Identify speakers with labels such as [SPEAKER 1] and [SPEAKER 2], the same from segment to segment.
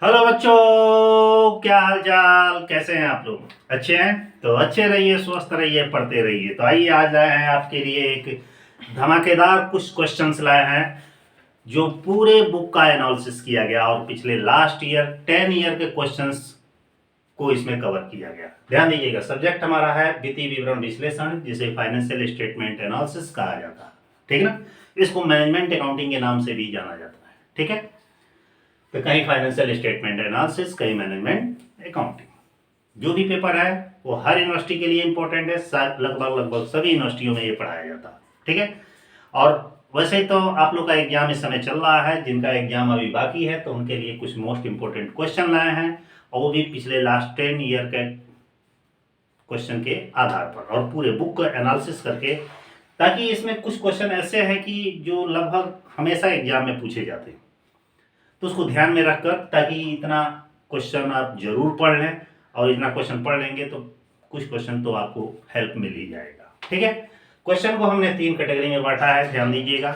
[SPEAKER 1] Hello बच्चों, क्या हाल चाल, कैसे हैं आप लोग? अच्छे हैं तो अच्छे रहिए, स्वस्थ रहिए, पढ़ते रहिए। तो आइए, आज लाए हैं आपके लिए एक धमाकेदार कुछ क्वेश्चंस लाए हैं जो पूरे बुक का एनालिसिस किया गया और पिछले लास्ट ईयर 10 ईयर के क्वेश्चंस को इसमें कवर किया गया। ध्यान दीजिएगा, सब्जेक्ट हमारा है वित्तीय विवरण विश्लेषण, जिसे फाइनेंशियल स्टेटमेंट एनालिसिस कहा जाता है। ठीक है ना? इसको मैनेजमेंट अकाउंटिंग के नाम से भी जाना जाता है। ठीक है, तो कहीं फाइनेंशियल स्टेटमेंट एनालिसिस, कहीं मैनेजमेंट अकाउंटिंग। जो भी पेपर है वो हर यूनिवर्सिटी के लिए इंपॉर्टेंट है। लगभग सभी यूनिवर्सिटियों में ये पढ़ाया जाता है। ठीक है, और वैसे तो आप लोग का एग्जाम इस समय चल रहा है, जिनका एग्जाम अभी बाकी है तो उनके लिए कुछ मोस्ट इंपॉर्टेंट क्वेश्चन लाए हैं, और वो भी पिछले लास्ट 10 ईयर के क्वेश्चन के आधार पर, और पूरे बुक का एनालिसिस करके, ताकि इसमें कुछ क्वेश्चन ऐसे हैं कि जो लगभग हमेशा एग्जाम में पूछे जाते हैं, तो उसको ध्यान में रखकर, ताकि इतना क्वेश्चन आप जरूर पढ़ लें, और इतना क्वेश्चन पढ़ लेंगे तो कुछ क्वेश्चन तो आपको हेल्प मिल ही जाएगा। ठीक है, क्वेश्चन को हमने 3 कैटेगरी में बांटा है, ध्यान दीजिएगा।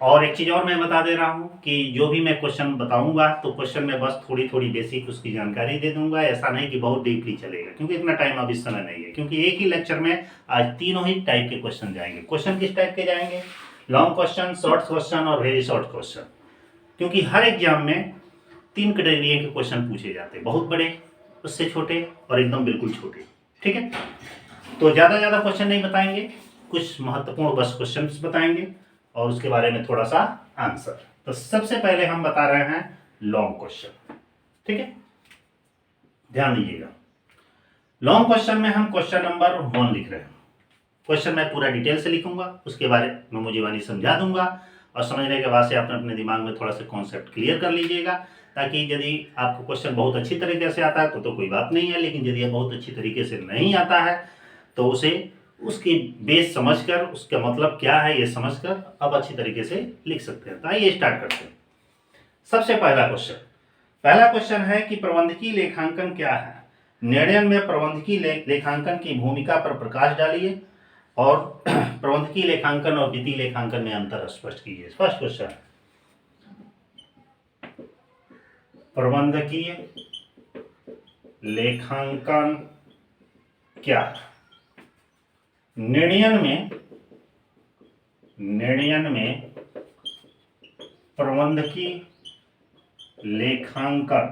[SPEAKER 1] और एक चीज़ और मैं बता दे रहा हूँ कि जो भी मैं क्वेश्चन बताऊंगा तो क्वेश्चन में बस थोड़ी थोड़ी बेसिक उसकी जानकारी दे दूंगा। ऐसा नहीं कि बहुत डीपली चलेगा, क्योंकि इतना टाइम अब इस समय नहीं है, क्योंकि एक ही लेक्चर में आज तीनों ही टाइप के क्वेश्चन जाएंगे। क्वेश्चन किस टाइप के जाएंगे? लॉन्ग क्वेश्चन, शॉर्ट क्वेश्चन और वेरी शॉर्ट क्वेश्चन। क्योंकि हर एग्जाम में 3 कैटेगरी के क्वेश्चन पूछे जाते हैं, बहुत बड़े, उससे छोटे और एकदम बिल्कुल छोटे। ठीक है, तो ज़्यादा क्वेश्चन नहीं बताएंगे, कुछ महत्वपूर्ण बस क्वेश्चन बताएंगे और उसके बारे में थोड़ा सा आंसर। तो सबसे पहले हम बता रहे हैं लॉन्ग क्वेश्चन। ठीक है, ध्यान दीजिएगा। लॉन्ग क्वेश्चन में हम क्वेश्चन नंबर 1 लिख रहे हैं। क्वेश्चन मैं पूरा डिटेल से लिखूंगा, उसके बारे में मुझे वानी समझा दूंगा, और समझने के बाद से आपने अपने दिमाग में थोड़ा सा कॉन्सेप्ट क्लियर कर लीजिएगा, ताकि यदि आपको क्वेश्चन बहुत अच्छी तरीके से आता है तो कोई बात नहीं है, लेकिन यदि बहुत अच्छी तरीके से नहीं आता है तो उसे उसकी बेस समझकर, उसका मतलब क्या है ये समझकर अब अच्छी तरीके से लिख सकते हैं। तो आइए स्टार्ट करते हैं। सबसे पहला क्वेश्चन है कि प्रबंधकीय लेखांकन क्या है? निर्णय में प्रबंधकीय लेखांकन की भूमिका पर प्रकाश डालिए, और प्रबंधकीय लेखांकन और वित्तीय लेखांकन में अंतर स्पष्ट कीजिए। फर्स्ट क्वेश्चन, प्रबंधकीय लेखांकन क्या है? निर्णय में प्रबंधकीय लेखांकन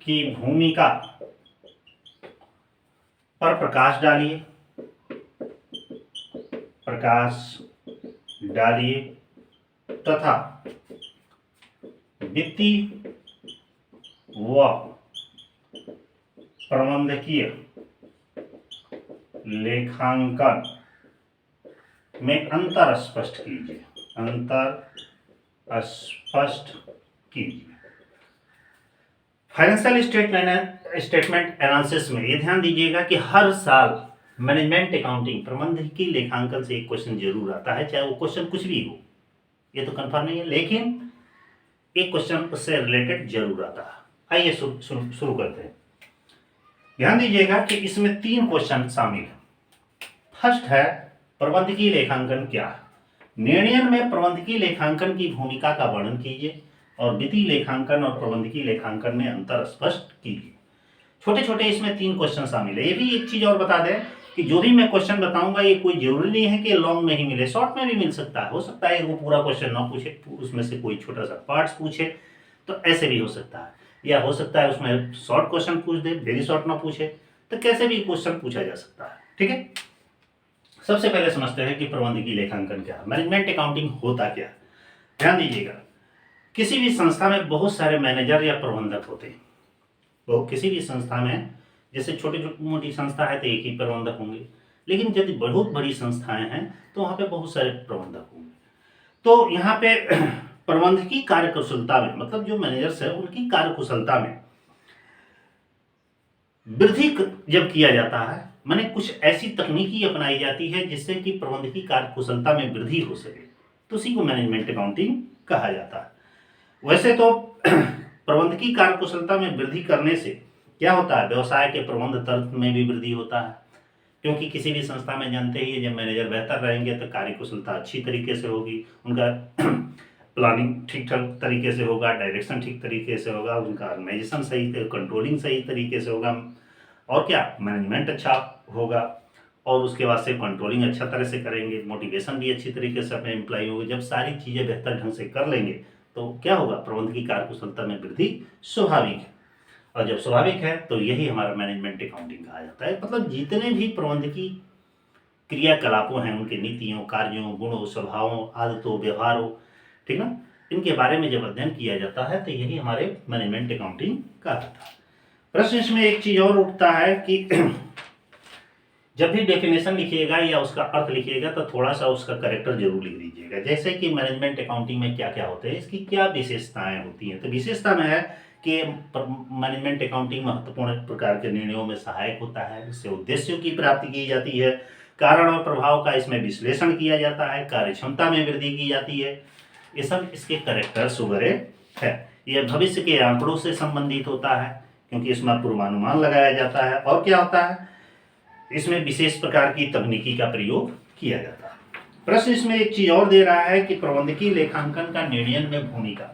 [SPEAKER 1] की भूमिका पर प्रकाश डालिए तथा वित्तीय व प्रबंधकीय लेखांकन में अंतर स्पष्ट कीजिए। फाइनेंशियल स्टेटमेंट एनालिसिस में ये ध्यान दीजिएगा कि हर साल मैनेजमेंट अकाउंटिंग, प्रबंधकीय लेखांकन से एक क्वेश्चन जरूर आता है, चाहे वो क्वेश्चन कुछ भी हो, ये तो कंफर्म नहीं है, लेकिन एक क्वेश्चन उससे रिलेटेड जरूर आता है। आइए शुरू करते हैं। ध्यान दीजिएगा कि इसमें 3 क्वेश्चन शामिल हैं। फर्स्ट है, प्रबंधकीय लेखांकन क्या है? निर्णय में प्रबंधकीय लेखांकन की भूमिका का वर्णन कीजिए, और वित्तीय लेखांकन और प्रबंधकीय लेखांकन में अंतर स्पष्ट कीजिए। छोटे छोटे इसमें 3 क्वेश्चन शामिल है। ये भी एक चीज और बता दें कि जो भी मैं क्वेश्चन बताऊंगा ये कोई जरूरी नहीं है कि लॉन्ग में ही मिले, शॉर्ट में भी मिल सकता है। हो सकता है वो पूरा क्वेश्चन ना पूछे, उसमें से कोई छोटा सा पार्ट्स पूछे, तो ऐसे भी हो सकता है। या हो सकता है उसमें शॉर्ट क्वेश्चन पूछ दे, वेरी शॉर्ट ना पूछे, तो कैसे भी क्वेश्चन पूछा जा सकता है। ठीक है, सबसे पहले समझते हैं कि प्रबंधकीय लेखांकन क्या है, मैनेजमेंट अकाउंटिंग होता क्या है। ध्यान दीजिएगा, किसी भी संस्था में बहुत सारे मैनेजर या प्रबंधक होते हैं। तो किसी भी संस्था में, जैसे छोटी मोटी संस्था है तो एक ही प्रबंधक होंगे, लेकिन यदि बहुत बड़ी संस्थाएं हैं तो वहाँ पे बहुत सारे प्रबंधक होंगे। तो यहाँ पे प्रबंधकीय कार्यकुशलता में, मतलब जो मैनेजर्स है उनकी कार्यकुशलता में वृद्धि जब किया जाता है, माने कुछ ऐसी तकनीकी अपनाई जाती है जिससे कि प्रबंधकीय कार्यकुशलता में वृद्धि हो सके, तो उसी को मैनेजमेंट अकाउंटिंग कहा जाता है। वैसे तो प्रबंधकीय कार्यकुशलता में वृद्धि करने से क्या होता है, व्यवसाय के प्रबंध तंत्र में भी वृद्धि होता है, क्योंकि किसी भी संस्था में जानते ही जब मैनेजर बेहतर रहेंगे तो कार्यकुशलता अच्छी तरीके से होगी, उनका प्लानिंग ठीक ठाक तरीके से होगा, डायरेक्शन ठीक तरीके से होगा, उनका ऑर्गेनाइजेशन सही, कंट्रोलिंग सही तरीके से होगा, और क्या मैनेजमेंट अच्छा होगा, और उसके बाद से कंट्रोलिंग अच्छा तरह से करेंगे, मोटिवेशन भी अच्छी तरीके से अपने एम्प्लॉय होगी। जब सारी चीज़ें बेहतर ढंग से कर लेंगे तो क्या होगा, प्रबंधन की कार्यकुशलता में वृद्धि स्वाभाविक है। और जब स्वाभाविक है तो यही हमारा मैनेजमेंट अकाउंटिंग कहा जाता है। मतलब जितने भी प्रबंधन की क्रियाकलापों हैं, उनके नीतियों, कार्यों, गुणों, स्वभावों, आदतों, व्यवहारों, ठीक ना, इनके बारे में जब अध्ययन किया जाता है तो यही हमारे मैनेजमेंट अकाउंटिंग कहा जाता है। प्रश्न इसमें एक चीज और उठता है कि जब भी डेफिनेशन लिखिएगा या उसका अर्थ लिखिएगा तो थोड़ा सा उसका करेक्टर जरूर लिख दीजिएगा। जैसे कि मैनेजमेंट अकाउंटिंग में क्या क्या होते हैं, इसकी क्या विशेषताएं होती हैं। तो विशेषता में है कि मैनेजमेंट अकाउंटिंग महत्वपूर्ण प्रकार के निर्णयों में सहायक होता है, इससे उद्देश्यों की प्राप्ति की जाती है, कारण और प्रभाव का इसमें विश्लेषण किया जाता है, कार्यक्षमता में वृद्धि की जाती है। ये सब इसके करेक्टर्स वगैरह है। यह भविष्य के आंकड़ों से संबंधित होता है क्योंकि इसमें पूर्वानुमान लगाया जाता है। और क्या होता है, इसमें विशेष प्रकार की तकनीकी का प्रयोग किया जाता है। प्रश्न इसमें एक चीज और दे रहा है कि प्रबंधकीय लेखांकन का निर्णयन में भूमिका,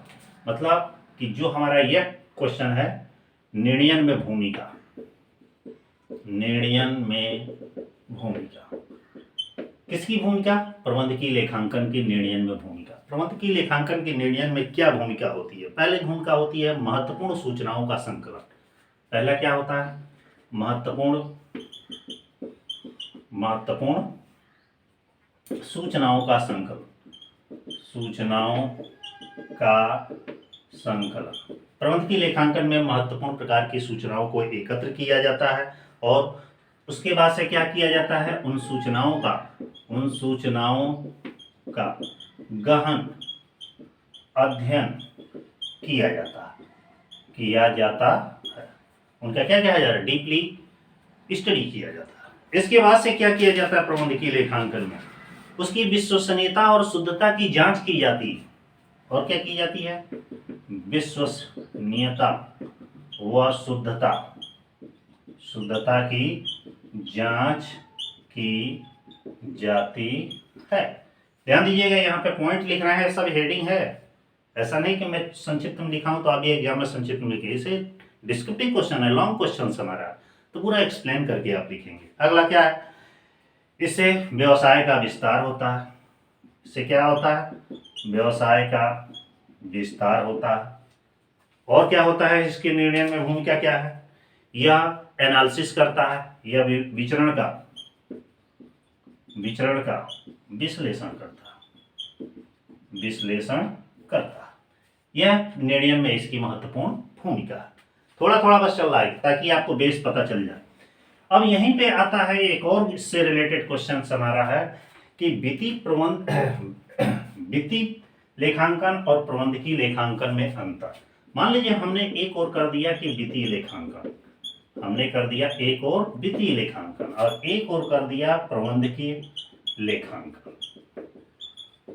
[SPEAKER 1] मतलब कि जो हमारा यह क्वेश्चन है, निर्णयन में भूमिका, निर्णयन में भूमिका किसकी भूमिका, प्रबंधकीय लेखांकन के निर्णयन में भूमिका। प्रबंधकीय लेखांकन के निर्णयन में क्या भूमिका होती है। पहले भूमिका होती है महत्वपूर्ण सूचनाओं का संकलन। पहला क्या होता है, महत्वपूर्ण सूचनाओं का संकलन, सूचनाओं का संकलन। प्रबंधकीय लेखांकन में महत्वपूर्ण प्रकार की सूचनाओं को एकत्र किया जाता है और उसके बाद से क्या किया जाता है, उन सूचनाओं का गहन अध्ययन किया जाता है, उनका क्या किया जाता है, डीपली स्टडी किया जाता है। इसके बाद से क्या किया जाता है, प्रबंधकीय लेखांकन में उसकी विश्वसनीयता और शुद्धता की जांच की जाती है। और क्या की जाती है, विश्वसनीयता व शुद्धता की जांच की जाती है। ध्यान दीजिएगा, यहाँ पे पॉइंट लिख रहे हैं, सब हेडिंग है। ऐसा नहीं कि मैं संक्षिप्त में लिखा हूं तो आप ये एग्जाम में संक्षिप्त में लिखे। इसे डिस्क्रिप्टिव क्वेश्चन है, लॉन्ग क्वेश्चन हमारा, तो पूरा एक्सप्लेन करके आप लिखेंगे। अगला क्या है, इससे व्यवसाय का विस्तार होता है। इससे क्या होता है, व्यवसाय का विस्तार होता है। और क्या होता है, इसके निर्णय में भूमिका क्या है, यह एनालिसिस करता है, यह विचरण का विश्लेषण करता है। यह निर्णय में इसकी महत्वपूर्ण भूमिका है। थोड़ा थोड़ा बस चल रहा है ताकि आपको बेस पता चल जाए। अब यहीं पे आता है एक और इससे रिलेटेड क्वेश्चन हमारा है कि वित्तीय लेखांकन और प्रबंधकीय लेखांकन में अंतर। मान लीजिए हमने एक और कर दिया कि वित्तीय लेखांकन, हमने कर दिया एक और वित्तीय लेखांकन और एक और कर दिया प्रबंधकीय लेखांकन,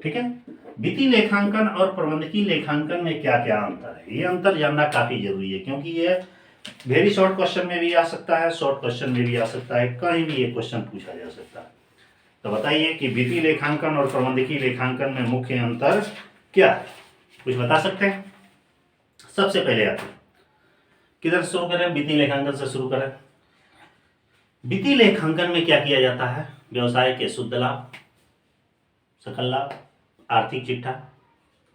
[SPEAKER 1] ठीक है। वित्तीय लेखांकन और प्रबंधकीय लेखांकन में क्या क्या अंतर है, ये अंतर जानना काफी जरूरी है क्योंकि ये वेरी शॉर्ट क्वेश्चन में भी आ सकता है, शॉर्ट क्वेश्चन में भी आ सकता है, कहीं भी ये क्वेश्चन पूछा जा सकता है। तो बताइए कि वित्तीय लेखांकन और प्रबंधकीय लेखांकन में मुख्य अंतर क्या है, कुछ बता सकते हैं। सबसे पहले आते हैं, किधर शुरू करें, वित्तीय लेखांकन से शुरू करें। वित्तीय लेखांकन में क्या किया जाता है, व्यवसाय के शुद्ध लाभ, सकल लाभ, आर्थिक चिट्ठा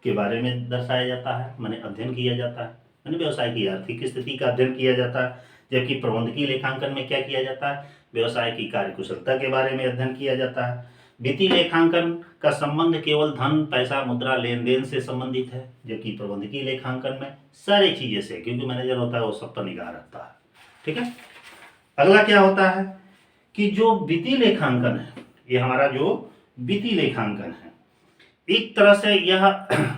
[SPEAKER 1] के बारे में दर्शाया जाता है, माने अध्ययन किया जाता है, माने व्यवसाय की आर्थिक स्थिति का अध्ययन किया जाता है। जबकि प्रबंधकीय लेखांकन में क्या किया जाता है, व्यवसाय की कार्यकुशलता के बारे में अध्ययन किया जाता है। वित्तीय लेखांकन का संबंध केवल धन, पैसा, मुद्रा, लेन देन से संबंधित है, जबकि प्रबंधकीय लेखांकन में सारी चीजें से, क्योंकि मैनेजर होता है वो सब पर निगाह रखता है, ठीक है। अगला क्या होता है कि जो वित्तीय लेखांकन है, ये हमारा जो वित्तीय लेखांकन है एक तरह से यह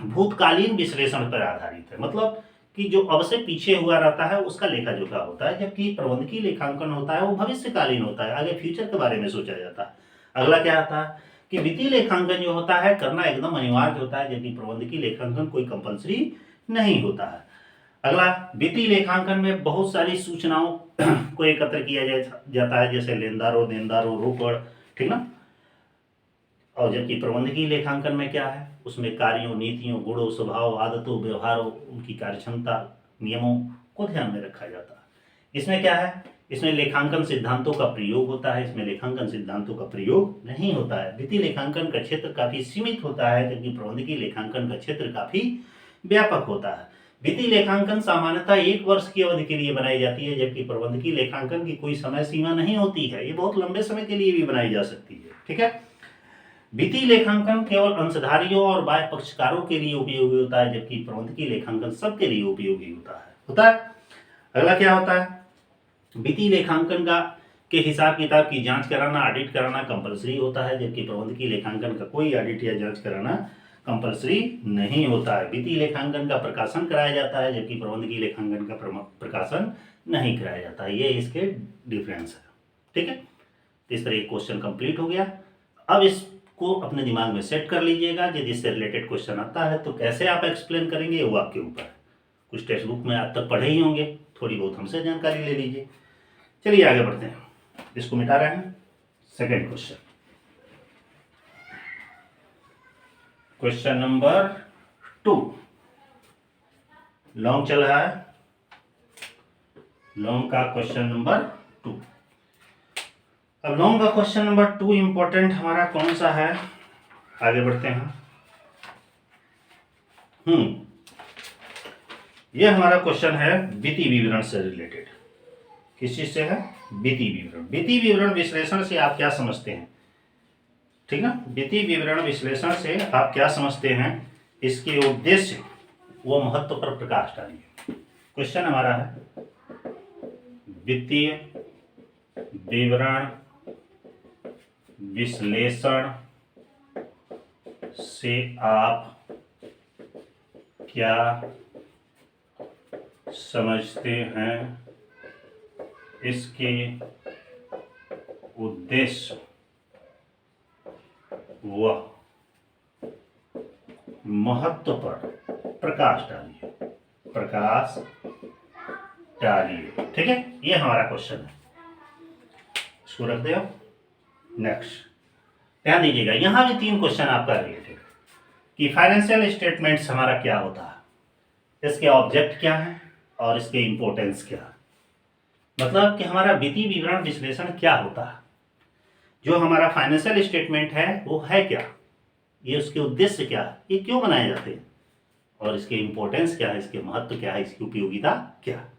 [SPEAKER 1] भूतकालीन विश्लेषण पर आधारित है, मतलब कि जो अब से पीछे हुआ रहता है उसका लेखा जोखा होता है। जबकि प्रबंधकीय लेखांकन होता है वो भविष्यकालीन होता है, आगे फ्यूचर के बारे में सोचा जाता है। अगला क्या आता है कि वित्तीय लेखांकन जो होता है करना एकदम अनिवार्य होता है, जबकि प्रबंधकीय लेखांकन कोई कंपलसरी नहीं होता है। अगला, वित्तीय लेखांकन में बहुत सारी सूचनाओं को एकत्र किया जाता है, जैसे देनदारों, रोकड़, ठीक ना। और जबकि प्रबंधकीय लेखांकन में क्या है, उसमें कार्यों, नीतियों, गुणों, स्वभाव, आदतों, व्यवहारों, उनकी कार्यक्षमता, नियमों को ध्यान में रखा जाता है। इसमें क्या है, इसमें लेखांकन सिद्धांतों का प्रयोग होता है, इसमें लेखांकन सिद्धांतों का प्रयोग नहीं होता है। वित्तीय लेखांकन का क्षेत्र काफी सीमित होता है, जबकि प्रबंधकीय लेखांकन का क्षेत्र काफी व्यापक होता है। वित्तीय लेखांकन सामान्यतः 1 वर्ष की अवधि के लिए बनाई जाती है, जबकि प्रबंधकीय लेखांकन की कोई समय सीमा नहीं होती है, ये बहुत लंबे समय के लिए भी बनाई जा सकती है। ठीक है। वित्तीय लेखांकन केवल अंशधारियों और बाह्य पक्षकारों के लिए उपयोगी होता है, जबकि प्रबंधकीय लेखांकन सबके लिए उपयोगी होता है। अगला क्या होता है, वित्तीय लेखांकन के हिसाब किताब की जांच कराना, ऑडिट कराना कंपलसरी होता है, जबकि प्रबंधकीय लेखांकन का कोई ऑडिट या जांच कराना कंपलसरी नहीं होता है। वित्तीय लेखांकन का प्रकाशन कराया जाता है, जबकि प्रबंधकीय लेखांकन का प्रकाशन नहीं कराया जाता है। ये इसके डिफरेंस है। ठीक है, तो इस तरह एक क्वेश्चन कंप्लीट हो गया। अब इसको अपने दिमाग में सेट कर लीजिएगा, यदि इससे रिलेटेड क्वेश्चन आता है तो कैसे आप एक्सप्लेन करेंगे वो आपके ऊपर है। कुछ टेक्स्ट बुक में आज तक पढ़े ही होंगे, थोड़ी बहुत हमसे जानकारी ले लीजिए। चलिए आगे बढ़ते हैं, इसको मिटा रहे हैं। Second question, question number 2 long चल रहा है, लॉन्ग का क्वेश्चन नंबर 2। अब लॉन्ग का क्वेश्चन नंबर 2 इंपॉर्टेंट हमारा कौन सा है, आगे बढ़ते हैं। यह हमारा क्वेश्चन है वित्तीय विवरण से रिलेटेड। किस चीज से है, वित्तीय विवरण। वित्तीय विवरण विश्लेषण से आप क्या समझते हैं, ठीक है। वित्तीय विवरण विश्लेषण से आप क्या समझते हैं, इसके उद्देश्य वो महत्व पर प्रकाश डालिए। क्वेश्चन हमारा है वित्तीय विवरण विश्लेषण से आप क्या समझते हैं, इसके उद्देश्य व महत्व पर प्रकाश डालिए। ठीक है, ये हमारा क्वेश्चन है, इसको रख दो। नेक्स्ट ध्यान दीजिएगा, यहां भी 3 क्वेश्चन आपका रिलेटेड कि फाइनेंशियल स्टेटमेंट्स हमारा क्या होता है, इसके ऑब्जेक्ट क्या है और इसके इंपॉर्टेंस क्या है। मतलब कि हमारा वित्तीय विवरण विश्लेषण क्या होता है, जो हमारा फाइनेंशियल स्टेटमेंट है वो है क्या, ये उसके उद्देश्य क्या है, ये क्यों बनाए जाते हैं और इसके इंपॉर्टेंस क्या है, इसके महत्व क्या है, इसकी उपयोगिता क्या है।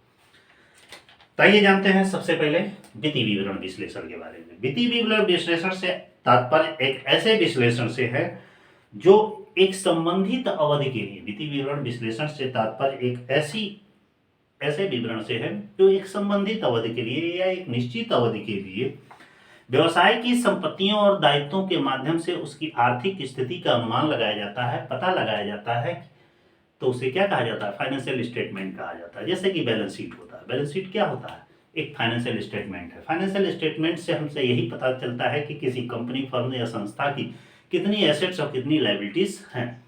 [SPEAKER 1] तो आइए जानते हैं सबसे पहले वित्तीय विवरण विश्लेषण के बारे में। वित्तीय विवरण विश्लेषण से तात्पर्य एक ऐसे विश्लेषण से है जो एक संबंधित अवधि के लिए, वित्तीय विवरण विश्लेषण से तात्पर्य एक ऐसे विवरण से है जो एक संबंधित अवधि के लिए या एक निश्चित अवधि के लिए व्यवसाय की संपत्तियों और दायित्वों के माध्यम से उसकी आर्थिक स्थिति का अनुमान लगाया जाता है, पता लगाया जाता है, तो उसे क्या कहा जाता है, फाइनेंशियल स्टेटमेंट कहा जाता है। जैसे कि बैलेंस शीट होता है, बैलेंस शीट क्या होता है, एक फाइनेंशियल स्टेटमेंट है। फाइनेंशियल स्टेटमेंट से हमसे यही पता चलता है कि किसी कंपनी, फर्म या संस्था की कितनी एसेट्स और कितनी लायबिलिटीज हैं,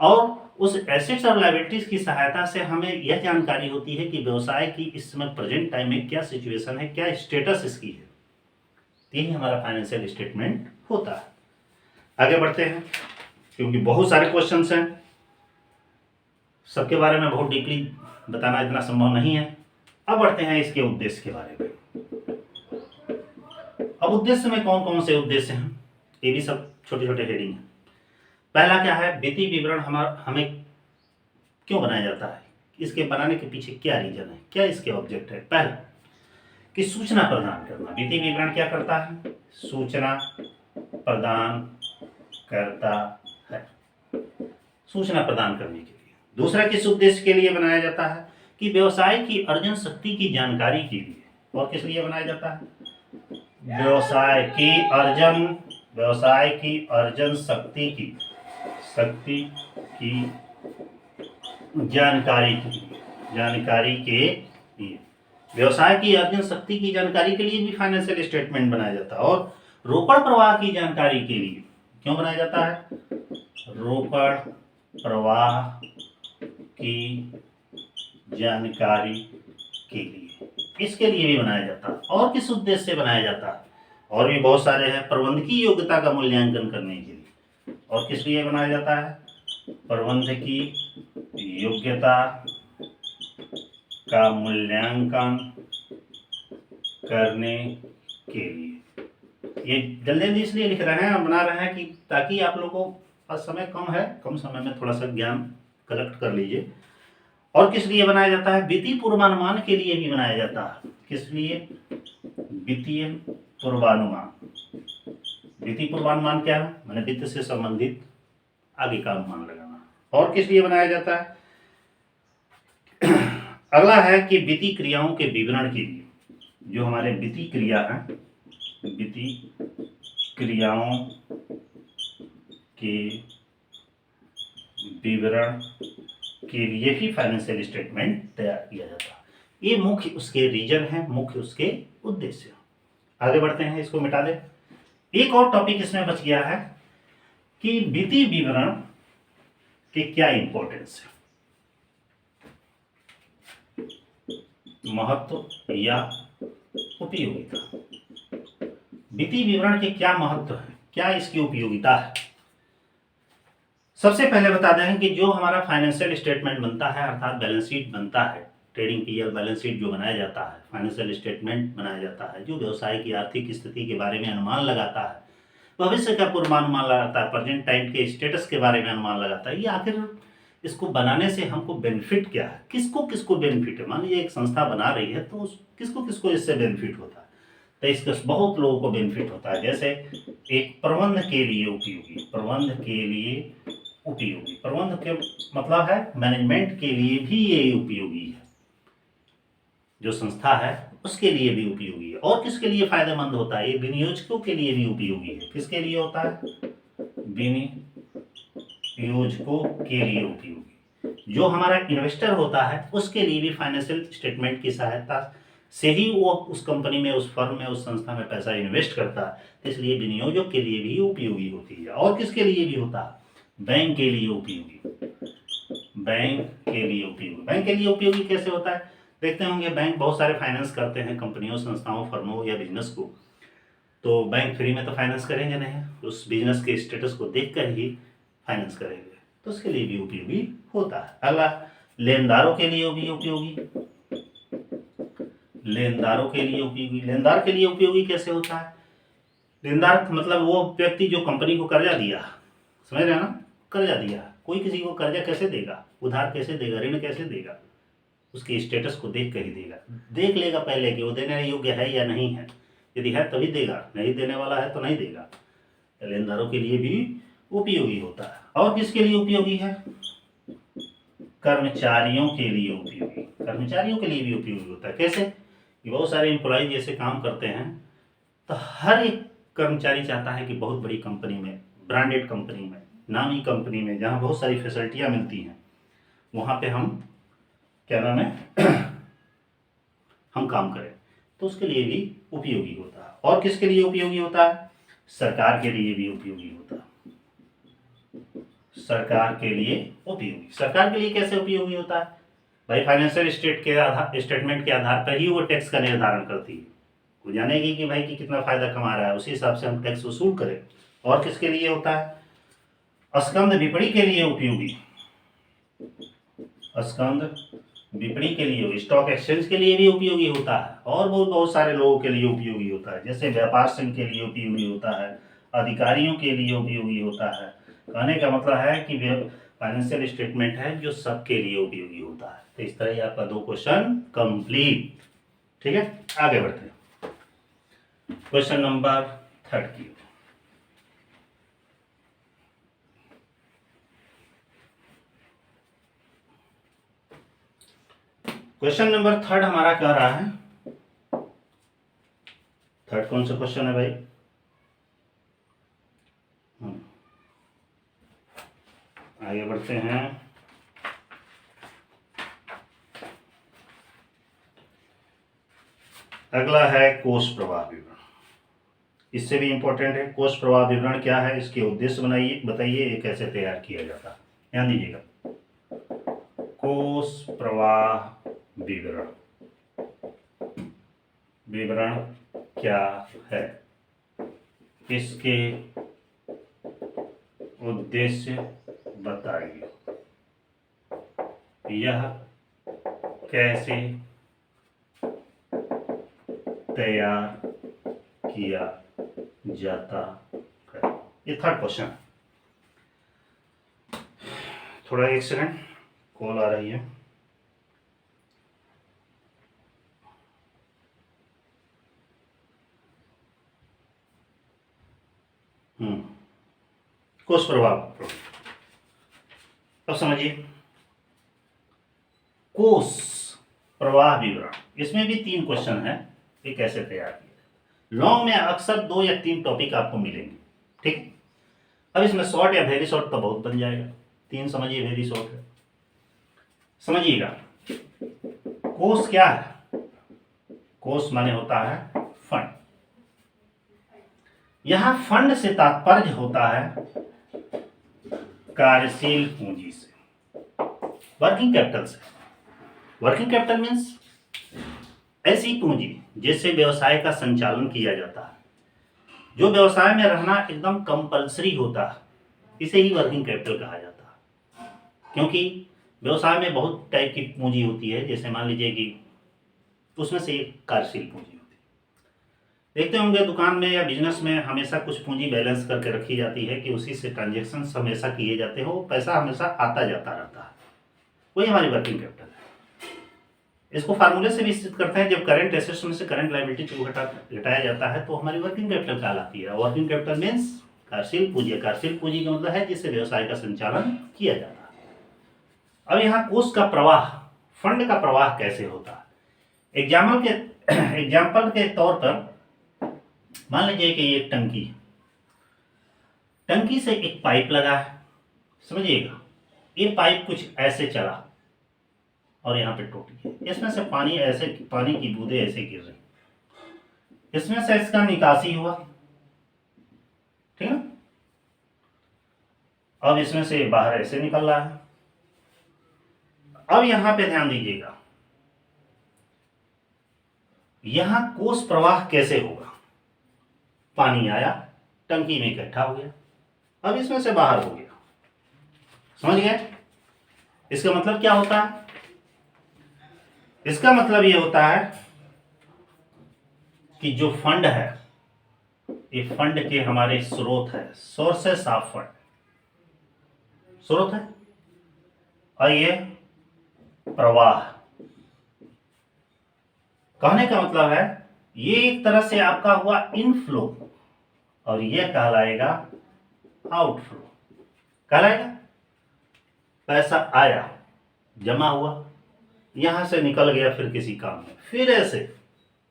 [SPEAKER 1] और उस एसेट्स और लायबिलिटीज की सहायता से हमें यह जानकारी होती है कि व्यवसाय की इस समय प्रेजेंट टाइम में क्या सिचुएशन है, क्या स्टेटस इसकी है। यही हमारा फाइनेंशियल स्टेटमेंट होता है। आगे बढ़ते हैं, क्योंकि बहुत सारे क्वेश्चंस हैं, सबके बारे में बहुत डीपली बताना इतना संभव नहीं है। अब बढ़ते हैं इसके उद्देश्य के बारे में। अब उद्देश्य में कौन कौन से उद्देश्य हैं, ये भी सब छोटे छोटे हेडिंग हैं। पहला क्या है, वित्तीय विवरण हमें क्यों बनाया जाता है, इसके बनाने के पीछे क्या रीजन है, क्या इसके ऑब्जेक्ट है। पहला कि सूचना प्रदान करना। वित्तीय विवरण क्या करता है, सूचना प्रदान करता है, सूचना प्रदान करने के लिए। दूसरा किस उद्देश्य के लिए बनाया जाता है, कि व्यवसाय की अर्जन शक्ति की जानकारी के लिए। और किस लिए बनाया जाता है, व्यवसाय की अर्जन शक्ति की जानकारी के लिए। व्यवसाय की अर्जन शक्ति की जानकारी के लिए भी फाइनेंशियल स्टेटमेंट बनाया जाता है। और रोकड़ प्रवाह की जानकारी के लिए क्यों बनाया जाता है, रोकड़ प्रवाह की जानकारी के लिए, इसके लिए भी बनाया जाता है। और किस उद्देश्य से बनाया जाता है, और भी बहुत सारे हैं। प्रबंधकीय योग्यता का मूल्यांकन करने के लिए। और किस लिए बनाया जाता है, प्रबंध की योग्यता का मूल्यांकन करने के लिए। ये जल्दी जल्दी इसलिए लिख रहे हैं, बना रहे हैं कि ताकि आप लोगों को पास समय कम है, कम समय में थोड़ा सा ज्ञान कलेक्ट कर लीजिए। और किस लिए बनाया जाता है? वित्तीय पूर्वानुमान के लिए भी बनाया जाता है। किस लिए? वित्तीय पूर्वानुमान। वित्तीय पूर्वानुमान क्या है? मैंने वित्त से संबंधित आगे का अनुमान लगाना। और किस लिए बनाया जाता है? अगला है कि वित्तीय क्रियाओं के विवरण के लिए। जो हमारे वित्तीय क्रिया है, वित्तीय क्रियाओं के विवरण के लिए भी फाइनेंशियल स्टेटमेंट तैयार किया जाता है। ये मुख्य उसके रीजन है, मुख्य उसके उद्देश्य। आगे बढ़ते हैं, इसको मिटा दे। एक और टॉपिक इसमें बच गया है कि वित्तीय विवरण के क्या इंपॉर्टेंस है, महत्व या उपयोगिता। वित्तीय विवरण के क्या महत्व है, क्या इसकी उपयोगिता है? सबसे पहले बता दें कि जो हमारा फाइनेंशियल स्टेटमेंट बनता है, अर्थात बैलेंस शीट बनता है, ट्रेडिंग पीएल बैलेंस शीट जो बनाया जाता है, फाइनेंशियल स्टेटमेंट बनाया जाता है, जो व्यवसाय की आर्थिक स्थिति के बारे में अनुमान लगाता है, भविष्य का पूर्वानुमान लगाता है, प्रेजेंट टाइम के स्टेटस के बारे में अनुमान लगाता है। ये आखिर इसको बनाने से हमको बेनिफिट क्या है, किसको किसको बेनिफिट है? मान लीजिए एक संस्था बना रही है तो किसको किसको इससे बेनिफिट होता है? तो इसका बहुत लोगों को बेनिफिट होता है। जैसे एक प्रबंध के लिए उपयोगी, प्रबंध के लिए उपयोगी, प्रबंध के मतलब है मैनेजमेंट के लिए भी ये उपयोगी है, जो संस्था है उसके लिए भी उपयोगी है। और किसके लिए फायदेमंद होता है? ये विनियोजकों के लिए भी उपयोगी है। किसके लिए होता है? विनियोजकों के लिए उपयोगी। जो हमारा इन्वेस्टर होता है उसके लिए भी फाइनेंशियल स्टेटमेंट की सहायता से ही वो उस कंपनी में, उस फर्म में, उस संस्था में पैसा इन्वेस्ट करता है, इसलिए विनियोजक के लिए भी उपयोगी होती है। और किसके लिए भी होता है? बैंक के लिए उपयोगी, बैंक के लिए उपयोगी। बैंक के लिए उपयोगी कैसे होता है? देखते होंगे बैंक बहुत सारे फाइनेंस करते हैं कंपनियों, संस्थाओं, फर्मों या बिजनेस को। तो बैंक फ्री में तो फाइनेंस करेंगे नहीं, उस बिजनेस के स्टेटस को देखकर ही फाइनेंस करेंगे, तो उसके लिए भी उपयोगी होता है। अगला, लेनदारों के लिए भी उपयोगी, लेनदारों के लिए उपयोगी। लेनदार के लिए उपयोगी कैसे होता है? लेनदार मतलब वो व्यक्ति जो कंपनी को कर्जा दिया, समझ रहे हैं ना? कर्जा दिया, कोई किसी को कर्जा कैसे देगा, उधार कैसे देगा, ऋण कैसे देगा? उसके स्टेटस को देख कर ही देगा। देख लेगा पहले कि वो देने योग्य है या नहीं है। यदि है तभी देगा, नहीं देने वाला है तो नहीं देगा। लेनदारों के लिए भी उपयोगी होता है। और किसके लिए उपयोगी है? कर्मचारियों के लिए उपयोगी, कर्मचारियों के लिए भी उपयोगी होता है। कैसे? कि बहुत सारे एम्प्लॉय जैसे काम करते हैं, तो हर एक कर्मचारी चाहता है कि बहुत बड़ी कंपनी में, ब्रांडेड कंपनी में, नामी कंपनी में, जहाँ बहुत सारी फैसिलिटियाँ मिलती हैं, वहाँ पे हम क्या नाम है हम काम करें, तो उसके लिए भी उपयोगी होता है। और किसके लिए उपयोगी होता है? सरकार के लिए भी उपयोगी होता है। सरकार के लिए उपयोगी। सरकार के लिए कैसे उपयोगी होता है? भाई फाइनेंशियल स्टेटमेंट के आधार पर ही वो टैक्स का निर्धारण करती है। वो जानेगी कि भाई कि कितना फायदा कमा रहा है, उसी हिसाब से हम टैक्स वसूल करें। और किसके लिए होता है? स्कंद विपणी के लिए उपयोगी, स्कंद विपणी के लिए, स्टॉक एक्सचेंज के लिए भी उपयोगी होता है। और बहुत सारे लोगों के लिए उपयोगी होता है, जैसे व्यापार संघ के लिए उपयोगी होता है, अधिकारियों के लिए उपयोगी होता है। कहने का मतलब है कि फाइनेंशियल स्टेटमेंट है जो सबके लिए उपयोगी होता है। तो इस तरह ही आपका 2 क्वेश्चन कंप्लीट। ठीक है, आगे बढ़ते हैं क्वेश्चन नंबर 3 की। क्वेश्चन नंबर 3 हमारा कह रहा है, 3 कौन सा क्वेश्चन है भाई? आगे बढ़ते हैं। अगला है कोष प्रवाह विवरण। इससे भी इंपॉर्टेंट है। कोष प्रवाह विवरण क्या है, इसके उद्देश्य बनाइए, बताइए, ये कैसे तैयार किया जाता है। ध्यान दीजिएगा, कोष प्रवाह विवरण, विवरण क्या है, इसके उद्देश्य बताइए यह कैसे तैयार किया जाता है। ये थर्ड क्वेश्चन। थोड़ा एक सेकंड, कॉल आ रही है। कोष प्रभाव। अब समझिए कोष प्रवाह विवरण, इसमें भी 3 क्वेश्चन है। ये कैसे तैयार किया। लॉन्ग में अक्सर 2 या 3 टॉपिक आपको मिलेंगे, ठीक। अब इसमें शॉर्ट या वेरी शॉर्ट तो बहुत बन जाएगा। 3 समझिए, वेरी शॉर्ट है। समझिएगा कोष क्या है। कोष माने होता है फंड। यहां फंड से तात्पर्य होता है कार्यशील पूंजी से, वर्किंग कैपिटल से। वर्किंग कैपिटल मीन्स ऐसी पूंजी जिससे व्यवसाय का संचालन किया जाता है, जो व्यवसाय में रहना एकदम कंपलसरी होता है, इसे ही वर्किंग कैपिटल कहा जाता है। क्योंकि व्यवसाय में बहुत टाइप की पूंजी होती है, जैसे मान लीजिए कि उसमें से एक कार्यशील पूंजी होती है। देखते होंगे दुकान में या बिजनेस में हमेशा कुछ पूंजी बैलेंस करके रखी जाती है कि उसी से ट्रांजेक्शन हमेशा किए जाते हैं, वो पैसा हमेशा आता जाता रहता है, वही हमारी वर्किंग कैपिटल है। इसको फार्मूले से भी सिद्ध करते हैं, जब करंट एसेट्स में से करंट लायबिलिटी को घटाया जाता है तो हमारी वर्किंग कैपिटल कहलाती है। वर्किंग कैपिटल मीन्स कार्यशील पूंजी। कार्यशील पूंजी का मतलब है जिससे व्यवसाय का संचालन किया जाता है। अब यहाँ कोष का प्रवाह, फंड का प्रवाह कैसे होता है। एग्जाम्पल के तौर पर मान लीजिए कि ये टंकी से एक पाइप लगा है। समझिएगा ये पाइप कुछ ऐसे चला और यहाँ पे टूटी है। इसमें से पानी की बूंदें ऐसे गिर रही, इसमें से इसका निकासी हुआ, ठीक है। अब इसमें से बाहर ऐसे निकल रहा है। अब यहां पे ध्यान दीजिएगा, यहां कोष प्रवाह कैसे होगा। पानी आया, टंकी में इकट्ठा हो गया, अब इसमें से बाहर हो गया। समझ गए इसका मतलब क्या होता है। इसका मतलब ये होता है कि जो फंड है, ये फंड के हमारे स्रोत है, सोर्सेस ऑफ फंड, स्रोत है। और ये प्रवाह, कहने का मतलब है ये एक तरह से आपका हुआ इनफ्लो और ये कहलाएगा आउटफ्लो। कहलाएगा पैसा आया, जमा हुआ, यहां से निकल गया फिर किसी काम में, फिर ऐसे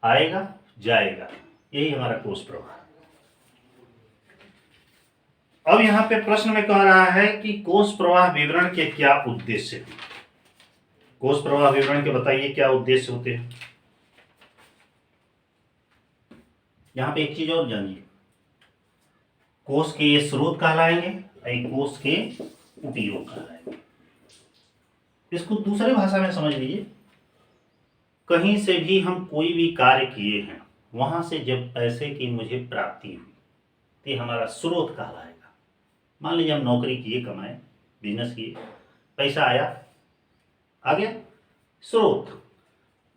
[SPEAKER 1] आएगा जाएगा, यही हमारा कोष प्रवाह। अब यहां पे प्रश्न में कह रहा है कि कोष प्रवाह विवरण के क्या उद्देश्य हैं। कोष प्रवाह विवरण के बताइए क्या उद्देश्य होते हैं। यहां पे एक चीज और जानिए, कोष के ये स्रोत कहलाएंगे, कोष के उपयोग कहलाएंगे। इसको दूसरे भाषा में समझ लीजिए, कहीं से भी हम कोई भी कार्य किए हैं, वहां से जब पैसे की मुझे प्राप्ति हुई तो ये हमारा स्रोत कहलाएगा। मान लीजिए हम नौकरी किए, कमाए, बिजनेस किए, पैसा आया, आ गया, स्रोत।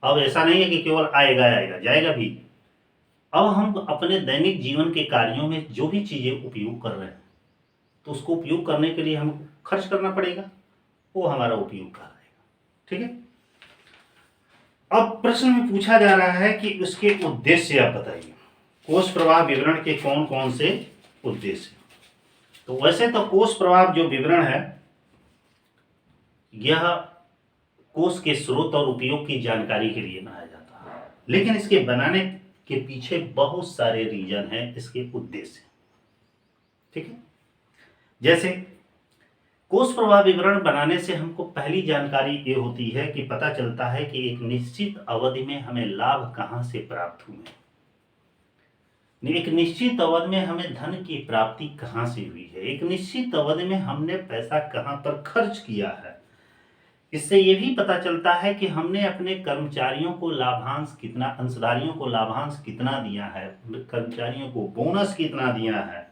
[SPEAKER 1] अब ऐसा नहीं है कि केवल आएगा आएगा, जाएगा भी। अब हम अपने दैनिक जीवन के कार्यों में जो भी चीजें उपयोग कर रहे हैं तो उसको उपयोग करने के लिए हमको खर्च करना पड़ेगा, वो हमारा उपयोग कहलाएगा, ठीक है। अब प्रश्न में पूछा जा रहा है कि उसके उद्देश्य आप बताइए, कोष प्रवाह विवरण के कौन कौन से उद्देश्य। तो वैसे तो कोष प्रवाह जो विवरण है यह कोष के स्रोत और उपयोग की जानकारी के लिए बनाया जाता है, लेकिन इसके बनाने के पीछे बहुत सारे रीजन हैं, इसके उद्देश्य, ठीक है। जैसे कोष प्रवाह विवरण बनाने से हमको पहली जानकारी ये होती है कि पता चलता है कि एक निश्चित अवधि में हमें लाभ कहां से प्राप्त हुए, एक निश्चित अवधि में हमें धन की प्राप्ति कहां से हुई है, एक निश्चित अवधि में हमने पैसा कहां पर खर्च किया है। इससे यह भी पता चलता है कि हमने अपने कर्मचारियों को लाभांश कितना, अंशधारियों को लाभांश कितना दिया है, कर्मचारियों को बोनस कितना दिया है,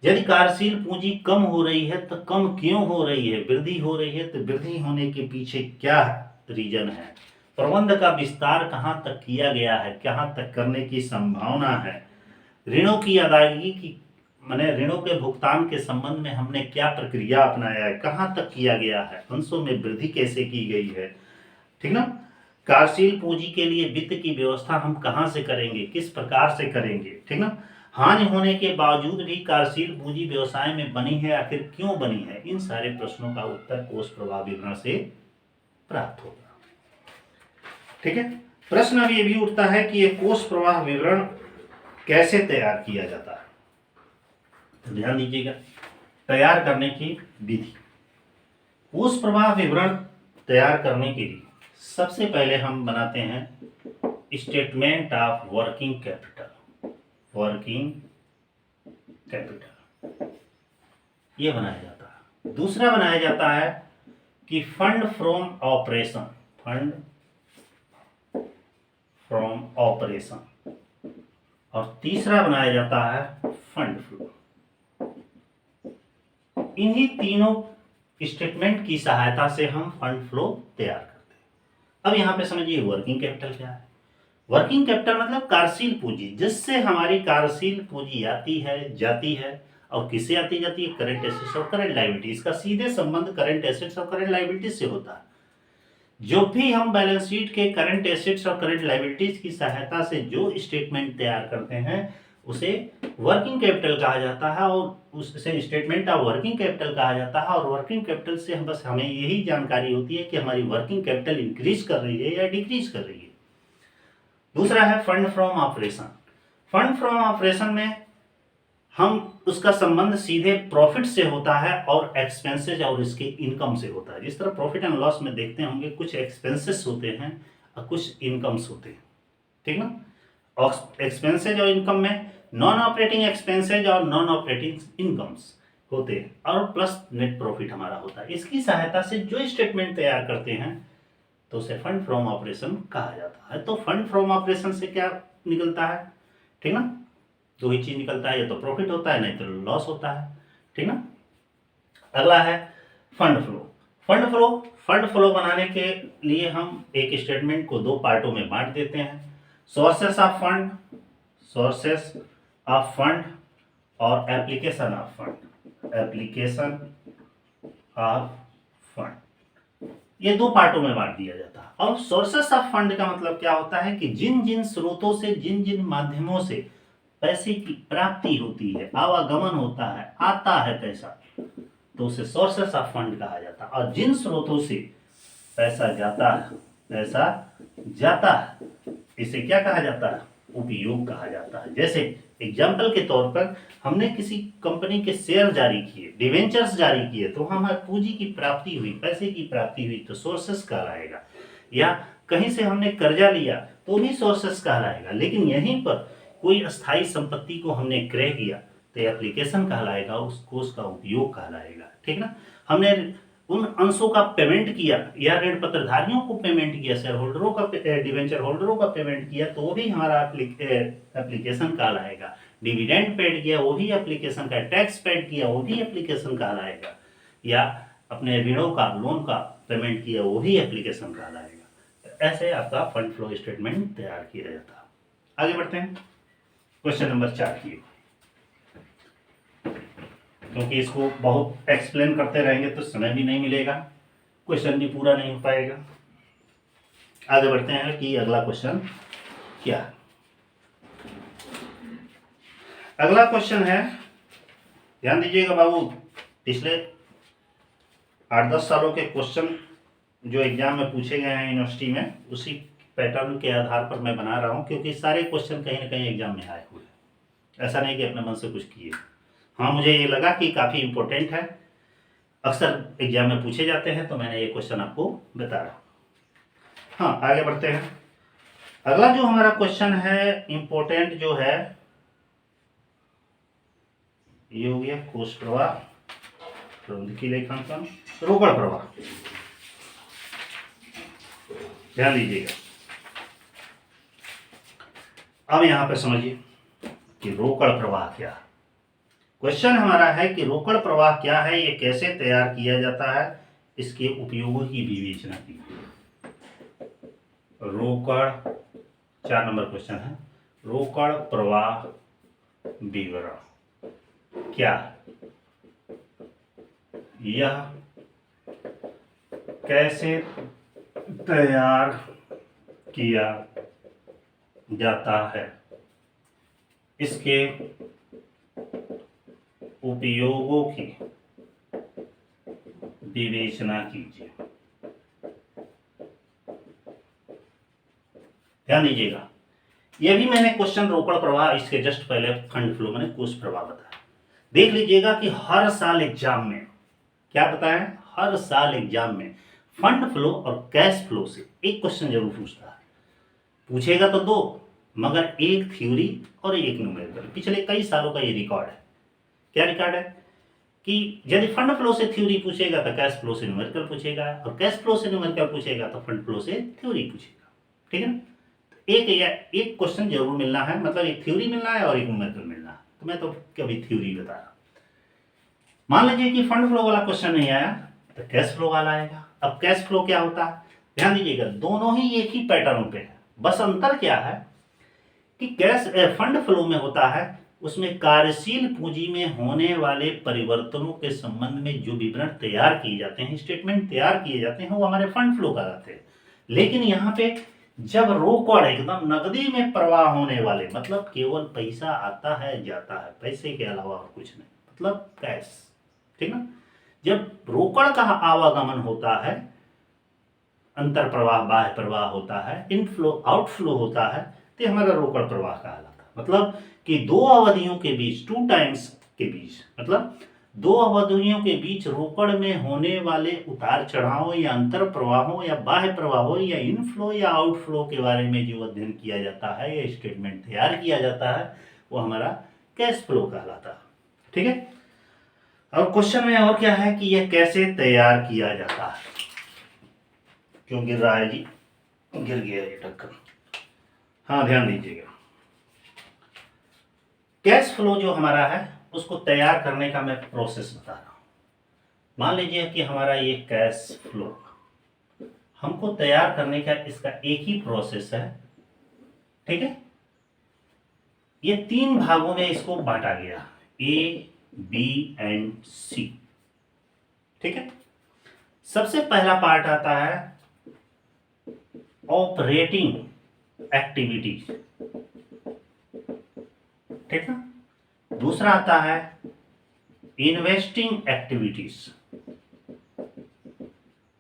[SPEAKER 1] यदि कार्यशील पूंजी कम हो रही है तो कम क्यों हो रही है, वृद्धि हो रही है तो वृद्धि होने के पीछे क्या रीजन है, प्रबंध का विस्तार कहाँ तक किया गया है, कहाँ तक करने की संभावना है, ऋणों की अदायगी की माने ऋणों के भुगतान के संबंध में हमने क्या प्रक्रिया अपनाया है, कहाँ तक किया गया है, अंशों में वृद्धि कैसे की गई है, ठीक ना। कार्यशील पूंजी के लिए वित्त की व्यवस्था हम कहाँ से करेंगे, किस प्रकार से करेंगे, ठीक ना। हानि होने के बावजूद भी कार्यशील पूंजी व्यवसाय में बनी है, आखिर क्यों बनी है, इन सारे प्रश्नों का उत्तर कोष प्रवाह विवरण से प्राप्त होगा। ठीक है। प्रश्न अब ये भी उठता है कि ये कोष प्रवाह विवरण कैसे तैयार किया जाता है, तो ध्यान दीजिएगा तैयार करने की विधि। कोष प्रवाह विवरण तैयार करने के लिए सबसे पहले हम बनाते हैं statement of working capital, working capital ये बनाया जाता है। दूसरा बनाया जाता है कि fund from operation, fund from operation, और तीसरा बनाया जाता है फंड फ्लो। इन्हीं तीनों स्टेटमेंट की सहायता से हम फंड फ्लो तैयार करते हैं। अब यहां पे समझिए वर्किंग कैपिटल क्या है। वर्किंग कैपिटल मतलब कार्यशील पूंजी, जिससे हमारी कार्यशील पूंजी आती है जाती है, और किससे आती जाती है, करंट एसेट्स और करंट लायबिलिटीज का सीधे संबंध करंट एसेट्स और करंट लायबिलिटीज से होता है। जो भी हम बैलेंस शीट के करंट एसेट्स और करंट लायबिलिटीज की सहायता से जो स्टेटमेंट तैयार करते हैं उसे वर्किंग कैपिटल कहा जाता है, और उससे स्टेटमेंट ऑफ वर्किंग कैपिटल कहा जाता है। और वर्किंग कैपिटल से बस हमें यही जानकारी होती है कि हमारी वर्किंग कैपिटल इंक्रीज कर रही है या डिक्रीज कर रही है। दूसरा है fund from operation. Fund from operation में हम उसका संबंध सीधे प्रॉफिट से होता है और एक्सपेंसेस और इसके इनकम से होता है। जिस तरह प्रॉफिट एंड लॉस में देखते होंगे कुछ एक्सपेंसेस होते हैं और कुछ इनकम्स होते हैं, ठीक ना। और एक्सपेंसेज और इनकम में नॉन ऑपरेटिंग एक्सपेंसेज और नॉन ऑपरेटिंग इनकम्स होते हैं, और प्लस नेट प्रॉफिट हमारा होता है। इसकी सहायता से जो स्टेटमेंट तैयार करते हैं तो उसे फंड फ्रॉम ऑपरेशन कहा जाता है। तो फंड फ्रॉम ऑपरेशन से क्या निकलता है, ठीक ना, दो ही चीज निकलता है, या तो प्रॉफिट होता है नहीं तो लॉस होता है, ठीक ना। अगला है फंड फ्लो। फंड फ्लो बनाने के लिए हम एक स्टेटमेंट को दो पार्टों में बांट देते हैं, sources of fund, sources of fund, और application of fund, application of fund. ये दो पार्टों में बांट दिया जाता है। और सोर्सेस ऑफ फंड का मतलब क्या होता है कि जिन जिन स्रोतों से, जिन जिन माध्यमों से पैसे की प्राप्ति होती है, आवागमन होता है, आता है पैसा, तो उसे सोर्सेस ऑफ फंड कहा जाता है। और जिन स्रोतों से पैसा जाता है इसे क्या कहा जाता है, उपयोग कहा जाता है। जैसे एग्जाम्पल के तौर पर हमने किसी कंपनी के शेयर जारी किए, डिवेंचर्स जारी किए, तो हमारी पूंजी की प्राप्ति हुई, पैसे की प्राप्ति हुई, तो सोर्सेस कहलाएगा। या कहीं से हमने कर्जा लिया तो भी सोर्सेस कहलाएगा। लेकिन यहीं पर कोई अस्थायी संपत्ति को हमने क्रय किया तो एप्लीकेशन कहलाएगा, उसको उसका उपयोग कहलाएगा, ठीक ना। हमने उन अंशों का पेमेंट किया या ऋण पत्रधारियों को पेमेंट किया, शेयर होल्डरों का, डिवेंचर होल्डरों का पेमेंट किया, तो वो भी हमारा एप्लीकेशन कहलाएगा। डिविडेंड पेड किया वो भी एप्लीकेशन का, टैक्स पेड किया वो भी एप्लीकेशन कहलाएगा, या अपने ऋणों का, लोन का पेमेंट किया वो भी एप्लीकेशन कहलाएगा। तो ऐसे आपका फंड फ्लो स्टेटमेंट तैयार किया जाता है। आगे बढ़ते हैं क्वेश्चन नंबर 4 की, क्योंकि इसको बहुत एक्सप्लेन करते रहेंगे तो समय भी नहीं मिलेगा, क्वेश्चन भी पूरा नहीं हो पाएगा। आगे बढ़ते हैं कि अगला क्वेश्चन क्या है। अगला क्वेश्चन है, ध्यान दीजिएगा बाबू, पिछले 8-10 सालों के क्वेश्चन जो एग्जाम में पूछे गए हैं यूनिवर्सिटी में, उसी पैटर्न के आधार पर मैं बना रहा हूं, क्योंकि सारे क्वेश्चन कहीं ना कहीं एग्जाम में आए हुए हैं, ऐसा नहीं कि अपने मन से कुछ किए। हाँ, मुझे ये लगा कि काफ़ी इम्पोर्टेंट है, अक्सर एग्जाम में पूछे जाते हैं, तो मैंने ये क्वेश्चन आपको बता रहा हूँ। हाँ, आगे बढ़ते हैं। अगला जो हमारा क्वेश्चन है इम्पोर्टेंट जो है, ये हो गया कोष प्रवाह, प्रबंधकीय लेखांकन, रोकड़ प्रवाह। ध्यान दीजिएगा, अब यहां पे समझिए कि रोकड़ प्रवाह क्या है। क्वेश्चन हमारा है कि रोकड़ प्रवाह क्या है, ये कैसे तैयार किया जाता है, इसके उपयोगों की विवेचना कीजिए। रोकड़ 4 नंबर क्वेश्चन है, रोकड़ प्रवाह विवरण क्या है, यह कैसे तैयार किया जाता है, इसके उपयोगों की विवेचना कीजिए। ध्यान दीजिएगा, यह भी मैंने क्वेश्चन रोकड़ प्रवाह, इसके जस्ट पहले फंड फ्लो मैंने कोष प्रवाह बताया। देख लीजिएगा कि हर साल एग्जाम में क्या बताया, हर साल एग्जाम में फंड फ्लो और कैश फ्लो से एक क्वेश्चन जरूर पूछता है। पूछेगा तो दो, मगर एक थ्योरी और एक न्यूमेरिकल। पिछले कई सालों का ये रिकॉर्ड है। क्या रिकॉर्ड है कि यदि फंड फ्लो से थ्योरी पूछेगा तो कैश फ्लो से न्यूमेरिकल पूछेगा, और कैश फ्लो से न्यूमेरिकल पूछेगा तो फंड फ्लो से थ्योरी पूछेगा। ठीक है ना, एक क्वेश्चन जरूर मिलना है, मतलब एक थ्योरी मिलना है और एक न्यूमेरिकल मिलना है। तो मैं तो कभी थ्योरी बता रहा। मान लीजिए कि फंड फ्लो वाला क्वेश्चन नहीं आया तो कैश फ्लो वाला आएगा। अब कैश फ्लो क्या होता है, ध्यान दीजिएगा, दोनों ही एक ही पैटर्न पे है, बस अंतर क्या है कि कैश फंड फ्लो में होता है, उसमें कार्यशील पूंजी में होने वाले परिवर्तनों के संबंध में जो विवरण तैयार किए जाते हैं, स्टेटमेंट तैयार किए जाते हैं, वो हमारे फंड फ्लो कहलाते हैं। लेकिन यहाँ पे जब रोकड़ एकदम नकदी में प्रवाह होने वाले, मतलब केवल पैसा आता है जाता है, पैसे के अलावा और कुछ नहीं, मतलब कैश, ठीक ना, जब रोकड़ का आवागमन होता है, अंतर प्रवाह बाह्य प्रवाह होता है, इनफ्लो आउटफ्लो होता है, तो हमारा रोकड़ प्रवाह कहलाता है। मतलब कि दो अवधियों के बीच, टू टाइम्स के बीच, मतलब दो अवधियों के बीच रोकड़ में होने वाले उतार चढ़ाव या अंतर प्रवाहों या बाह्य प्रवाहों या इनफ्लो या आउटफ्लो के बारे में जो अध्ययन किया जाता है या स्टेटमेंट तैयार किया जाता है, वो हमारा कैश फ्लो कहलाता है। ठीक है, और क्वेश्चन में और क्या है कि यह कैसे तैयार किया जाता है। क्यों गिर रहा है जी, गिर गया ये ढक्कन। हाँ ध्यान दीजिएगा, कैश फ्लो जो हमारा है उसको तैयार करने का मैं प्रोसेस बता रहा हूं। मान लीजिए कि हमारा ये कैश फ्लो हमको तैयार करने का इसका एक ही प्रोसेस है। ठीक है, ये 3 भागों में इसको बांटा गया, ए बी एंड सी। ठीक है, सबसे पहला पार्ट आता है ऑपरेटिंग एक्टिविटीज, ठीक है, दूसरा आता है इन्वेस्टिंग एक्टिविटीज,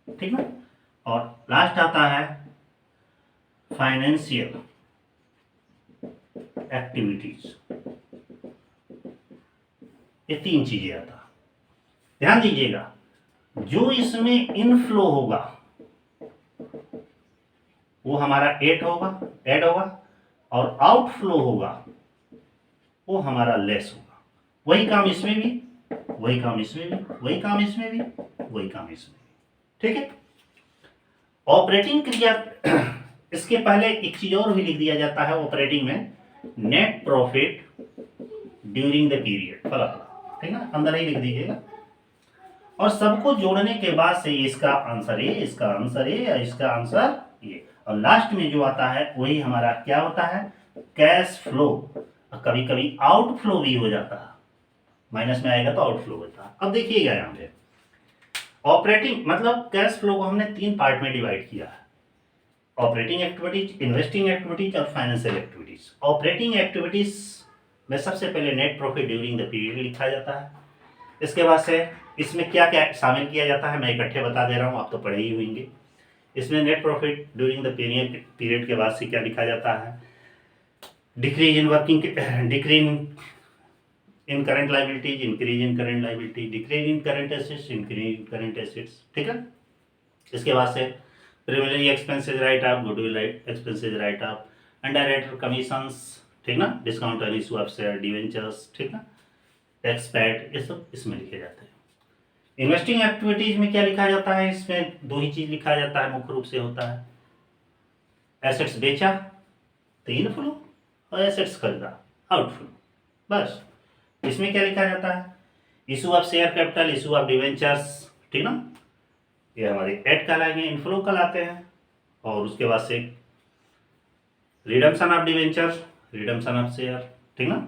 [SPEAKER 1] ठीक है, और लास्ट आता है फाइनेंशियल एक्टिविटीज। ये 3 चीजें आता है। ध्यान दीजिएगा, जो इसमें इनफ्लो होगा वो हमारा ऐड होगा, और आउटफ्लो होगा वो हमारा लेस होगा। वही काम इसमें भी, वही काम इसमें भी, वही काम इसमें भी, वही काम इसमें भी। ठीक है, ऑपरेटिंग क्रिया इसके पहले एक चीज और भी लिख दिया जाता है ऑपरेटिंग में, net profit during the period, ठीक है, अंदर ही लिख दीजिएगा। और सबको जोड़ने के बाद से इसका आंसर ए, इसका आंसर ए, इसका आंसर ये, और लास्ट में जो आता है वही हमारा क्या होता है, कैश फ्लो। कभी कभी आउटफ्लो भी हो जाता है, माइनस में आएगा तो आउटफ्लो होता है। अब देखिएगा यहाँ पे ऑपरेटिंग मतलब कैश फ्लो को हमने 3 पार्ट में डिवाइड किया है, ऑपरेटिंग एक्टिविटीज, इन्वेस्टिंग एक्टिविटीज और फाइनेंशियल एक्टिविटीज। ऑपरेटिंग एक्टिविटीज में सबसे पहले net profit during the period लिखा जाता है। इसके बाद से इसमें क्या क्या शामिल किया जाता है मैं इकट्ठे बता दे रहा हूँ, आप तो पढ़े ही होंगे। इसमें net profit during the period के बाद से क्या लिखा जाता है, decrease in working, decrease in current liabilities, increase in current liability, decrease in current assets, increase in current assets. ठीक है, इसके बाद से preliminary expenses right of, goodwill expenses right of, underwriter commissions, ठीक ना, discount on issue of share debentures, ठीक ना, tax pad, ये सब इसमें लिखे जाते हैं। इन्वेस्टिंग एक्टिविटीज में क्या लिखा जाता है, इसमें 2 ही चीज लिखा जाता है, मुख्य रूप से होता है एसेट्स बेचा तो इनफ्लो, और एसेट्स खरीदा आउटफ्लो, बस। इसमें क्या लिखा जाता है? Issue of share capital, issue of debentures, ठीक ना, ये हमारे एड कहलाएंगे, इनफ्लो कहलाते हैं। और उसके बाद से redemption of debenture, redemption of share, ठीक ना,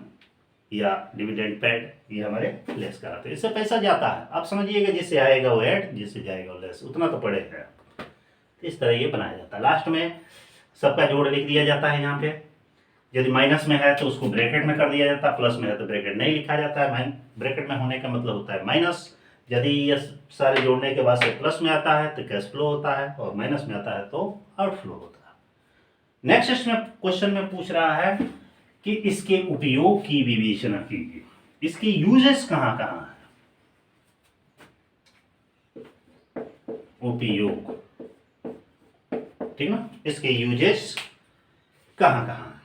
[SPEAKER 1] या डिविडेंड पेड, ये हमारे लेस कराते हैं। इससे पैसा जाता है, आप समझिएगा, जिससे आएगा वो ऐड, जिससे जाएगा वो लेस, उतना तो पड़ेगा। इस तरह ये बनाया जाता है। लास्ट में सबका जोड़ लिख दिया जाता है। यहाँ पे यदि माइनस में है तो उसको ब्रैकेट में कर दिया जाता है, प्लस में है तो ब्रैकेट नहीं लिखा जाता है। ब्रैकेट में होने का मतलब होता है माइनस। यदि ये सारे जोड़ने के बाद से प्लस में आता है तो कैश फ्लो होता है, और माइनस में आता है तो आउटफ्लो होता है। नेक्स्ट इसमें क्वेश्चन में पूछ रहा है कि इसके उपयोग की विवेचना कीजिए, इसके यूजेस कहाँ कहाँ है, उपयोग, ठीक ना, इसके यूजेस कहाँ कहाँ है।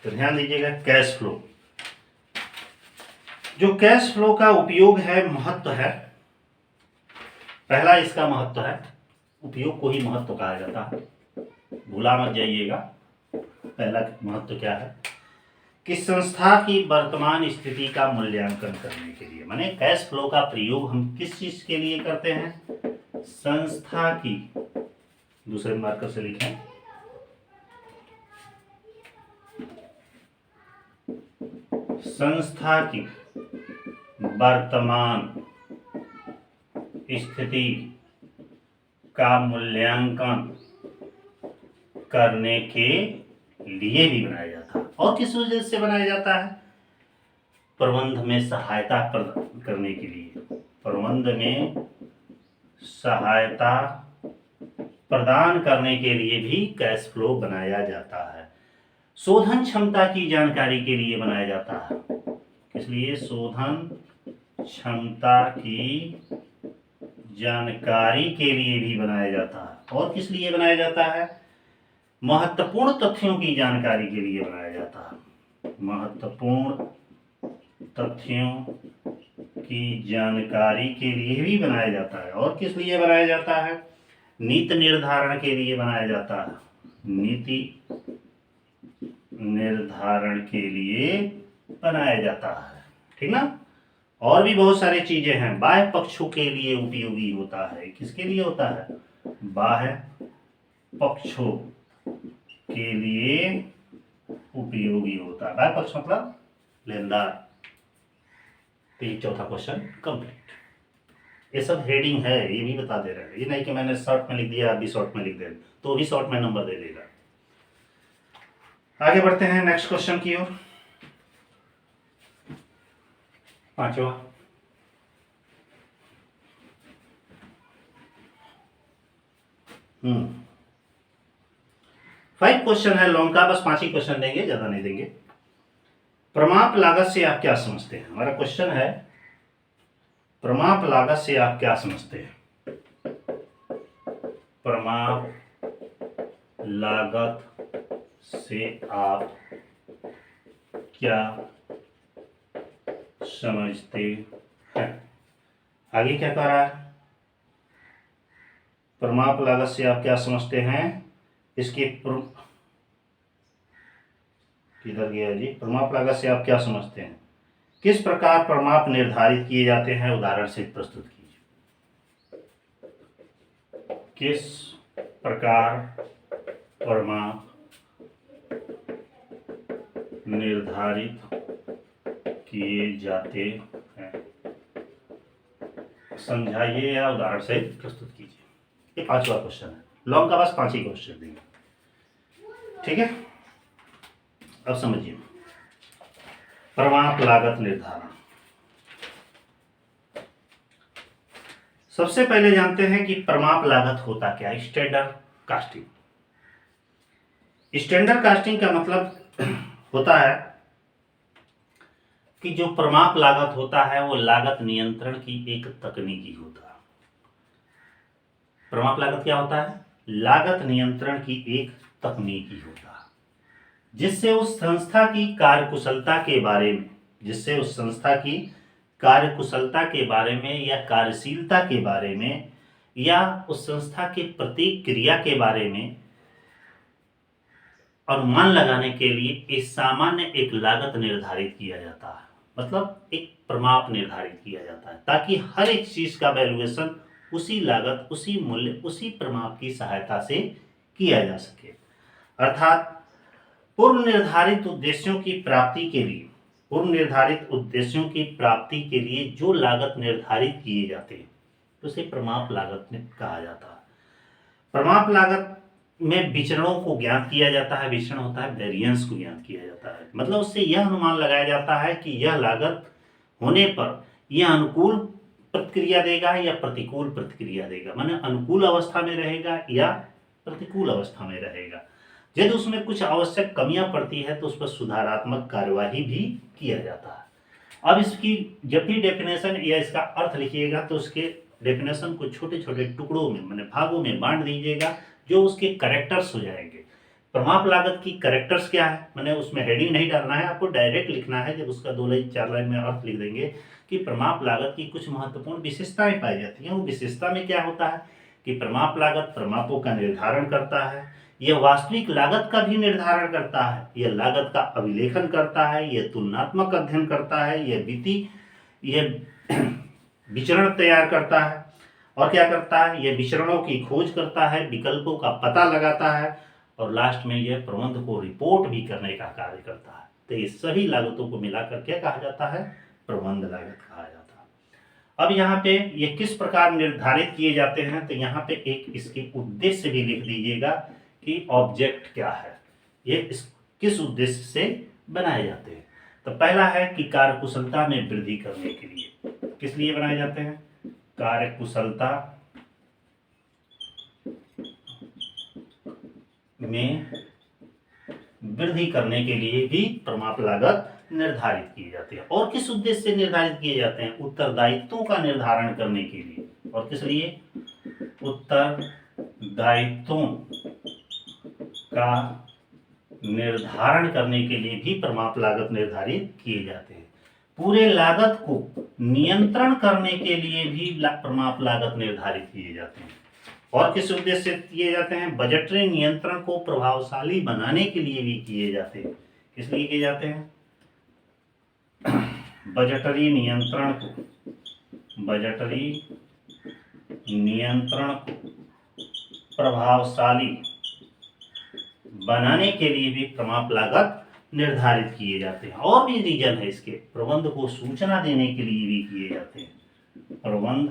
[SPEAKER 1] तो ध्यान दीजिएगा, कैश फ्लो, जो कैश फ्लो का उपयोग है, महत्व है, पहला इसका महत्व है, उपयोग को ही महत्व कहा जाता है, भूला मत जाइएगा। पहला महत्व क्या है कि संस्था की वर्तमान स्थिति का मूल्यांकन करने के लिए, माने कैश फ्लो का प्रयोग हम किस चीज के लिए करते हैं? संस्था की, दूसरे मार्कर से लिखें, संस्था की वर्तमान स्थिति का मूल्यांकन करने के लिए भी बनाया जाता है। और किस वजह से बनाया जाता है? प्रबंध में सहायता प्रदान करने के लिए, प्रबंध में सहायता प्रदान करने के लिए भी कैश फ्लो बनाया जाता है। शोधन क्षमता की जानकारी के लिए बनाया जाता है, इसलिए शोधन क्षमता की जानकारी के लिए भी बनाया जाता है। और किस लिए बनाया जाता है? महत्वपूर्ण तथ्यों की जानकारी के लिए बनाया जाता है, महत्वपूर्ण तथ्यों की जानकारी के लिए भी बनाया जाता है। और किस लिए बनाया जाता है? नीति निर्धारण के लिए बनाया जाता है, नीति निर्धारण के लिए बनाया जाता है, ठीक ना। और भी बहुत सारी चीजें हैं, बाह्य पक्षों के लिए उपयोगी होता है। किसके लिए होता है? बाह्य पक्षों के लिए उपयोगी होता है। बाह्य पक्ष मतलब लेनदार। तो ये चौथा क्वेश्चन कंप्लीट। ये सब हेडिंग है, ये भी बता दे रहे हैं, ये नहीं कि मैंने शॉर्ट में लिख दिया, आप भी शॉर्ट में लिख दे तो भी शॉर्ट में नंबर दे देगा। आगे बढ़ते हैं नेक्स्ट क्वेश्चन की ओर। पांचवा, फाइव क्वेश्चन है लॉन्ग का, बस 5 ही क्वेश्चन देंगे, ज्यादा नहीं देंगे। प्रमाप लागत से आप क्या समझते हैं? हमारा क्वेश्चन है, प्रमाप लागत से आप क्या समझते हैं? प्रमाप लागत से आप क्या समझते हैं? आगे क्या कह रहा है? प्रमाप लागत से आप क्या समझते हैं? इसके किधर गया जी? प्रमाप लागत से आप क्या समझते हैं? किस प्रकार प्रमाप निर्धारित किए जाते हैं? उदाहरण से प्रस्तुत कीजिए। किस प्रकार प्रमाप निर्धारित किए जाते हैं, समझाइए या उदाहरण से प्रस्तुत कीजिए। ये 5वां क्वेश्चन है, लॉन्ग का बस 5 ही क्वेश्चन देंगे, ठीक है। अब समझिए, प्रमाप लागत निर्धारण। सबसे पहले जानते हैं कि प्रमाप लागत होता क्या है। Standard casting. स्टैंडर्ड कास्टिंग का मतलब होता है कि जो प्रमाप लागत होता है वो लागत नियंत्रण की एक तकनीकी होता है। प्रमाप लागत क्या होता है? लागत नियंत्रण की एक तकनीकी होता है, जिससे उस संस्था की कार्यकुशलता के बारे में, जिससे उस संस्था की कार्यकुशलता के बारे में या कार्यशीलता के बारे में या उस संस्था के प्रत्येक क्रिया के बारे में अनुमान लगाने के लिए इस सामान्य एक लागत निर्धारित किया जाता है। मतलब एक प्रमाप निर्धारित किया जाता है ताकि हर एक चीज का वैल्यूएशन उसी लागत, उसी मूल्य, उसी प्रमाप की सहायता से किया जा सके। अर्थात पूर्व निर्धारित उद्देश्यों की प्राप्ति के लिए, पूर्व निर्धारित उद्देश्यों की प्राप्ति के लिए जो लागत निर्धारित किए जाते हैं उसे प्रमाप लागत में कहा जाता है। प्रमाप लागत में विचरणों को ज्ञात किया जाता है, विचरण होता है वेरिएंस को ज्ञात किया जाता है, मतलब उससे यह अनुमान लगाया जाता है कि यह लागत होने पर यह अनुकूल प्रतिक्रिया देगा या प्रतिकूल प्रतिक्रिया देगा, माने अनुकूल अवस्था में रहेगा या प्रतिकूल अवस्था में रहेगा। यदि उसमें कुछ आवश्यक कमियां पड़ती है तो उस पर सुधारात्मक कार्यवाही भी किया जाता है। अब इसकी जब भी डेफिनेशन या इसका अर्थ लिखिएगा तो उसके डेफिनेशन को छोटे छोटे टुकड़ों में माने भागों में बांट दीजिएगा जो उसके करेक्टर्स हो जाएंगे। प्रमाप लागत की करेक्टर्स क्या है, मैंने उसमें हेडिंग नहीं डालना है, आपको डायरेक्ट लिखना है। जब उसका 2 लाइन 4 लाइन में अर्थ लिख देंगे कि प्रमाप लागत की कुछ महत्वपूर्ण विशेषताएं पाई जाती हैं। वो विशेषता में क्या होता है कि प्रमाप लागत प्रमापों का निर्धारण करता है, यह वास्तविक लागत का भी निर्धारण करता है, यह लागत का अभिलेखन करता है, यह तुलनात्मक अध्ययन करता है, यह विचरण तैयार करता है और क्या करता है, यह विचरणों की खोज करता है, विकल्पों का पता लगाता है और लास्ट में यह प्रबंध को रिपोर्ट भी करने का कार्य करता है। तो ये सभी लागतों को मिलाकर क्या कहा जाता है, प्रबंध लागत कहा जाता है। अब यहाँ पे ये किस प्रकार निर्धारित किए जाते हैं, तो यहाँ पे एक इसके उद्देश्य भी लिख दीजिएगा कि ऑब्जेक्ट क्या है, ये किस उद्देश्य से बनाए जाते हैं। तो पहला है कि कार्यकुशलता में वृद्धि करने के लिए, किस लिए बनाए जाते हैं, कार्यकुशलता में वृद्धि करने के लिए भी प्रमाप लागत निर्धारित की जाती है। और किस उद्देश्य से निर्धारित किए जाते हैं, उत्तरदायित्वों का निर्धारण करने के लिए। और किस लिए, उत्तरदायित्वों का निर्धारण करने के लिए भी प्रमाप लागत निर्धारित किए जाते हैं। पूरे लागत को नियंत्रण करने के लिए भी प्रमाप लागत निर्धारित किए जाते हैं। और किस उद्देश्य से किए जाते हैं, बजटरी नियंत्रण को प्रभावशाली बनाने के लिए भी किए जाते हैं। किस लिए किए जाते हैं, बजटरी नियंत्रण को प्रभावशाली बनाने के लिए भी प्रमाप लागत निर्धारित किए जाते हैं। और भी रीजन है इसके, प्रबंध को सूचना देने के लिए भी किए जाते हैं, प्रबंध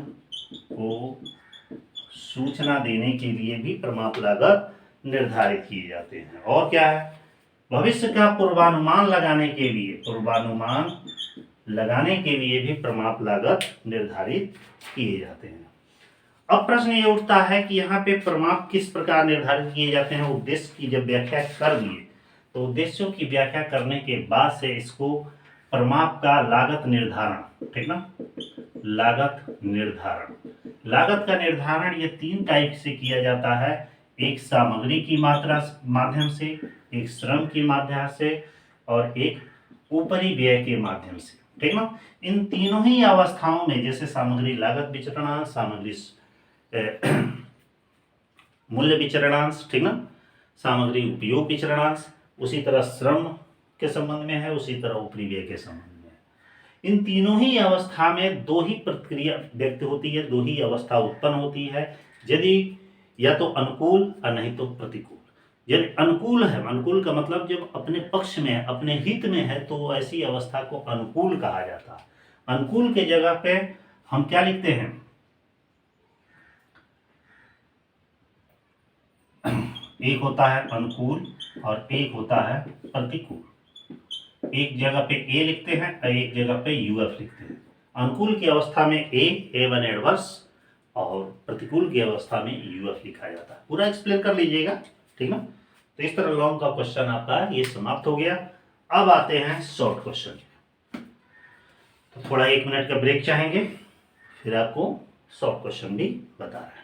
[SPEAKER 1] को सूचना देने के लिए भी प्रमाप लागत निर्धारित किए जाते हैं। और क्या है, भविष्य का पूर्वानुमान लगाने के लिए भी प्रमाप लागत निर्धारित किए जाते हैं। अब प्रश्न ये उठता है कि यहाँ पे प्रमाप किस प्रकार निर्धारित किए जाते हैं। उद्देश्य की जब व्याख्या कर दिए तो उद्देश्यों की व्याख्या करने के बाद से इसको प्रमाप का लागत निर्धारण, ठीक ना, लागत का निर्धारण ये 3 टाइप से किया जाता है, एक सामग्री की मात्रा माध्यम से, एक श्रम की माध्यम से और एक ऊपरी व्यय के माध्यम से, ठीक ना। इन तीनों ही अवस्थाओं में, जैसे सामग्री लागत विचरणांश, सामग्री मूल्य विचरणांश, ठीक ना, सामग्री उपयोग विचरणांश, उसी तरह श्रम के संबंध में है, उसी तरह ऊपरी व्यय के संबंध में है। इन तीनों ही अवस्था में 2 ही प्रतिक्रिया व्यक्त होती है, 2 ही अवस्था उत्पन्न होती है, यदि या तो अनुकूल और नहीं तो प्रतिकूल। यदि अनुकूल है, अनुकूल का मतलब जब अपने पक्ष में है, अपने हित में है, तो ऐसी अवस्था को अनुकूल कहा जाता है। अनुकूल के जगह पे हम क्या लिखते हैं, एक होता है अनुकूल और एक होता है प्रतिकूल। एक जगह पे ए लिखते हैं और एक जगह पे यूएफ लिखते हैं। अनुकूल की अवस्था में ए1 एडवर्स और प्रतिकूल की अवस्था में यूएफ लिखा जाता है। पूरा एक्सप्लेन कर लीजिएगा, ठीक ना। तो इस तरह लॉन्ग का क्वेश्चन आपका ये समाप्त हो गया। अब आते हैं शॉर्ट क्वेश्चन। तो थोड़ा 1 मिनट का ब्रेक चाहेंगे, फिर आपको शॉर्ट क्वेश्चन भी बता रहे हैं।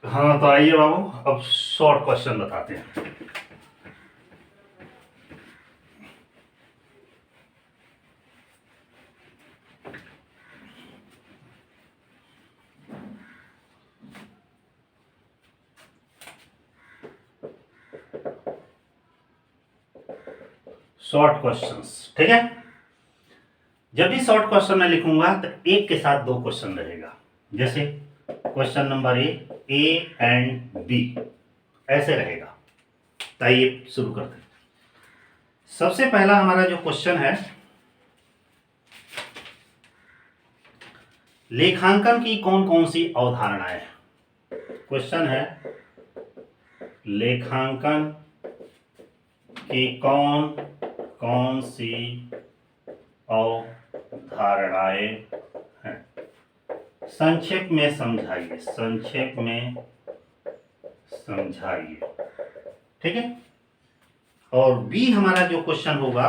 [SPEAKER 1] हाँ तो आइए बाबू, अब शॉर्ट क्वेश्चन बताते हैं। शॉर्ट क्वेश्चंस, ठीक है। जब भी शॉर्ट क्वेश्चन मैं लिखूंगा तो एक के साथ दो क्वेश्चन रहेगा, जैसे question number A and B, ऐसे रहेगा। तो आइए शुरू करते हैं। सबसे पहला हमारा जो क्वेश्चन है, लेखांकन की कौन कौन सी अवधारणाएं। क्वेश्चन है, लेखांकन की कौन कौन सी अवधारणाएं हैं, संक्षेप में समझाइए, संक्षेप में समझाइए, ठीक है। और बी हमारा जो क्वेश्चन होगा,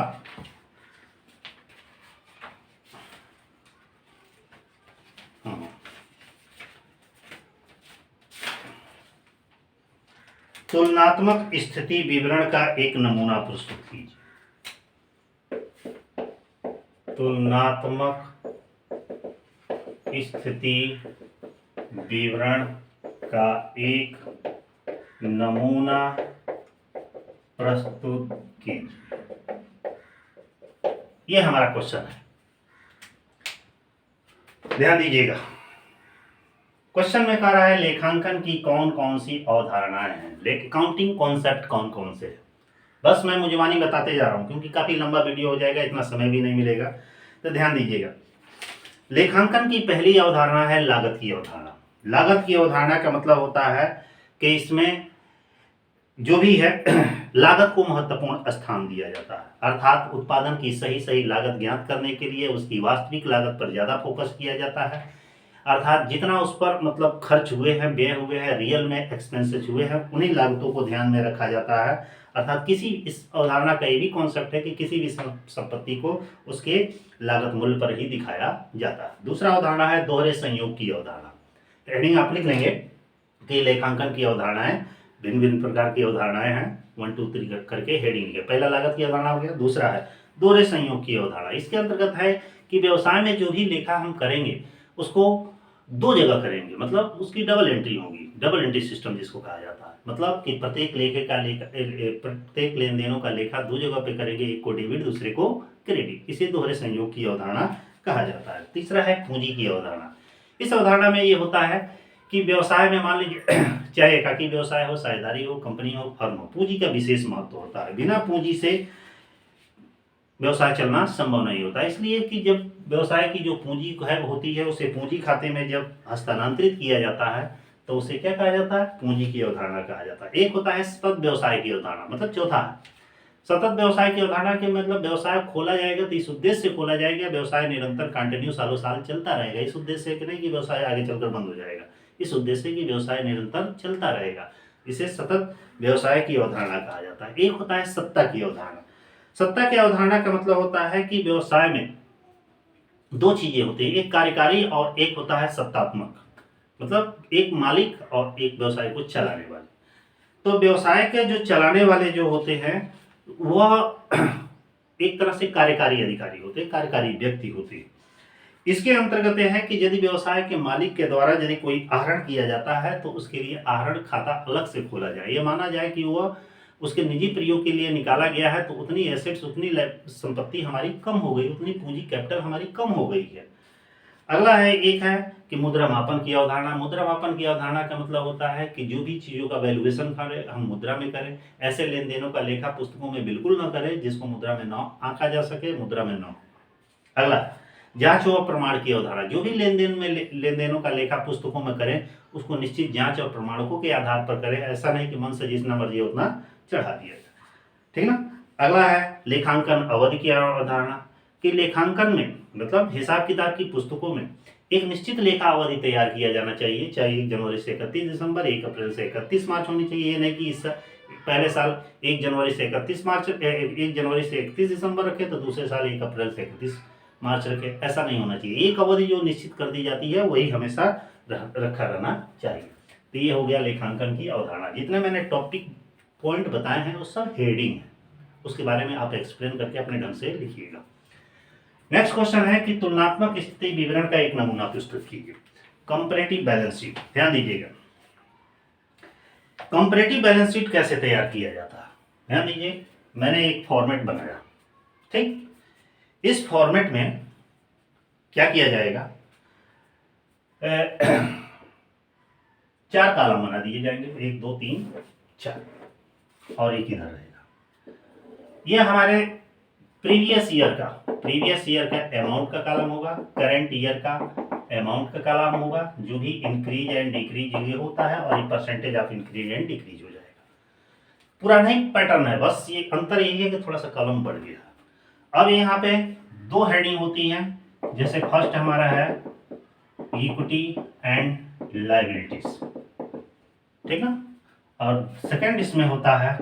[SPEAKER 1] तुलनात्मक स्थिति विवरण का एक नमूना प्रस्तुत कीजिए। तुलनात्मक स्थिति विवरण का एक नमूना प्रस्तुत कीजिए, ये हमारा क्वेश्चन है। ध्यान दीजिएगा, क्वेश्चन में कह रहा है लेखांकन की कौन कौन सी अवधारणाएं हैं, अकाउंटिंग कॉन्सेप्ट कौन कौन से। बस मैं मुजवानी बताते जा रहा हूं क्योंकि काफी लंबा वीडियो हो जाएगा, इतना समय भी नहीं मिलेगा, तो ध्यान दीजिएगा। लेखांकन की पहली अवधारणा है लागत की अवधारणा। लागत की अवधारणा का मतलब होता है कि इसमें जो भी है लागत को महत्वपूर्ण स्थान दिया जाता है, अर्थात उत्पादन की सही लागत ज्ञात करने के लिए उसकी वास्तविक लागत पर ज्यादा फोकस किया जाता है। अर्थात जितना उस पर मतलब खर्च हुए हैं, व्यय हुए हैं, रियल में एक्सपेंसेस हुए हैं, उन्हीं लागतों को ध्यान में रखा जाता है। अर्थात इस अवधारणा का ये भी कॉन्सेप्ट है कि किसी भी संपत्ति को उसके लागत मूल्य पर ही दिखाया जाता है। दूसरा अवधारणा है दोहरे संयोग की अवधारणा। हेडिंग आप लिख लेंगे कि लेखांकन की अवधारणाएं भिन्न भिन्न प्रकार की अवधारणाएं हैं, 1 2 3 करके हेडिंग है। पहला लागत की अवधारणा हो गया, दूसरा है दोहरे संयोग की अवधारणा। इसके अंतर्गत है कि व्यवसाय में जो भी लेखा हम करेंगे उसको दो जगह करेंगे, मतलब उसकी डबल एंट्री होगी, डबल एंट्री सिस्टम जिसको कहा जाता है। मतलब कि प्रत्येक प्रत्येक लेन देनों का लेखा दो जगह पे करेंगे, एक को डेबिट दूसरे को क्रेडिट, इसे दोहरे संयोग की अवधारणा कहा जाता है। तीसरा है पूंजी की अवधारणा। इस अवधारणा में ये होता है कि व्यवसाय में मान लीजिए चाहे एकाकी व्यवसाय हो, साझेदारी हो, कंपनी हो, फर्म हो, पूंजी का विशेष महत्व होता है। बिना पूंजी से व्यवसाय चलना संभव नहीं होता। इसलिए कि जब व्यवसाय की जो पूंजी है होती है, उसे पूंजी खाते में जब हस्तांतरित किया जाता है तो उसे क्या कहा जाता है, पूंजी की अवधारणा कहा जाता है। एक होता है सतत व्यवसाय की अवधारणा, मतलब चौथा है सतत व्यवसाय की अवधारणा के मतलब व्यवसाय खोला जाएगा तो इस उद्देश्य से खोला जाएगा, व्यवसाय निरंतर कंटिन्यू सालों साल चलता रहेगा। इस उद्देश्य से नहीं कि व्यवसाय आगे चलकर बंद हो जाएगा, इस उद्देश्य से कि व्यवसाय निरंतर चलता रहेगा, इसे सतत व्यवसाय की अवधारणा कहा जाता है। एक होता है सत्ता की अवधारणा। सत्ता की अवधारणा का मतलब होता है कि व्यवसाय में दो चीजें होती है, एक कार्यकारी और एक होता है सत्तात्मक, मतलब एक मालिक और एक व्यवसाय को चलाने वाले। तो व्यवसाय के जो चलाने वाले जो होते हैं वह एक तरह से कार्यकारी अधिकारी होते हैं, कार्यकारी व्यक्ति होते हैं। इसके अंतर्गत है कि यदि व्यवसाय के मालिक के द्वारा यदि कोई आहरण किया जाता है तो उसके लिए आहरण खाता अलग से खोला जाए। यह माना जाए कि वह उसके निजी प्रयोग के लिए निकाला गया है तो उतनी एसेट्स, उतनी संपत्ति हमारी कम हो गई, उतनी पूंजी कैपिटल हमारी कम हो गई है। अगला है, एक है कि मुद्रा मापन की अवधारणा। मुद्रा मापन की अवधारणा का मतलब होता है कि जो भी चीजों का वैल्यूएशन करें हम मुद्रा में करें, ऐसे लेन देनों का लेखा पुस्तकों में बिल्कुल न करें जिसको मुद्रा में न आंका जा सके, मुद्रा में न। अगला जांच और प्रमाण की अवधारणा। जो भी लेन देनों का लेखा पुस्तकों में करें उसको निश्चित जांच और प्रमाणकों के आधार पर करें, ऐसा नहीं कि मन से जितना मर्जी उतना चढ़ा दिया जाए, ठीक ना। अगला है लेखांकन अवधि की अवधारणा कि लेखांकन में मतलब हिसाब किताब की पुस्तकों में एक निश्चित लेखा अवधि तैयार किया जाना चाहिए, चाहे 1 जनवरी से 31 दिसंबर, 1 अप्रैल से 31 मार्च होनी चाहिए। ये नहीं कि इस पहले साल 1 जनवरी से 31 मार्च 1 जनवरी से 31 दिसंबर रखे तो दूसरे साल 1 अप्रैल से 31 मार्च रखे, ऐसा नहीं होना चाहिए। एक अवधि जो निश्चित कर दी जाती है वही हमेशा रखा रहना चाहिए। तो ये हो गया लेखांकन की अवधारणा। जितने मैंने टॉपिक पॉइंट बताए हैं वो सब हेडिंग है, उसके बारे में आप एक्सप्लेन करके अपने ढंग से लिखिएगा। नेक्स्ट क्वेश्चन है कि तुलनात्मक स्थिति विवरण का एक नमूना प्रस्तुत कीजिए। कंपैरेटिव बैलेंस शीट, ध्यान दीजिएगा कंपैरेटिव बैलेंस शीट कैसे तैयार किया जाता है। ध्यान दीजिए, मैंने एक फॉर्मेट बनाया, ठीक, इस फॉर्मेट में क्या किया जाएगा, 4 कॉलम बना दिए जाएंगे, 1 2 3 4, और एक इधर रहेगा। ये हमारे प्रीवियस ईयर का अमाउंट का कॉलम होगा, करंट ईयर का अमाउंट का कॉलम होगा, जो भी इंक्रीज एंड डिक्रीज ये होता है, और ये percentage of increase and decrease हो जाएगा। पुराना ही पैटर्न है, बस ये अंतर यही है कि थोड़ा सा कॉलम बढ़ गया। अब यहाँ पे 2 हेडिंग होती हैं, जैसे फर्स्ट हमारा है इक्विटी एंड लायबिलिटीज, ठीक ना, और सेकंड इसमें होता है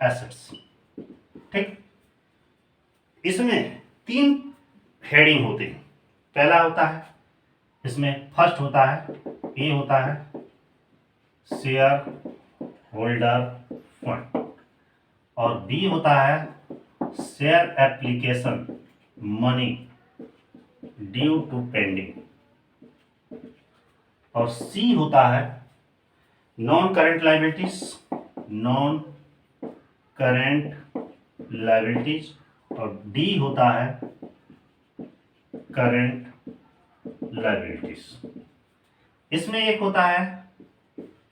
[SPEAKER 1] एसेट्स। ठीक, इसमें 3 हेडिंग होते हैं। पहला होता है, इसमें फर्स्ट होता है, ये होता है शेयर होल्डर फंड, और बी होता है share application money due to pending, और सी होता है नॉन करेंट लायबिलिटीज, और डी होता है करंट लायबिलिटीज। इसमें एक होता है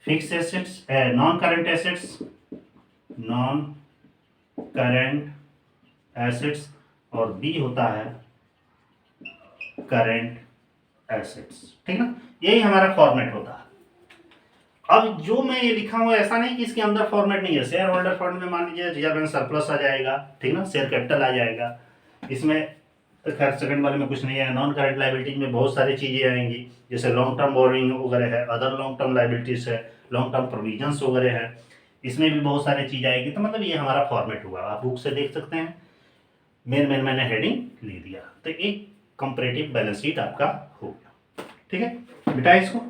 [SPEAKER 1] fix assets, non current assets, और बी होता है करंट एसेट्स। ठीक ना, यही हमारा फॉर्मेट होता है। अब जो मैं ये लिखा हुआ ऐसा नहीं कि इसके अंदर फॉर्मेट नहीं है। शेयर होल्डर फंड में मान लीजिए रिजर्व एंड सरप्लस आ जाएगा, ठीक ना, शेयर कैपिटल आ जाएगा, इसमें खैर सेकंड वाले में कुछ नहीं है। नॉन करंट लायबिलिटीज में बहुत सारी चीज़ें आएंगी, जैसे लॉन्ग टर्म बोरिंग वगैरह है, अदर लॉन्ग टर्म लायबिलिटीज है, लॉन्ग टर्म प्रोविजंस वगैरह है, इसमें भी बहुत सारी चीज़ आएगी। तो मतलब ये हमारा फॉर्मेट हुआ, आप बुक से देख सकते हैं। मैंने हेडिंग ले दिया, तो एक कंपैरेटिव बैलेंस शीट आपका हो गया। ठीक है बेटा, इसको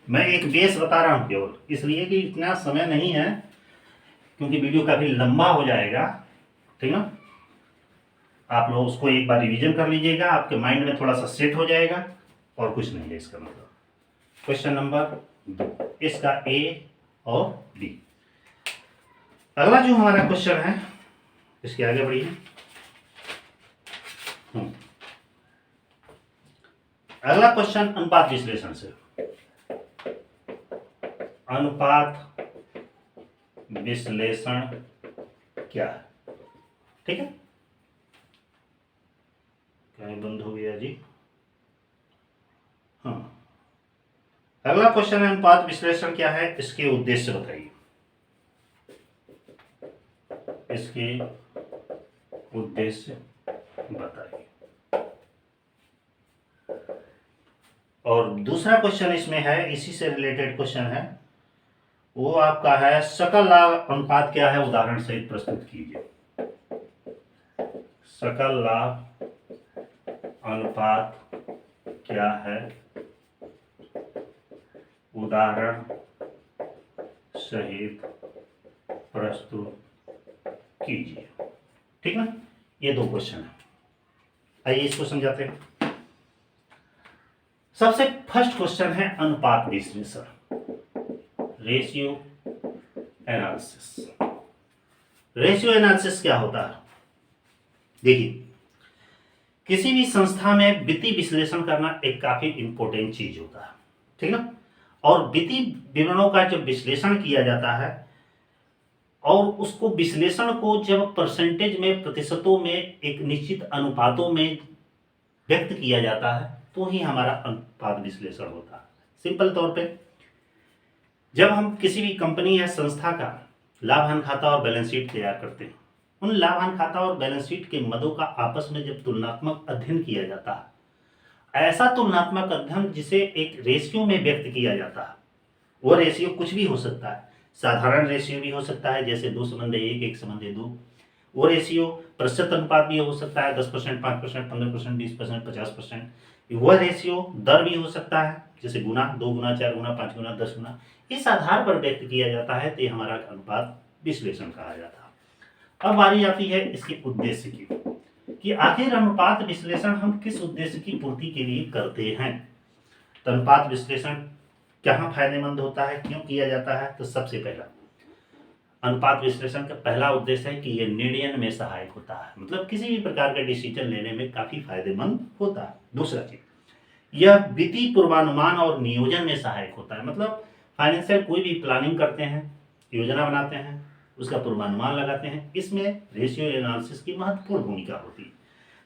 [SPEAKER 1] मैं एक बेस बता रहा हूँ केवल, इसलिए कि इतना समय नहीं है, क्योंकि वीडियो काफ़ी लंबा हो जाएगा। ठीक ना, आप लोग उसको एक बार रिवीजन कर लीजिएगा, आपके माइंड में थोड़ा सा सेट हो जाएगा, और कुछ नहीं है इसका मतलब। क्वेश्चन नंबर 2, इसका ए और बी। अगला जो हमारा क्वेश्चन है, इसके आगे बढ़िए। अगला क्वेश्चन अनुपात विश्लेषण से, अनुपात विश्लेषण क्या है। ठीक है, क्या बंद हो गया जी? हाँ, अगला क्वेश्चन है अनुपात विश्लेषण क्या है, इसके उद्देश्य बताइए। इसके उद्देश्य बताइए। और दूसरा क्वेश्चन इसमें है, इसी से रिलेटेड क्वेश्चन है, वो आपका है सकल लाभ अनुपात क्या है, उदाहरण सहित प्रस्तुत कीजिए। सकल लाभ अनुपात क्या है, उदाहरण सहित प्रस्तुत कीजिए। ठीक ना, ये 2 क्वेश्चन है। आइए इसको समझाते हैं। सबसे फर्स्ट क्वेश्चन है अनुपात विश्लेषण, रेशियो एनालिसिस। रेशियो एनालिसिस क्या होता है? देखिए, किसी भी संस्था में वित्तीय विश्लेषण करना एक काफी इंपॉर्टेंट चीज होता है। ठीक ना, और वित्तीय विवरणों का जब विश्लेषण किया जाता है, और उसको विश्लेषण को जब परसेंटेज में, प्रतिशतों में, एक निश्चित अनुपातों में व्यक्त किया जाता है, तो ही हमारा अनुपात विश्लेषण होता है। सिंपल तौर पे, जब हम किसी भी कंपनी या संस्था का लाभ हानि खाता और बैलेंस शीट तैयार करते हैं, उन लाभ हानि खाता और बैलेंस शीट के मदों का आपस में जब तुलनात्मक अध्ययन किया जाता है, ऐसा तुलनात्मक अध्ययन जिसे एक रेशियो में व्यक्त किया जाता है, वो रेशियो कुछ भी हो सकता है। साधारण रेशियो भी हो सकता है, जैसे 2:1, 1:2। वो रेशियो प्रतिशत अनुपात भी हो सकता है, 10%, 5%, 15%, 20%, 50%। वह रेशियो दर भी हो सकता है, जैसे गुना, 2 गुना, 4 गुना, 5 गुना, 10 गुना। इस आधार पर व्यक्त किया जाता है, तो ये हमारा अनुपात विश्लेषण कहा जाता है। अब बारी आती है इसके उद्देश्य की, कि आखिर अनुपात विश्लेषण हम किस उद्देश्य की पूर्ति के लिए करते हैं। तो अनुपात विश्लेषण कहाँ फायदेमंद होता है, क्यों किया जाता है? तो सबसे पहला, अनुपात विश्लेषण का पहला उद्देश्य है कि यह निर्णय में सहायक होता है, मतलब किसी भी प्रकार का डिसीजन लेने में काफी फायदेमंद होता है। दूसरा चीज, यह वित्तीय पूर्वानुमान और नियोजन में सहायक होता है, मतलब फाइनेंशियल कोई भी प्लानिंग करते हैं, योजना बनाते हैं, उसका पूर्वानुमान लगाते हैं, इसमें रेशियो एनालिसिस की महत्वपूर्ण भूमिका होती है।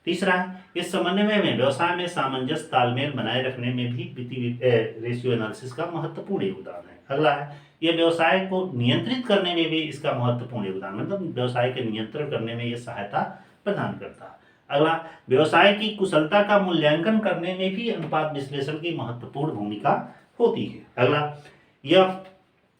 [SPEAKER 1] तीसरा है, इस समन्वय में व्यवसाय में सामंजस्य तालमेल बनाए रखने में भी वित्तीय रेशियो एनालिसिस का महत्वपूर्ण योगदान है। अगला है, यह व्यवसाय को नियंत्रित करने में भी इसका महत्वपूर्ण योगदान, मतलब व्यवसाय के नियंत्रण करने में यह सहायता प्रदान करता है। अगला, व्यवसाय की कुशलता का मूल्यांकन करने में भी अनुपात विश्लेषण की महत्वपूर्ण भूमिका होती है। अगला, यह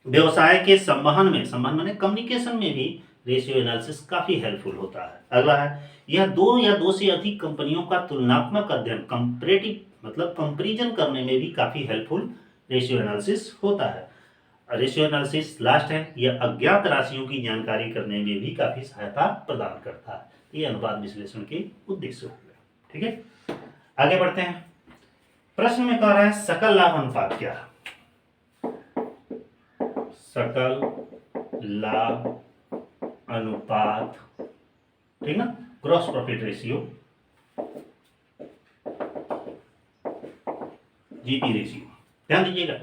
[SPEAKER 1] व्यवसाय के संवहन में कम्युनिकेशन में भी रेशियो एनालिसिस काफी हेल्पफुल होता है। अगला है, यह दो या दो से अधिक कंपनियों का तुलनात्मक अध्ययन, कंपैरेटिव मतलब कंपैरिजन करने में भी काफी हेल्पफुल रेशियो एनालिसिस होता है। रेशियो एनालिसिस लास्ट है, यह अज्ञात राशियों की जानकारी करने में भी काफी सहायता प्रदान करता है। ये अनुपात विश्लेषण के उद्देश्य हो गए। ठीक है, आगे बढ़ते हैं। प्रश्न में कह रहा है सकल लाभ अनुपात क्या है? सकल लाभ अनुपात, ठीक ना, gross profit ratio, GP ratio. ध्यान दीजिएगा,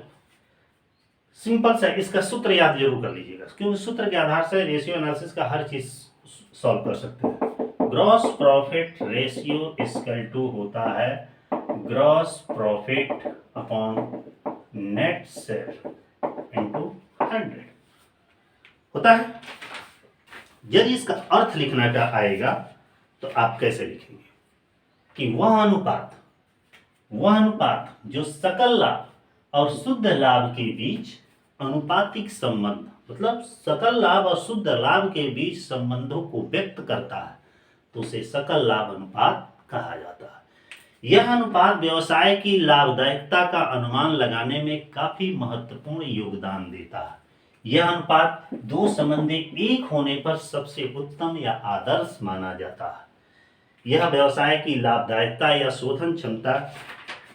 [SPEAKER 1] सिंपल सा इसका सूत्र याद जरूर कर लीजिएगा, क्योंकि सूत्र के आधार से रेशियो एनालिसिस का हर चीज सॉल्व कर सकते हैं। Gross profit ratio equal to होता है gross profit upon net sale into 100 होता है। यदि इसका अर्थ लिखना का आएगा तो आप कैसे लिखेंगे कि वह अनुपात जो सकल लाभ और शुद्ध लाभ के बीच अनुपातिक संबंध, मतलब सकल लाभ और शुद्ध लाभ के बीच संबंधों को व्यक्त करता है, तो उसे सकल लाभ अनुपात कहा जाता है। यह अनुपात व्यवसाय की लाभदायकता का अनुमान लगाने में काफी महत्वपूर्ण योगदान देता है। यह अनुपात दो संबंधी एक होने पर सबसे उत्तम या आदर्श माना जाता है। यह व्यवसाय की लाभदायकता या शोधन क्षमता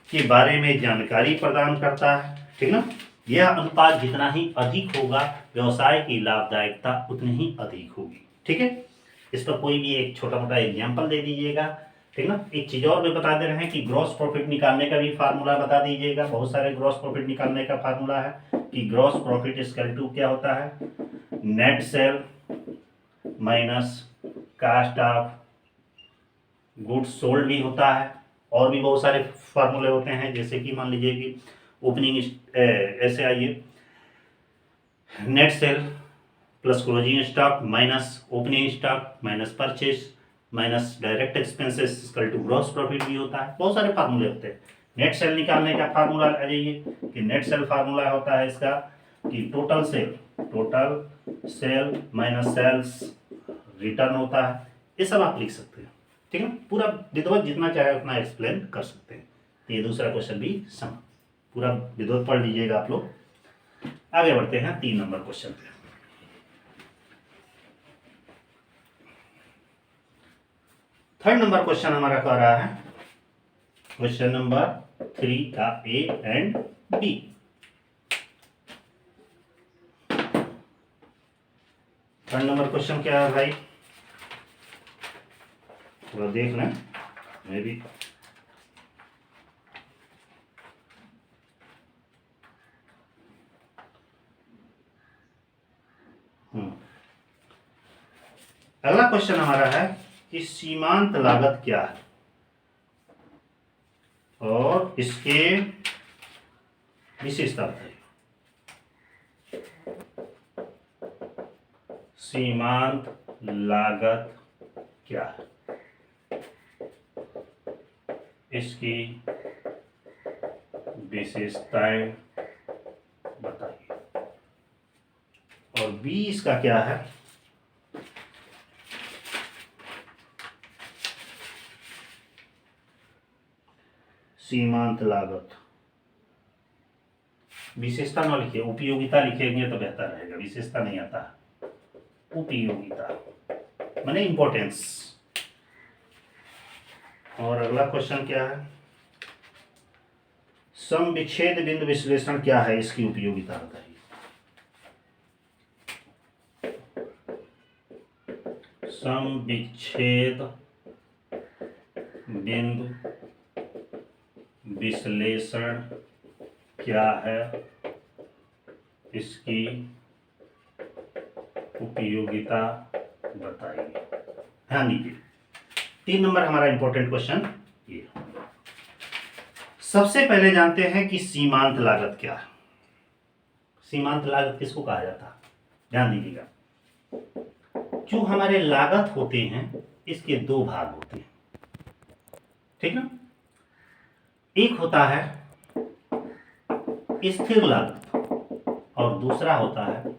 [SPEAKER 1] के बारे में जानकारी प्रदान करता है, ठीक ना। यह अनुपात जितना ही अधिक होगा, व्यवसाय की लाभदायकता उतनी ही अधिक होगी। ठीक है, इस पर कोई भी एक छोटा मोटा एग्जाम्पल दे दीजिएगा, ठीक ना। एक चीज और भी बता दे रहे हैं कि ग्रॉस प्रॉफिट निकालने का भी फार्मूला बता दीजिएगा। बहुत सारे ग्रॉस प्रॉफिट निकालने का फार्मूला है कि ग्रॉस प्रॉफिट इक्वल टू क्या होता है, net sale minus cost of goods sold भी होता है। और भी बहुत सारे फार्मूले होते हैं, जैसे कि मान लीजिए कि ओपनिंग ऐसे आइए, net sale plus closing stock minus opening stock minus purchase minus direct expenses equal to gross profit भी होता है। बहुत सारे फार्मूले होते हैं। नेट सेल निकालने का फार्मूला आ जाइए कि नेट सेल फार्मूला होता है इसका कि total sale minus sales return होता है। ये सब आप लिख सकते हैं, ठीक है। पूरा विधिवत जितना चाहे उतना एक्सप्लेन कर सकते हैं। तो ये दूसरा क्वेश्चन भी पूरा विधिवत पढ़ लीजिएगा आप लोग। आगे बढ़ते हैं 3 नंबर क्वेश्चन पे। थर्ड नंबर क्वेश्चन हमारा कह रहा है, क्वेश्चन नंबर 3 का A and B. Third number question क्या है भाई, थोड़ा देख लें, मैं भी अगला क्वेश्चन हमारा है कि सीमांत लागत क्या है और इसके विशेषता बताइए। सीमांत लागत क्या है, इसकी विशेषताएं बताइए। और बी इसका क्या है, सीमांत लागत विशेषता न लिखिए, उपयोगिता लिखेंगे तो बेहतर रहेगा। विशेषता नहीं आता, उपयोगिता माने इंपॉर्टेंस। और अगला क्वेश्चन क्या है, सम विच्छेद बिंदु विश्लेषण क्या है, इसकी उपयोगिता बताइए। सम विच्छेद बिंदु विश्लेषण क्या है, इसकी उपयोगिता बताइए। ध्यान दीजिए, 3 नंबर हमारा इंपॉर्टेंट क्वेश्चन ये। सबसे पहले जानते हैं कि सीमांत लागत क्या है। सीमांत लागत किसको कहा जाता है? ध्यान दीजिएगा, जो हमारे लागत होते हैं इसके 2 भाग होते हैं, ठीक ना। एक होता है स्थिर लागत और दूसरा होता है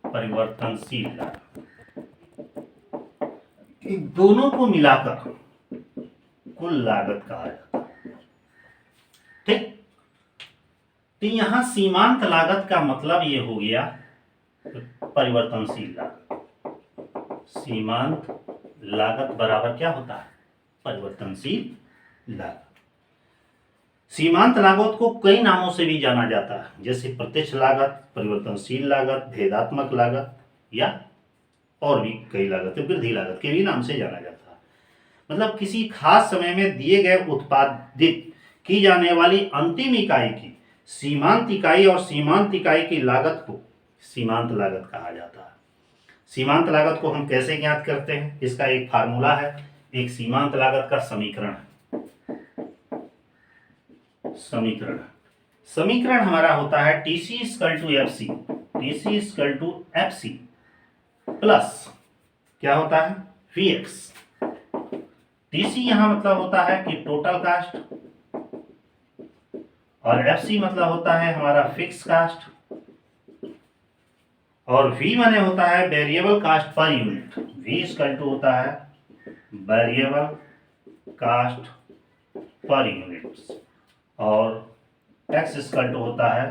[SPEAKER 1] परिवर्तनशील लागत। इन दोनों को मिलाकर कुल लागत कहा जाता है, ठीक। तो यहां सीमांत लागत का मतलब ये हो गया परिवर्तनशील लागत। सीमांत लागत बराबर क्या होता है? परिवर्तनशील लागत। सीमांत लागत को कई नामों से भी जाना जाता है, जैसे प्रत्यक्ष लागत, परिवर्तनशील लागत, भेदात्मक लागत या और भी कई लागत, वृद्धि लागत के भी नाम से जाना जाता है। मतलब किसी खास समय में दिए गए उत्पादित की जाने वाली अंतिम इकाई की सीमांत इकाई और सीमांत इकाई की लागत को सीमांत लागत कहा जाता है। सीमांत लागत को हम कैसे ज्ञात करते हैं? इसका एक फार्मूला है, एक सीमांत लागत का समीकरण समीकरण हमारा होता है TC equal to FC, TC equal to FC plus क्या होता है? VX। TC यहां मतलब होता है कि टोटल कास्ट और FC मतलब होता है हमारा फिक्स कास्ट और V माने होता है variable cost per unit. V equal to होता है वेरिएबल कास्ट पर यूनिट और X इक्वल टू होता है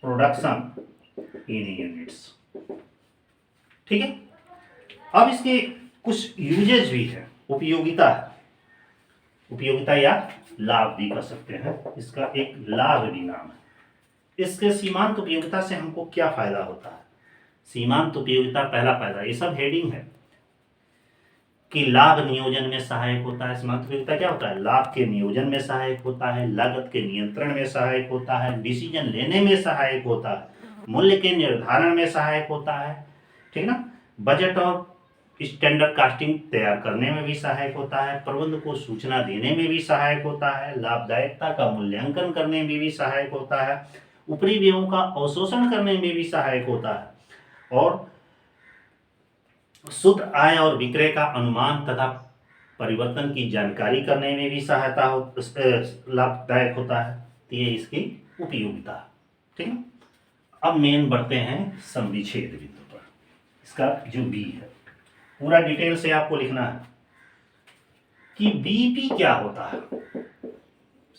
[SPEAKER 1] प्रोडक्शन इन यूनिट्स, ठीक है। अब इसके कुछ यूजेज भी है, उपयोगिता है, उपयोगिता या लाभ भी कह सकते हैं। इसका एक लाभ भी नाम है। इसके सीमांत उपयोगिता से हमको क्या फायदा होता है? सीमांत उपयोगिता पहला फायदा, ये सब हेडिंग है कि लाभ नियोजन में सहायक होता है। सीमांत उपयोगिता क्या होता है? लाभ के नियोजन में सहायक होता है, लागत के नियंत्रण में सहायक होता है, डिसीजन लेने में सहायक होता है, मूल्य के निर्धारण में सहायक होता है, ठीक ना। बजट और स्टैंडर्ड कास्टिंग तैयार करने में भी सहायक होता है, प्रबंध को सूचना देने में भी सहायक होता है, लाभदायकता का मूल्यांकन करने में भी सहायक होता है, ऊपरी व्ययों का अवशोषण करने में भी सहायक होता है और शुद्ध आय और विक्रय का अनुमान तथा परिवर्तन की जानकारी करने में भी सहायता लाभदायक होता है। तो ये इसकी उपयोगिता, ठीक है। अब मेन बढ़ते हैं समविच्छेद बिंदु पर। इसका जो बी है पूरा डिटेल से आपको लिखना है कि बीपी क्या होता है।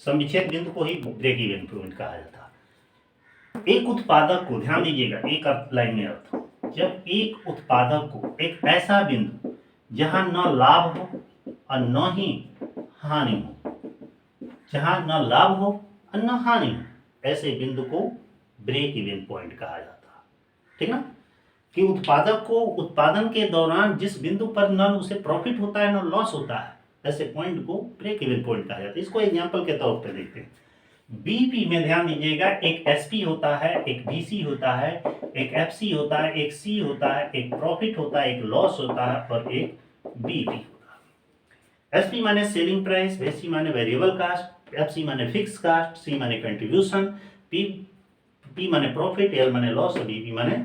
[SPEAKER 1] समविच्छेद बिंदु को ही ब्रेक इवन पॉइंट कहा जाता है। एक उत्पादक को, ध्यान दीजिएगा, एक लाइन में अर्थ, जब एक उत्पादक को एक ऐसा बिंदु जहां न लाभ हो और न ही हानि हो, जहां न लाभ हो और न हानि हो, ऐसे बिंदु को ब्रेक इवन पॉइंट कहा जाता है, ठीक ना। कि उत्पादक को उत्पादन के दौरान जिस बिंदु पर न उसे प्रॉफिट होता है न लॉस होता है, ऐसे पॉइंट को ब्रेक इवन पॉइंट कहा जाता है। इसको एग्जांपल के तौर पर देखते हैं। बीपी में ध्यान दीजिएगा, एक एसपी होता है, एक बीसी होता है, एक एफसी होता है, एक सी होता है, एक प्रॉफिट होता है, एक लॉस होता है और एक बीपी होता है। एसपी माने सेलिंग प्राइस, बीसी माने वेरिएबल कास्ट, एफसी माने फिक्स कास्ट, सी माने कंट्रीब्यूशन, पी माने प्रॉफिट, एल माने लॉस और बीपी माने।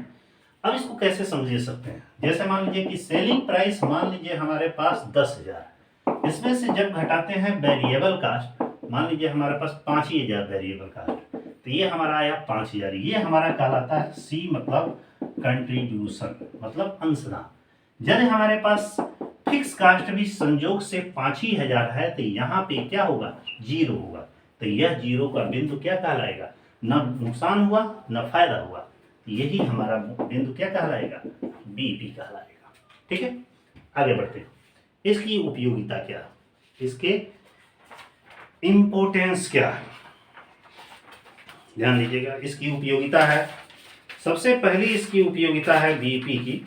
[SPEAKER 1] अब इसको कैसे समझ सकते हैं? जैसे मान लीजिए कि सेलिंग प्राइस मान लीजिए हमारे पास 10,000, इसमें से जब घटाते हैं वेरिएबल कास्ट, मान लीजिए हमारे पास 5,000 वेरिएबल कास्ट, तो ये हमारा आया 5,000। ये हमारा कहलाता है सी मतलब कंट्रीब्यूशन, मतलब अंशदान। यदि हमारे पास फिक्स कास्ट भी संयोग से 5,000 है तो यहाँ पे क्या होगा? 0 होगा। तो यह 0 का बिंदु क्या कहलाएगा? न नुकसान हुआ न फायदा हुआ, यही हमारा बिंदु क्या कहलाएगा? बीपी कहलाएगा, ठीक है। आगे बढ़ते हैं। इसकी उपयोगिता क्या है, इसके इंपोर्टेंस क्या है, ध्यान दीजिएगा। इसकी उपयोगिता है, सबसे पहली इसकी उपयोगिता है बीपी की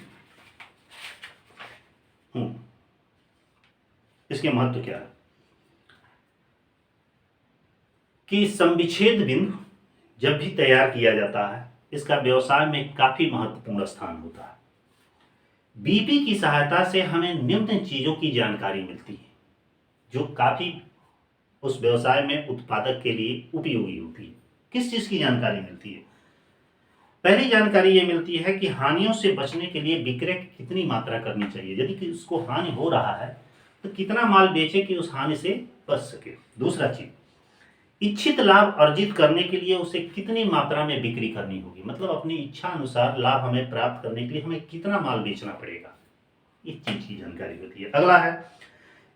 [SPEAKER 1] इसके महत्व क्या है कि संविच्छेद बिंदु जब भी तैयार किया जाता है इसका व्यवसाय में काफी महत्वपूर्ण स्थान होता है। बीपी की सहायता से हमें निम्न चीजों की जानकारी मिलती है जो काफी उस व्यवसाय में उत्पादक के लिए उपयोगी होती है। किस चीज की जानकारी मिलती है? पहली जानकारी ये मिलती है कि हानियों से बचने के लिए विक्रय की कितनी मात्रा करनी चाहिए। यदि कि उसको हानि हो रहा है तो कितना माल बेचे कि उस हानि से बच सके। दूसरा चीज, इच्छित लाभ अर्जित करने के लिए उसे कितनी मात्रा में बिक्री करनी होगी, मतलब अपनी इच्छा अनुसार लाभ हमें प्राप्त करने के लिए हमें कितना माल बेचना पड़ेगा, इस चीज की जानकारी होती है। अगला है,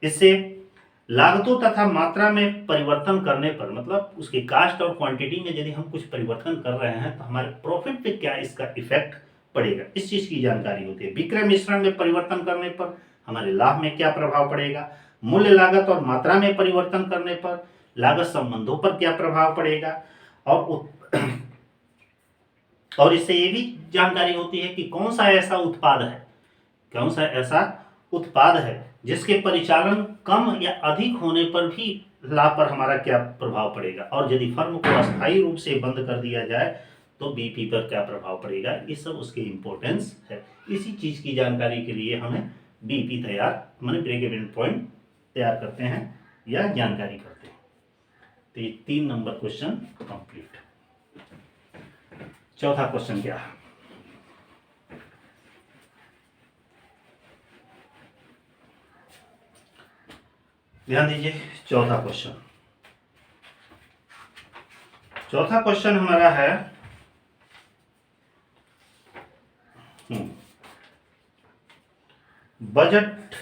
[SPEAKER 1] इससे लागतों तथा मात्रा में परिवर्तन करने पर, मतलब उसके कास्ट और क्वांटिटी में यदि हम कुछ परिवर्तन कर रहे हैं तो हमारे प्रॉफिट पे क्या इसका इफेक्ट पड़ेगा, इस चीज की जानकारी होती है। विक्रय मिश्रण में परिवर्तन करने पर हमारे लाभ में क्या प्रभाव पड़ेगा, मूल्य लागत और मात्रा में परिवर्तन करने पर लागत संबंधों पर क्या प्रभाव पड़ेगा, और इससे ये भी जानकारी होती है कि कौन सा ऐसा उत्पाद है जिसके परिचालन कम या अधिक होने पर भी लाभ पर हमारा क्या प्रभाव पड़ेगा, और यदि फर्म को अस्थायी रूप से बंद कर दिया जाए तो बीपी पर क्या प्रभाव पड़ेगा। ये सब उसके इंपॉर्टेंस है। इसी चीज की जानकारी के लिए हमें बीपी माने ब्रेक इवन पॉइंट तैयार करते हैं या जानकारी करते हैं। तो ये 3 नंबर क्वेश्चन कंप्लीट। चौथा क्वेश्चन क्या है? ध्यान दीजिए, चौथा क्वेश्चन हमारा है बजट।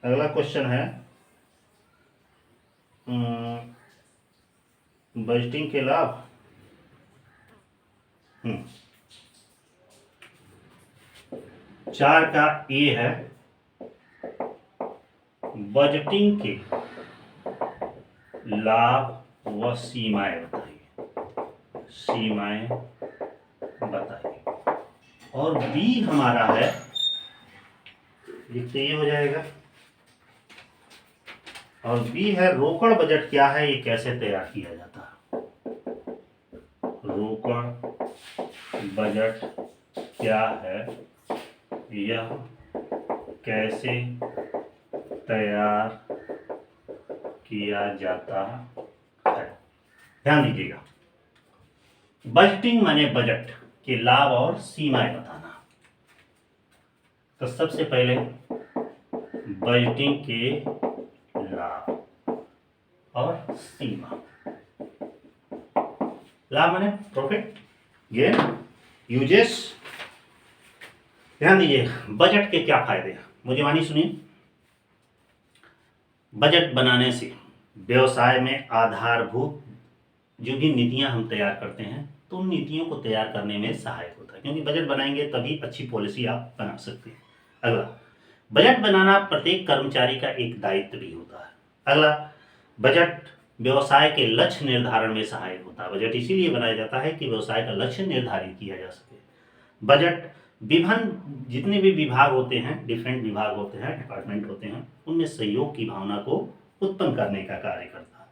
[SPEAKER 1] अगला क्वेश्चन है बजटिंग के लाभ। 4 का ए है, बजटिंग के लाभ व सीमाएं बताइए। और बी हमारा है, लिखते ये हो जाएगा, और बी है रोकड़ बजट क्या है, ये कैसे तैयार किया जाता है। रोकड़ बजट क्या है, यह कैसे तैयार किया जाता है। ध्यान दीजिएगा, बजटिंग माने बजट के लाभ और सीमाएं बताना। तो सबसे पहले बजटिंग के लाभ और सीमा। लाभ माने प्रॉफिट, गेन, यूजेस। ध्यान दीजिए, बजट के क्या फायदे हैं, मुझे मानिए सुनिए। बजट बनाने से व्यवसाय में आधारभूत जो भी नीतियां हम तैयार करते हैं तो उन नीतियों को तैयार करने में सहायक होता है, क्योंकि बजट बनाएंगे तभी अच्छी पॉलिसी आप बना सकते हैं। अगला, बजट बनाना प्रत्येक कर्मचारी का एक दायित्व भी होता है। अगला, बजट व्यवसाय के लक्ष्य निर्धारण में सहायक होता है। बजट इसीलिए बनाया जाता है कि व्यवसाय का लक्ष्य निर्धारित किया जा सके। बजट विभिन्न जितने भी विभाग होते हैं, डिफरेंट विभाग होते हैं, डिपार्टमेंट होते हैं, उनमें सहयोग की भावना को उत्पन्न करने का कार्य करता है।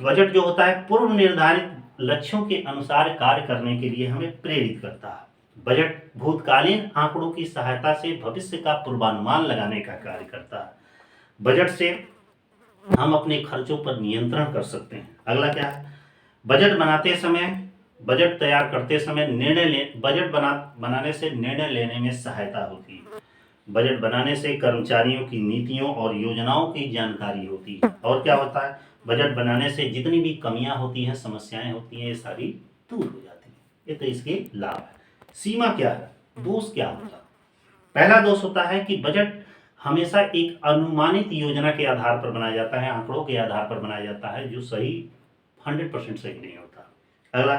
[SPEAKER 1] बजट जो होता है पूर्व निर्धारित लक्ष्यों के अनुसार कार्य करने के लिए हमें प्रेरित करता है। बजट भूतकालीन आंकड़ों की सहायता से भविष्य का पूर्वानुमान लगाने का कार्य करता है। बजट से हम अपने खर्चों पर नियंत्रण कर सकते हैं। अगला क्या है, बजट तैयार करते समय बजट बनाने से निर्णय लेने में सहायता होती है। बजट बनाने से कर्मचारियों की नीतियों और योजनाओं की जानकारी होती है। और क्या होता है, बजट बनाने से जितनी भी कमियां होती हैं, समस्याएं होती हैं, ये सारी दूर हो जाती हैं। ये तो इसके लाभ है। सीमा क्या है, दोष क्या होता है? पहला दोष होता है कि बजट हमेशा एक अनुमानित योजना के आधार पर बनाया जाता है, आंकड़ों के आधार पर बनाया जाता है, जो सही 100% सही नहीं होता। अगला,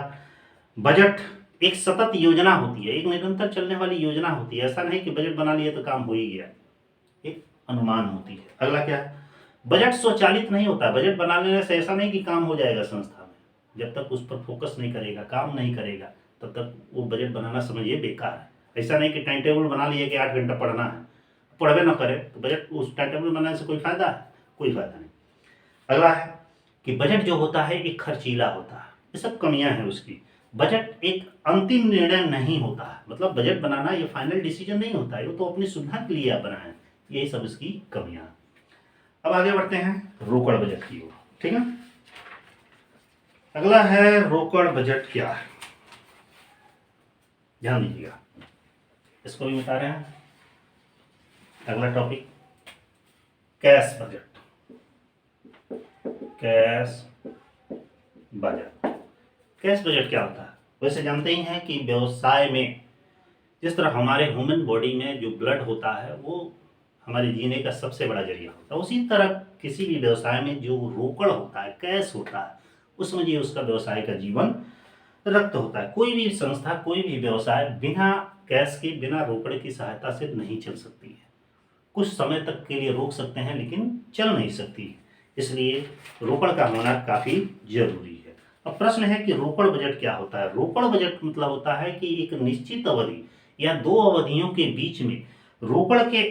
[SPEAKER 1] बजट एक सतत योजना होती है, एक निरंतर चलने वाली योजना होती है। ऐसा नहीं कि बजट बना लिया तो काम हो ही गया, एक अनुमान होती है। अगला क्या है, बजट स्वचालित नहीं होता। बजट बना लेने से ऐसा नहीं कि काम हो जाएगा संस्था में। जब तक उस पर फोकस नहीं करेगा, काम नहीं करेगा, तब तक वो बजट बनाना समझिए बेकार है। ऐसा नहीं कि टाइम टेबल बना लिए कि 8 घंटा पढ़ना है, पढ़वे ना करे तो बजट उस टाइम टेबल बनाने से कोई फायदा है? कोई फायदा नहीं। अगला है कि बजट जो होता है एक खर्चीला होता है, ये सब कमियां हैं उसकी। बजट एक अंतिम निर्णय नहीं होता है, मतलब बजट बनाना ये फाइनल डिसीजन नहीं होता है, वो तो अपनी सुविधा के लिए आप बनाएं, यही सब इसकी कमियां। अब आगे बढ़ते हैं रोकड़ बजट की ओर, ठीक है। अगला है रोकड़ बजट क्या है, ध्यान दीजिएगा, इसको भी बता रहे हैं। अगला topic cash budget. Cash budget, cash budget क्या होता है? वैसे जानते ही हैं कि व्यवसाय में जिस तरह हमारे ह्यूमन बॉडी में जो ब्लड होता है वो हमारे जीने का सबसे बड़ा जरिया होता है, उसी तरह किसी भी व्यवसाय में जो रोकड़ होता है, कैश होता है, उसमें ये उसका व्यवसाय का जीवन रक्त होता है। कोई भी संस्था, कोई भी व्यवसाय बिना कैश के, बिना रोकड़ की सहायता से नहीं चल सकती है। कुछ समय तक के लिए रोक सकते हैं लेकिन चल नहीं सकती, इसलिए रोकड़ का होना काफ़ी जरूरी है। अब प्रश्न है कि रोकड़ बजट क्या होता है? रोकड़ बजट मतलब होता है कि एक निश्चित अवधि या दो अवधियों के बीच में रोकड़ के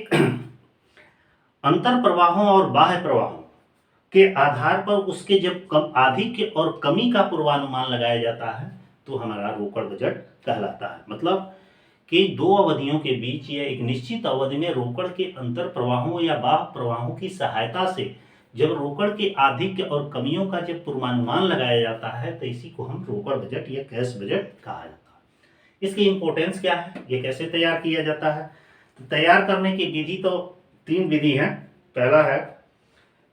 [SPEAKER 1] अंतर प्रवाहों और बाह्य प्रवाहों के आधार पर उसके जब आधिक्य और कमी का पूर्वानुमान लगाया जाता है तो हमारा रोकड़ बजट कहलाता है। मतलब कि दो अवधियों के बीच या एक निश्चित अवधि में रोकड़ के अंतर प्रवाहों या बाह्य प्रवाहों की सहायता से जब रोकड़ के आधिक्य और कमियों का जब पूर्वानुमान लगाया जाता है तो इसी को हम रोकड़ बजट या कैश बजट कहा जाता है। इसकी इंपॉर्टेंस क्या है, ये कैसे तैयार किया जाता है? तो तैयार करने की विधि तो 3 विधि है। पहला है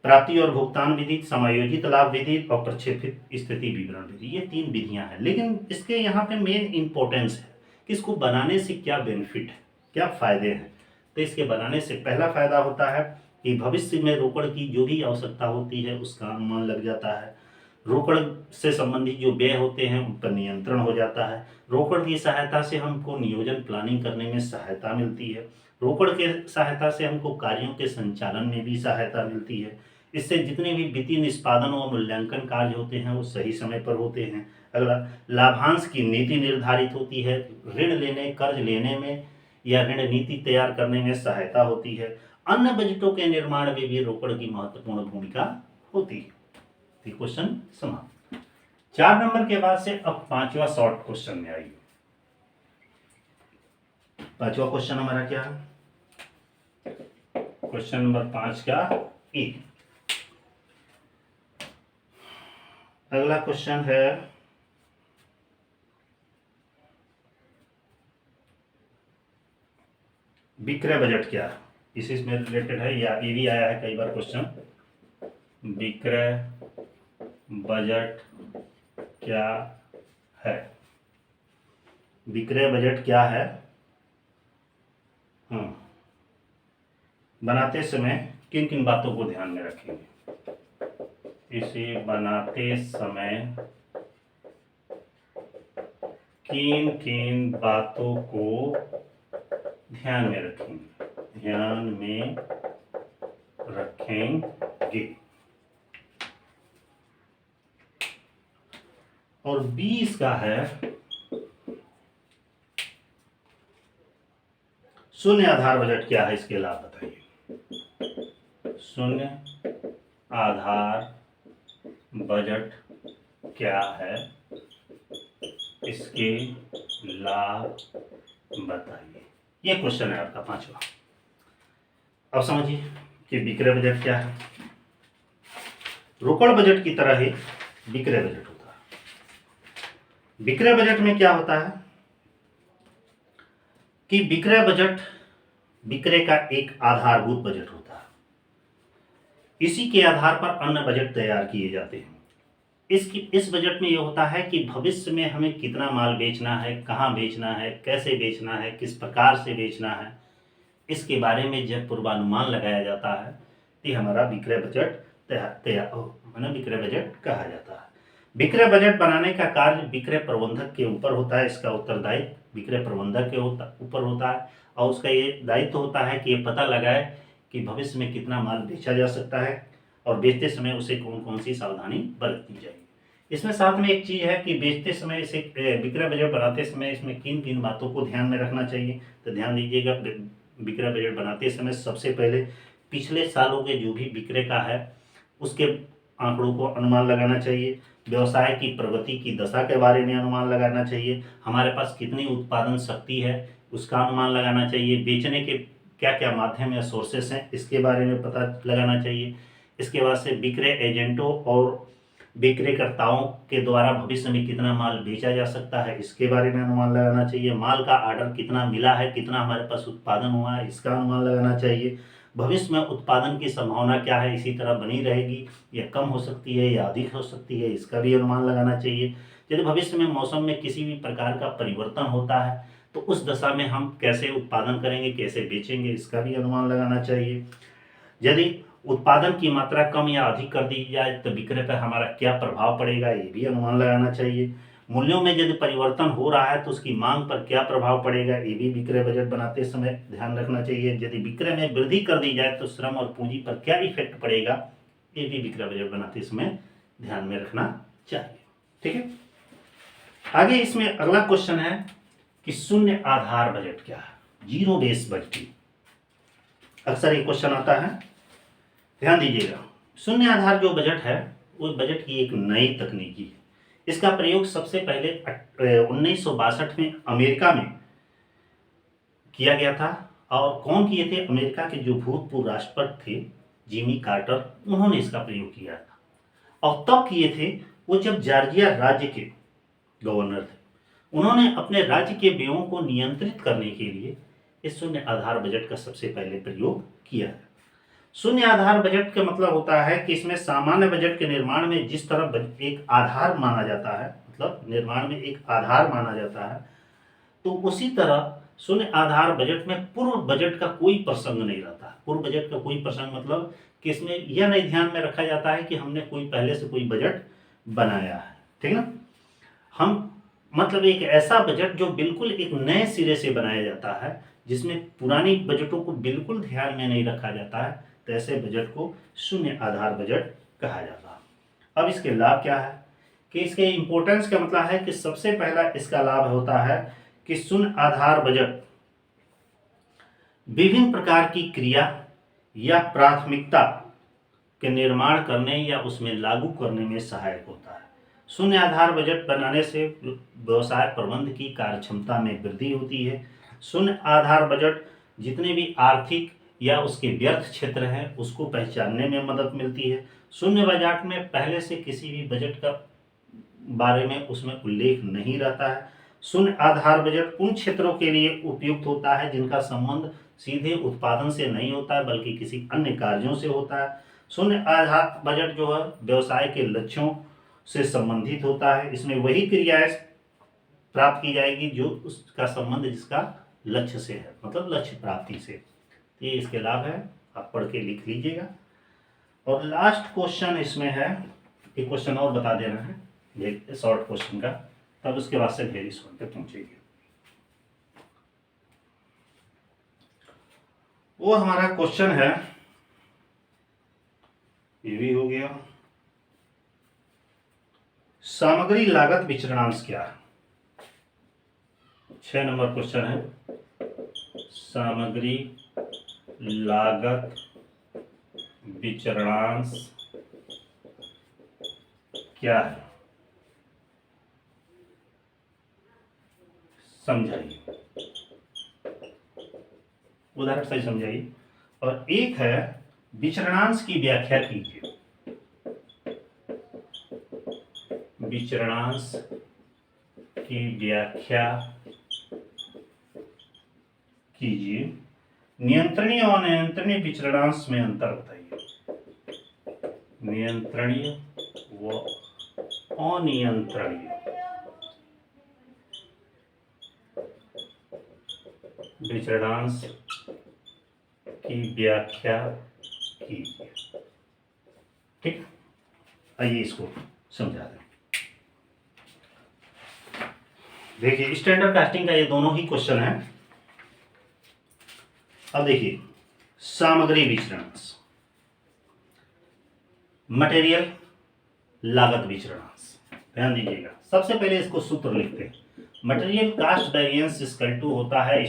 [SPEAKER 1] प्राप्ति और भुगतान विधि, समायोजित लाभ विधि और प्रक्षेपित स्थिति विवरण विधि, ये 3 विधियां हैं। लेकिन इसके यहाँ पे मेन इंपॉर्टेंस है कि इसको बनाने से क्या बेनिफिट है, क्या फायदे हैं। तो इसके बनाने से पहला फायदा होता है कि भविष्य में रोकड़ की जो भी आवश्यकता होती है उसका अनुमान लग जाता है। रोकड़ से संबंधित जो व्यय होते हैं उन पर नियंत्रण हो जाता है। रोकड़ की सहायता से हमको नियोजन प्लानिंग करने में सहायता मिलती है। रोकड़ के सहायता से हमको कार्यों के संचालन में भी सहायता मिलती है। इससे जितने भी वित्तीय निष्पादन व मूल्यांकन कार्य होते हैं वो सही समय पर होते हैं। अगला लाभांश की नीति निर्धारित होती है। ऋण लेने, कर्ज लेने में या ऋण नीति तैयार करने में सहायता होती है। अन्य बजटों के निर्माण में भी रोकड़ की महत्वपूर्ण भूमिका होती है। क्वेश्चन समाप्त। 4 नंबर के बाद से अब 5वां शॉर्ट क्वेश्चन में आइए। 5वां क्वेश्चन हमारा क्या है? क्वेश्चन नंबर 5 का ई। अगला क्वेश्चन है विक्रय बजट क्या है? इसी में रिलेटेड है, या ये भी आया है कई बार क्वेश्चन। विक्रय बजट क्या है? विक्रय बजट क्या है? बनाते समय किन किन बातों को ध्यान में रखेंगे? इसे बनाते समय किन किन बातों को ध्यान में रखेंगे? ध्यान में रखेंगे। और 20 का है शून्य आधार बजट क्या है? इसके लाभ बताइए। शून्य आधार बजट क्या है? इसके लाभ बताइए। ये क्वेश्चन है आपका 5वां। अब समझिए कि विक्रय बजट क्या है। रोकड़ बजट की तरह ही विक्रय बजट होता है। विक्रय बजट में क्या होता है कि विक्रय बजट विक्रय का एक आधारभूत बजट होता है। इसी के आधार पर अन्य बजट तैयार किए जाते हैं। इस बजट में यह होता है कि भविष्य में हमें कितना माल बेचना है, कहाँ बेचना है, कैसे बेचना है, किस प्रकार से बेचना है, इसके बारे में जब पूर्वानुमान लगाया जाता है तो हमारा विक्रय बजट विक्रय बजट कहा जाता है। विक्रय बजट बनाने का कार्य विक्रय प्रबंधक के ऊपर होता है। इसका उत्तरदायित्व विक्रय प्रबंधक के ऊपर होता है और उसका ये दायित्व होता है कि ये पता लगाए कि भविष्य में कितना माल बेचा जा सकता है और बेचते समय उसे कौन कौन सी सावधानी बरतनी चाहिए। इसमें साथ में एक चीज़ है कि बेचते समय इसे विक्रय बजट बनाते समय इसमें किन किन बातों को ध्यान में रखना चाहिए। तो ध्यान दीजिएगा, विक्रय बजट बनाते समय सबसे पहले पिछले सालों के जो भी विक्रय का है उसके आंकड़ों को अनुमान लगाना चाहिए। व्यवसाय की प्रगति की दशा के बारे में अनुमान लगाना चाहिए। हमारे पास कितनी उत्पादन शक्ति है उसका अनुमान लगाना चाहिए। बेचने के क्या क्या माध्यम या सोर्सेस हैं इसके बारे में पता लगाना चाहिए। इसके बाद से विक्रय एजेंटों और विक्रेताओं के द्वारा भविष्य में कितना माल बेचा जा सकता है इसके बारे में अनुमान लगाना चाहिए। माल का ऑर्डर कितना मिला है, कितना हमारे पास उत्पादन हुआ है इसका अनुमान लगाना चाहिए। भविष्य में उत्पादन की संभावना क्या है, इसी तरह बनी रहेगी या कम हो सकती है या अधिक हो सकती है, इसका भी अनुमान लगाना चाहिए। यदि भविष्य में मौसम में किसी भी प्रकार का परिवर्तन होता है तो उस दशा में हम कैसे उत्पादन करेंगे, कैसे बेचेंगे, इसका भी अनुमान लगाना चाहिए। यदि उत्पादन की मात्रा कम या अधिक कर दी जाए तो विक्रय पर हमारा क्या प्रभाव पड़ेगा, ये भी अनुमान लगाना चाहिए। मूल्यों में यदि परिवर्तन हो रहा है तो उसकी मांग पर क्या प्रभाव पड़ेगा, ये भी विक्रय बजट बनाते समय ध्यान रखना चाहिए। यदि विक्रय में वृद्धि कर दी जाए तो श्रम और पूंजी पर क्या इफेक्ट पड़ेगा, ये भी विक्रय बजट बनाते समय ध्यान में रखना चाहिए। ठीक है, आगे इसमें अगला क्वेश्चन है कि शून्य आधार बजट क्या है, जीरो बेस बजटिंग। अक्सर ये क्वेश्चन आता है, ध्यान दीजिएगा। शून्य आधार जो बजट है वो बजट की एक नई तकनीकी है। इसका प्रयोग सबसे पहले 1962 में अमेरिका में किया गया था। और कौन किए थे, अमेरिका के जो भूतपूर्व राष्ट्रपति थे जिमी कार्टर, उन्होंने इसका प्रयोग किया था। और तब किए थे वो जब जॉर्जिया राज्य के गवर्नर थे। उन्होंने अपने राज्य के व्ययों को नियंत्रित करने के लिए इस शून्य आधार बजट का सबसे पहले प्रयोग किया है। शून्य आधार बजट का मतलब होता है कि इसमें सामान्य बजट के निर्माण में जिस तरह एक आधार माना जाता है, मतलब निर्माण में एक आधार माना जाता है, तो उसी तरह शून्य आधार बजट में पूर्व बजट का कोई प्रसंग नहीं रहता। पूर्व बजट का कोई प्रसंग मतलब कि इसमें यह नहीं ध्यान में रखा जाता है कि हमने कोई पहले से कोई बजट बनाया है, ठीक ना। हम मतलब एक ऐसा बजट जो बिल्कुल एक नए सिरे से बनाया जाता है, जिसमें पुरानी बजटों को बिल्कुल ध्यान में नहीं रखा जाता है, तो ऐसे बजट को शून्य आधार बजट कहा जाता है। अब इसके लाभ क्या है कि इसके इंपॉर्टेंस का मतलब है कि सबसे पहला इसका लाभ होता है कि शून्य आधार बजट विभिन्न प्रकार की क्रिया या प्राथमिकता के निर्माण करने या उसमें लागू करने में सहायक होता है। शून्य आधार बजट बनाने से व्यवसाय प्रबंध की कार्यक्षमता में वृद्धि होती है। शून्य आधार बजट जितने भी आर्थिक या उसके व्यर्थ क्षेत्र हैं उसको पहचानने में मदद मिलती है। शून्य बजट में पहले से किसी भी बजट का बारे में उसमें उल्लेख नहीं रहता है। शून्य आधार बजट उन क्षेत्रों के लिए उपयुक्त होता है जिनका संबंध सीधे उत्पादन से नहीं होता है बल्कि किसी अन्य कार्यों से होता है। शून्य आधार बजट जो है व्यवसाय के लक्ष्यों से संबंधित होता है। इसमें वही क्रियाएं प्राप्त की जाएगी जो उसका संबंध जिसका लक्ष्य से है, मतलब लक्ष्य प्राप्ति से। ये इसके लाभ है, आप पढ़ के लिख लीजिएगा। और लास्ट क्वेश्चन इसमें है, एक क्वेश्चन और बता देना है शॉर्ट क्वेश्चन का, तब उसके बाद से वेरी शॉर्ट पे पहुंचेगी। वो हमारा क्वेश्चन है, ये भी हो गया, सामग्री लागत विचरणांश क्या है। 6 नंबर क्वेश्चन है, सामग्री लागत विचरणांश क्या है, समझाइए, उदाहरण से समझाइए। और एक है विचरणांश की व्याख्या कीजिए। विचरणांश की व्याख्या कीजिए। नियंत्रणीय और अनियंत्रणीय विचरणांश में अंतर बताइए। नियंत्रणीय व अनियंत्रणीय विचरणांश की व्याख्या कीजिए। ठीक, आइए इसको समझा दें। देखिए स्टैंडर्ड कास्टिंग का ये दोनों ही क्वेश्चन है। अब देखिए सामग्री विचरणांश, मटेरियल लागत विचरणांश। ध्यान दीजिएगा, सबसे पहले इसको सूत्र लिखते हैं। Material cost variance equal to होता है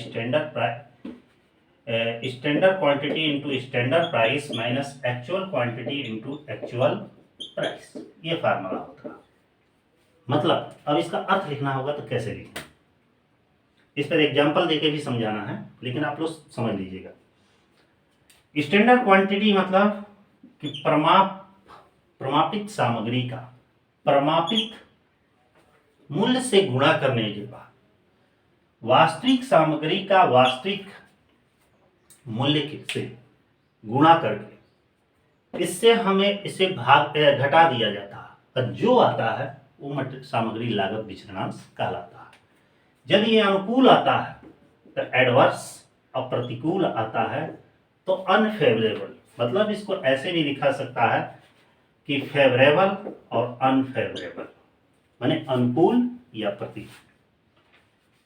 [SPEAKER 1] standard quantity into standard price minus actual quantity into actual price. ये फार्मूला होता है। मतलब अब इसका अर्थ लिखना होगा तो कैसे लिखें, इस पर एग्जांपल देके भी समझाना है, लेकिन आप लोग समझ लीजिएगा। स्टैंडर्ड क्वांटिटी मतलब कि प्रमापित सामग्री का प्रमापित मूल्य से गुणा करने के बाद वास्तविक सामग्री का वास्तविक मूल्य से गुणा करके इससे हमें इसे घटा दिया जाता है, और जो आता है वो सामग्री लागत विचरणांश कहलाता है। यदि ये अनुकूल आता है तो एडवर्स और प्रतिकूल आता है तो अनफेवरेबल। मतलब इसको ऐसे भी लिखा सकता है कि फेवरेबल और अनफेवरेबल, माने अनुकूल या प्रतिकूल,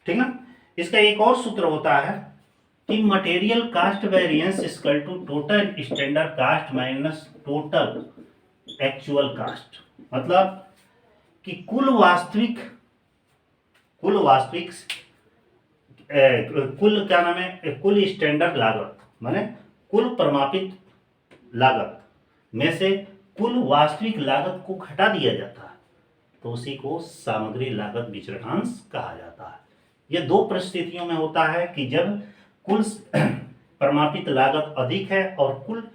[SPEAKER 1] ठीक ना। इसका एक और सूत्र होता है कि material cost variance equal to total standard cost minus total actual cost. मतलब कि कुल वास्तविक कुल क्या नाम है, कुल स्टैंडर्ड लागत माने कुल प्रमापित लागत में से कुल वास्तविक लागत को घटा दिया जाता है तो उसी को सामग्री लागत विचरणांश कहा जाता है। यह दो परिस्थितियों में होता है कि जब कुल प्रमापित लागत अधिक है और कुल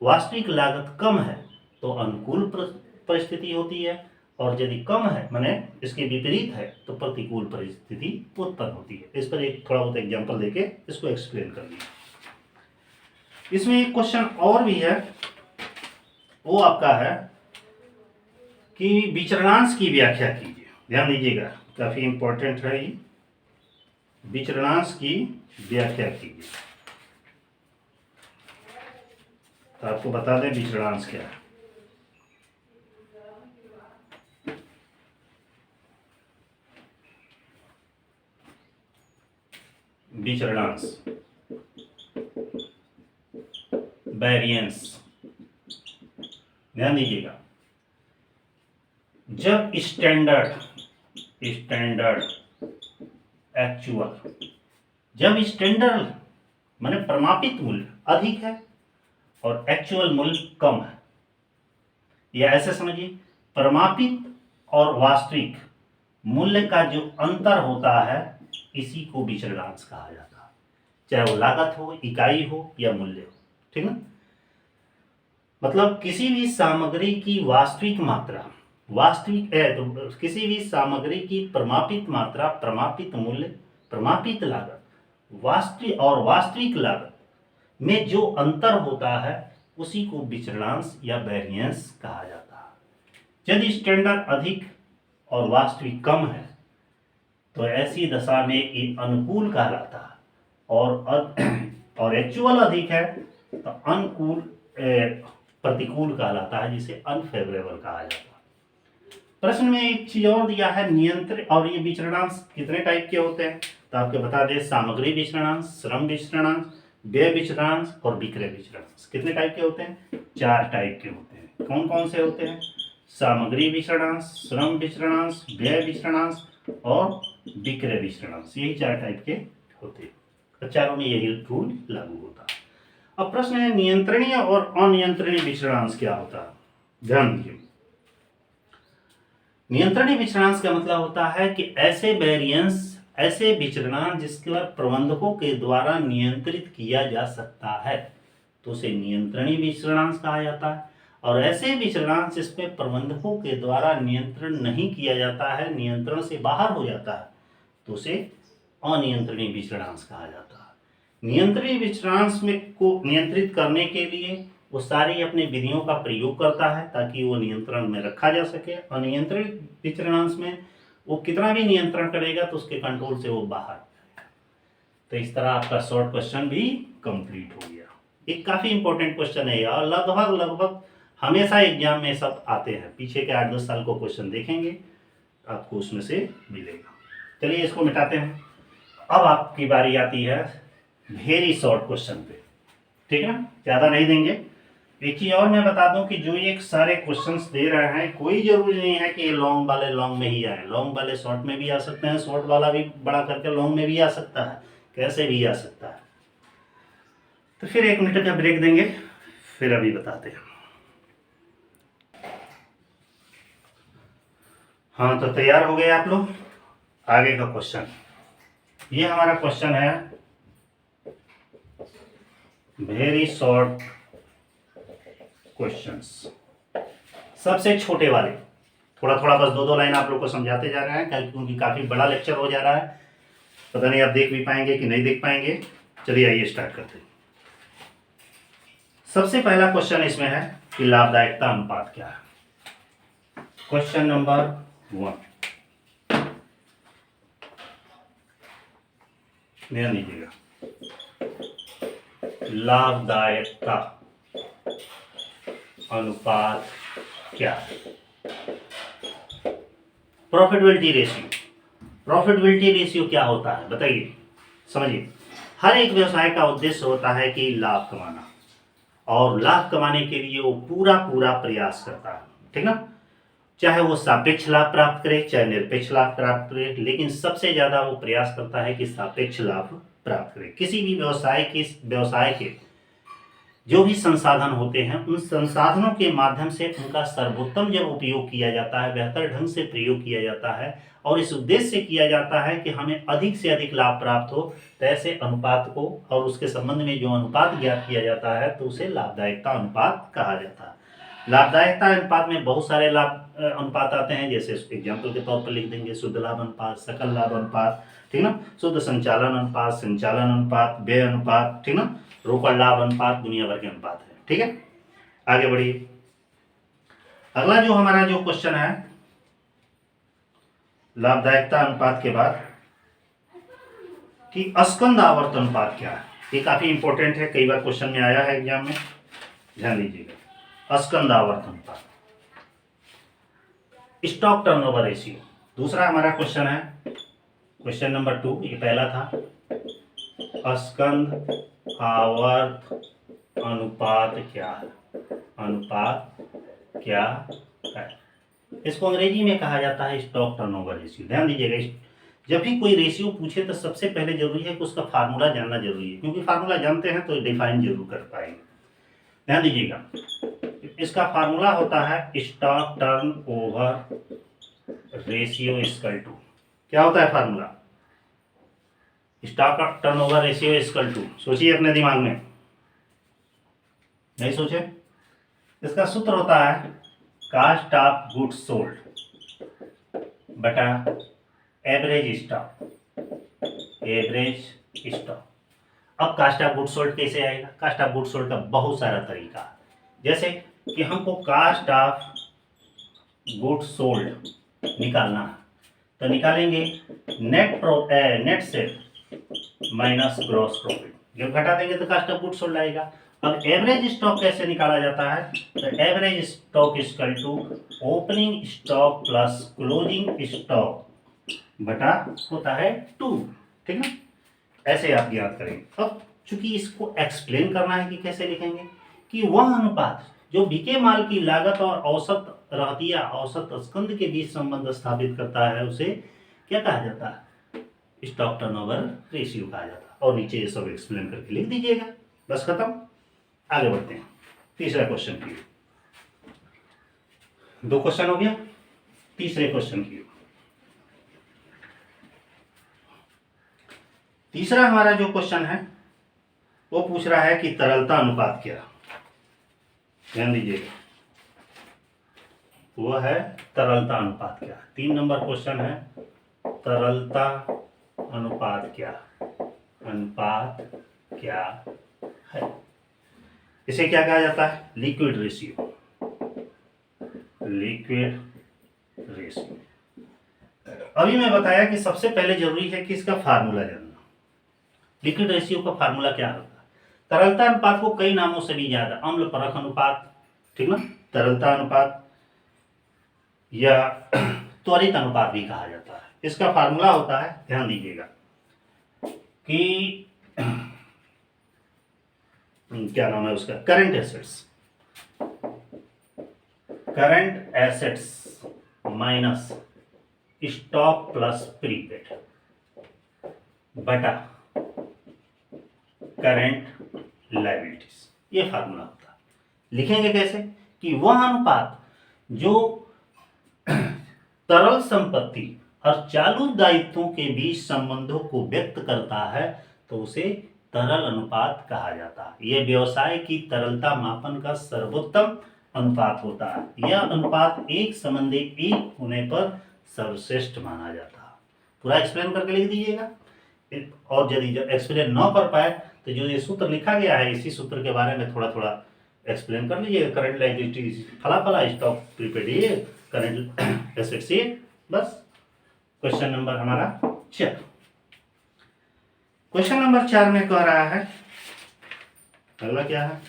[SPEAKER 1] वास्तविक लागत कम है तो अनुकूल परिस्थिति होती है, और यदि कम है माने इसके विपरीत है तो प्रतिकूल परिस्थिति उत्पन्न होती है। इस पर एक थोड़ा बहुत एग्जांपल देके इसको एक्सप्लेन कर दिया। इसमें एक क्वेश्चन और भी है, वो आपका है कि विचरणांश की व्याख्या कीजिए। ध्यान दीजिएगा, काफी इंपॉर्टेंट है ये। विचरणांश की व्याख्या कीजिए। तो आपको बता दें विचरणांश क्या है। विचरणांश वेरिएंस, ध्यान दीजिएगा, जब स्टैंडर्ड एक्चुअल, जब स्टैंडर्ड माने प्रमापित मूल्य अधिक है और एक्चुअल मूल्य कम है, या ऐसे समझिए प्रमापित और वास्तविक मूल्य का जो अंतर होता है इसी को विचरणांश कहा जाता है, चाहे वो लागत हो, इकाई हो या मूल्य हो, ठीक ना। मतलब किसी भी सामग्री की वास्तविक मात्रा, तो किसी भी सामग्री की प्रमापित मात्रा, प्रमापित मूल्य, प्रमापित लागत, वास्तविक लागत में जो अंतर होता है उसी को विचरणांश या वेरिएंस कहा जाता है। यदि स्टैंडर्ड अधिक और वास्तविक कम है तो ऐसी दशा में ये अनुकूल कहलाता है, और एक्चुअल अधिक है तो अनुकूल प्रतिकूल कहलाता है, जिसे अनफेवरेबल कहा जाता है। प्रश्न में एक चीज और दिया है, नियंत्रण। और ये विचरणांश कितने टाइप के होते हैं तो आपको बता दें, सामग्री विचरणांश, श्रम विचरणांश, व्यय विचरणांश और विक्रय विचरणांश। कितने टाइप के होते हैं? 4 टाइप के होते हैं। कौन कौन से होते हैं? सामग्री विचरणांश, श्रम विचरणांश, व्यय विचरणांश और विक्रय विचरणांश। यही 4 टाइप के होते हैं, तो चारों में यही रूल लागू होता है। अब प्रश्न है, नियंत्रणीय और अनियंत्रणीय विचरणांश क्या होता है? ध्यान दीजिए, नियंत्रणीय विचरणांश का मतलब होता है कि ऐसे वेरिएंस, ऐसे विचरणांश जिसके पर प्रबंधकों के द्वारा नियंत्रित किया जा सकता है तो उसे नियंत्रणीय विचरणांश कहा जाता है, और ऐसे विचरणांश जिसमें प्रबंधकों के द्वारा नियंत्रण नहीं किया जाता है, नियंत्रण से बाहर हो जाता है, तो उसे अनियंत्रणीय विचरणांश कहा जाता है। नियंत्रणीय विचरणांश में को नियंत्रित करने के लिए वो सारी अपने विधियों का प्रयोग करता है ताकि वो नियंत्रण में रखा जा सके। अनियंत्रित विचरणांश में वो कितना भी नियंत्रण करेगा तो उसके कंट्रोल से वो बाहर जाएगा। तो इस तरह आपका शॉर्ट क्वेश्चन भी कंप्लीट हो गया। एक काफी इंपॉर्टेंट क्वेश्चन है यार, लगभग हमेशा एग्जाम में सब आते हैं। पीछे के 8-10 साल को क्वेश्चन देखेंगे आपको उसमें से मिलेगा। चलिए इसको मिटाते हैं। अब आपकी बारी आती है वेरी शॉर्ट क्वेश्चन पे, ठीक है ना, ज्यादा नहीं देंगे, एक चीज और मैं बता दूं कि जो ये सारे क्वेश्चंस दे रहे हैं, कोई जरूरी नहीं है कि ये लॉन्ग वाले लॉन्ग में ही आए, लॉन्ग वाले शॉर्ट में भी आ सकते हैं, शॉर्ट वाला भी बड़ा करके लॉन्ग में भी आ सकता है, कैसे भी आ सकता है। तो फिर 1 मिनट का ब्रेक देंगे, फिर अभी बताते हैं। हाँ, तो तैयार हो गए आप लोग? आगे का क्वेश्चन, ये हमारा क्वेश्चन है वेरी शॉर्ट क्वेश्चंस, सबसे छोटे वाले। थोड़ा थोड़ा बस 2-2 लाइन आप लोग को समझाते जा रहे हैं, क्योंकि काफी बड़ा लेक्चर हो जा रहा है। पता नहीं आप देख भी पाएंगे कि नहीं देख पाएंगे। चलिए आइए स्टार्ट करते हैं। सबसे पहला क्वेश्चन इसमें है कि लाभदायकता अनुपात क्या है। क्वेश्चन नंबर 1, ध्यान दीजिएगा, लाभदायकता अनुपात क्या है। प्रॉफिटेबिलिटी रेशियो, प्रॉफिटेबिलिटी रेशियो क्या होता है बताइए, समझिए। हर एक व्यवसाय का उद्देश्य होता है कि लाभ कमाना, और लाभ कमाने के लिए वो पूरा पूरा प्रयास करता है, ठीक ना। चाहे वो सापेक्ष लाभ प्राप्त करे, चाहे निरपेक्ष लाभ प्राप्त करे, लेकिन सबसे ज्यादा वो प्रयास करता है कि सापेक्ष लाभ प्राप्त करे। किसी भी व्यवसाय के जो भी संसाधन होते हैं, उन संसाधनों के माध्यम से उनका सर्वोत्तम जब उपयोग किया जाता है, बेहतर ढंग से प्रयोग किया जाता है, और इस उद्देश्य से किया जाता है कि हमें अधिक से अधिक लाभ प्राप्त हो, तो ऐसे अनुपात को और उसके संबंध में जो अनुपात ज्ञात किया जाता है, तो उसे लाभदायकता अनुपात कहा जाता है। लाभदायकता अनुपात में बहुत सारे लाभ अनुपात आते हैं, जैसे एग्जाम्पल के तौर पर लिख देंगे शुद्ध लाभ अनुपात, सकल लाभ अनुपात, ठीक ना, शुद्ध संचालन अनुपात, संचालन अनुपात, व्यय अनुपात, ठीक ना, रोकड़ लाभ अनुपात, दुनिया भर के अनुपात है, ठीक है। आगे बढ़िए। अगला जो हमारा जो क्वेश्चन है लाभदायकता अनुपात के बाद कि स्कंद आवर्त अनुपात क्या है। ये काफी इंपॉर्टेंट है, कई बार क्वेश्चन में आया है एग्जाम में, ध्यान दीजिएगा। स्कंद आवर्त अनुपात, स्टॉक टर्नओवर रेशियो, दूसरा हमारा क्वेश्चन है, क्वेश्चन नंबर 2, ये पहला था। स्कंद आवर्त अनुपात क्या है, अनुपात क्या है। इसको अंग्रेजी में कहा जाता है स्टॉक टर्नओवर रेशियो। ध्यान दीजिएगा, जब भी कोई रेशियो पूछे तो सबसे पहले जरूरी है कि उसका फार्मूला जानना जरूरी है, क्योंकि फार्मूला जानते हैं तो डिफाइन जरूर कर पाएंगे। ध्यान दीजिएगा, इसका फार्मूला होता है stock turnover ratio equal to, क्या होता है formula, stock turnover ratio equal to, सोचिए अपने दिमाग में, नहीं सोचे। इसका सूत्र होता है कास्ट ऑफ गुड्स सोल्ड बटा एवरेज स्टॉक, एवरेज स्टॉक। अब कास्ट ऑफ गुड्स सोल्ड कैसे आएगा, कास्ट ऑफ गुड्स सोल्ड का बहुत सारा तरीका, जैसे कि हमको कास्ट ऑफ गुड्स सोल्ड निकालना है, तो निकालेंगे net sale minus gross profit, जब घटा देंगे तो कास्ट ऑफ गुड्स सोल्ड आएगा। अब एवरेज स्टॉक कैसे निकाला जाता है, तो average stock equal to opening stock plus closing stock बटा होता है 2, ठीक ना। ऐसे आप याद करेंगे। अब चूंकि इसको एक्सप्लेन करना है कि कैसे लिखेंगे, कि वह अनुपात जो बिके माल की लागत और औसत रहतिया, औसत स्कंद के बीच संबंध स्थापित करता है, उसे क्या कहा जाता है, स्टॉक टर्नओवर रेशियो कहा जाता है। और नीचे ये सब एक्सप्लेन करके लिख दीजिएगा, बस खत्म। आगे बढ़ते हैं, तीसरा क्वेश्चन की, 2 क्वेश्चन हो गया, तीसरे क्वेश्चन की। तीसरा हमारा जो क्वेश्चन है वो पूछ रहा है कि तरलता अनुपात क्या, ध्यान दीजिएगा, वो है तरलता अनुपात क्या। 3 नंबर क्वेश्चन है, तरलता अनुपात क्या, अनुपात क्या है। इसे क्या कहा जाता है, लिक्विड रेशियो, लिक्विड रेशियो। अभी मैं बताया कि सबसे पहले जरूरी है कि इसका फार्मूला जानना। लिक्विड रेशियो का फार्मूला क्या होता है, तरलता अनुपात को कई नामों से भी ज्यादा, अम्ल परख अनुपात, ठीक ना, तरलता अनुपात या त्वरित अनुपात भी कहा जाता है। इसका फार्मूला होता है, ध्यान दीजिएगा, कि क्या नाम है उसका, current assets current assets minus stock plus prepaid बटा करंट लायबिलिटीज, ये फार्मूला होता है। लिखेंगे कैसे कि वह अनुपात जो तरल संपत्ति और चालू दायित्वों के बीच संबंधों को व्यक्त करता है तो उसे तरल अनुपात कहा जाता है। यह व्यवसाय की तरलता मापन का सर्वोत्तम अनुपात होता है। यह अनुपात एक संबंधी एक होने पर सर्वश्रेष्ठ माना जाता है। पूरा एक्सप्लेन करके लिख दीजिएगा, और यदि एक्सप्लेन न कर पाए तो जो ये सूत्र लिखा गया है इसी सूत्र के बारे में थोड़ा थोड़ा एक्सप्लेन कर लीजिएगा। करंट लायबिलिटी फला फला, स्टॉक प्रीपेड ये, करंट एसेट्स ये, बस। क्वेश्चन नंबर हमारा 4। क्वेश्चन नंबर 4 में कह रहा है, अगला क्या है,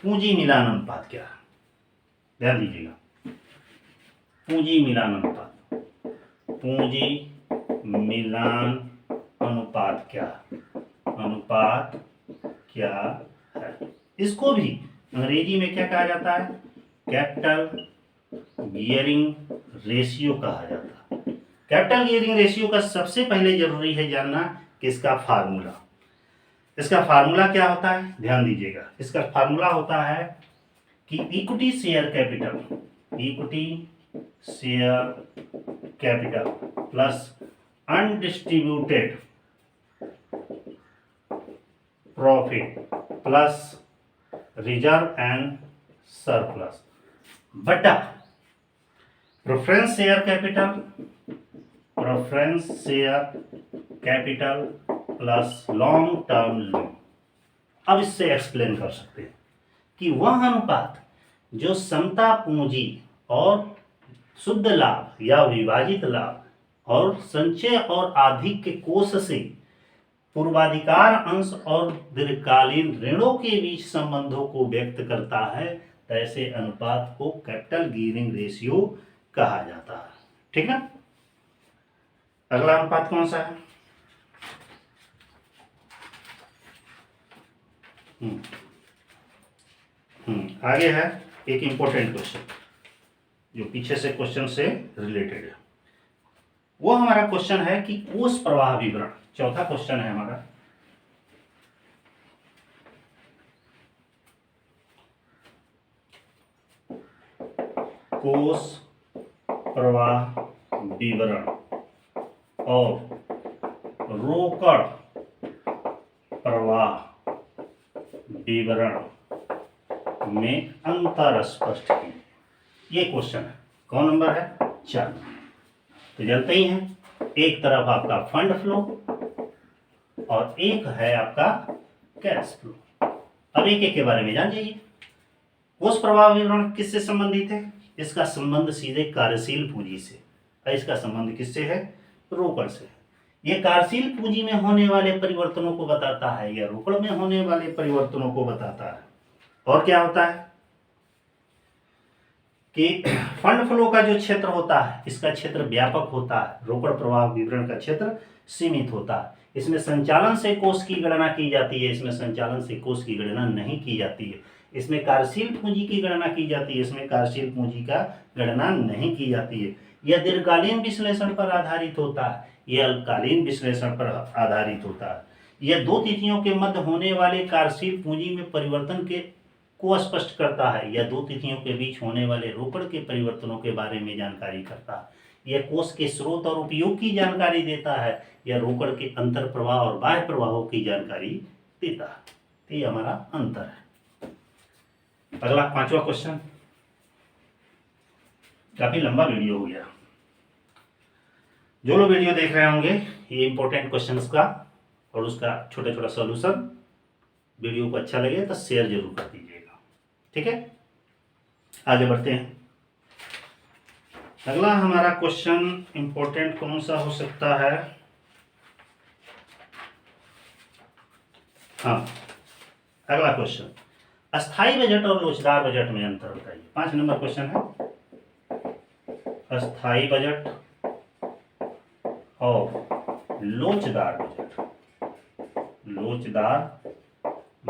[SPEAKER 1] पूंजी मिलान अनुपात क्या है। ध्यान दीजिएगा, पूंजी मिलान अनुपात, पूंजी मिलान अनुपात क्या, अनुपात क्या है। इसको भी अंग्रेजी में क्या कहा जाता है, कैपिटल गियरिंग रेशियो कहा जाता है। कैपिटल गियरिंग रेशियो का सबसे पहले जरूरी है जानना कि इसका फार्मूला, इसका फार्मूला क्या होता है। ध्यान दीजिएगा, इसका फार्मूला होता है कि equity share capital, equity share capital plus undistributed profit plus reserve and surplus बटा preference share capital, preference share capital plus long term loan. अब इससे एक्सप्लेन कर सकते हैं कि वह अनुपात जो समता पूंजी और शुद्ध लाभ या विभाजित लाभ और संचय और आधिक्य कोष से पूर्वाधिकार अंश और दीर्घकालीन ऋणों के बीच संबंधों को व्यक्त करता है, ऐसे अनुपात को कैपिटल गियरिंग रेशियो कहा जाता है। ठीक है, अगला अनुपात कौन सा है, आगे है एक इंपॉर्टेंट क्वेश्चन जो पीछे से क्वेश्चन से रिलेटेड है। वो हमारा क्वेश्चन है कि कोष प्रवाह विवरण, चौथा क्वेश्चन है हमारा। कोष प्रवाह विवरण और रोकड़ प्रवाह विवरण में अंतर स्पष्ट कीजिए। ये क्वेश्चन है, कौन नंबर है, 4। तो जानते ही हैं, एक तरफ आपका फंड फ्लो और एक है आपका कैश फ्लो। अब एक एक के बारे में जान जाइए। कोष प्रवाह विवरण किससे संबंधित है, इसका संबंध सीधे कार्यशील पूंजी से, और इसका संबंध किससे है, रोकड़ से। यह कार्यशील पूंजी में होने वाले परिवर्तनों को बताता है या रोकड़ में होने वाले परिवर्तनों को बताता है। और क्या होता है कि फंड फ्लो का जो क्षेत्र होता है इसका क्षेत्र व्यापक होता है, रोकड़ प्रवाह विवरण का क्षेत्र सीमित होता है। इसमें संचालन से कोष की गणना की जाती है, इसमें संचालन से कोष की गणना नहीं की जाती है। इसमें कार्यशील पूंजी की गणना की जाती है, इसमें कार्यशील पूंजी का गणना नहीं की जाती है। यह दीर्घकालीन विश्लेषण पर आधारित होता है, यह अल्पकालीन विश्लेषण पर आधारित होता है। यह 2 तिथियों के मध्य होने वाले कार्यशील पूंजी में परिवर्तन के को स्पष्ट करता है। यह 2 तिथियों के बीच होने वाले रोकड़ के परिवर्तनों के बारे में जानकारी करता है। यह कोष के स्रोत और उपयोग की जानकारी देता है। यह रोकड़ के अंतर प्रवाह और बाह्य प्रवाहों की जानकारी देता है। तो ये हमारा अंतर है। अगला 5वां क्वेश्चन, काफी लंबा वीडियो हो गया। जो लोग वीडियो देख रहे होंगे ये इंपॉर्टेंट क्वेश्चंस का और उसका छोटा छोटा सॉल्यूशन, वीडियो को अच्छा लगे तो शेयर जरूर कर दीजिएगा। ठीक है, आगे बढ़ते हैं। अगला हमारा क्वेश्चन इंपॉर्टेंट कौन सा हो सकता है, हाँ, अगला क्वेश्चन, अस्थाई बजट और लोचदार बजट में अंतर बताइए। 5 नंबर क्वेश्चन है, अस्थाई बजट और लोचदार बजट, लोचदार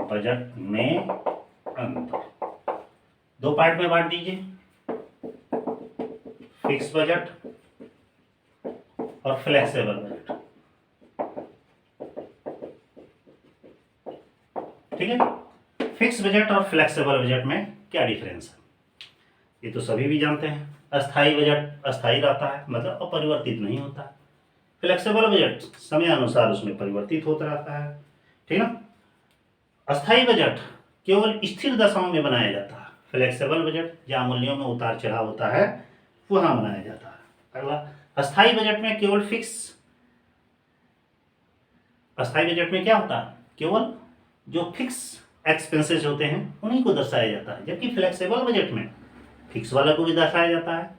[SPEAKER 1] बजट में अंतर। 2 पार्ट में बांट दीजिए। फिक्स बजट और फ्लेक्सिबल बजट। ठीक है, फिक्स बजट और फ्लेक्सिबल बजट में क्या डिफरेंस है ये तो सभी भी जानते हैं। अस्थाई बजट अस्थाई रहता है, मतलब अपरिवर्तित नहीं होता है। फ्लेक्सिबल बजट समय अनुसार उसमें परिवर्तित होता रहता है। ठीक ना। अस्थाई बजट केवल स्थिर दशाओं में बनाया जाता है। फ्लेक्सिबल बजट जहाँ मूल्यों में उतार चढ़ाव होता है वहां बनाया जाता है। अगला, अस्थाई बजट में केवल फिक्स, अस्थाई बजट में क्या होता है, केवल जो फिक्स एक्सपेंसेस होते हैं उन्हीं को दर्शाया जाता है, जबकि फ्लेक्सिबल बजट में फिक्स वाले को भी दर्शाया जाता है,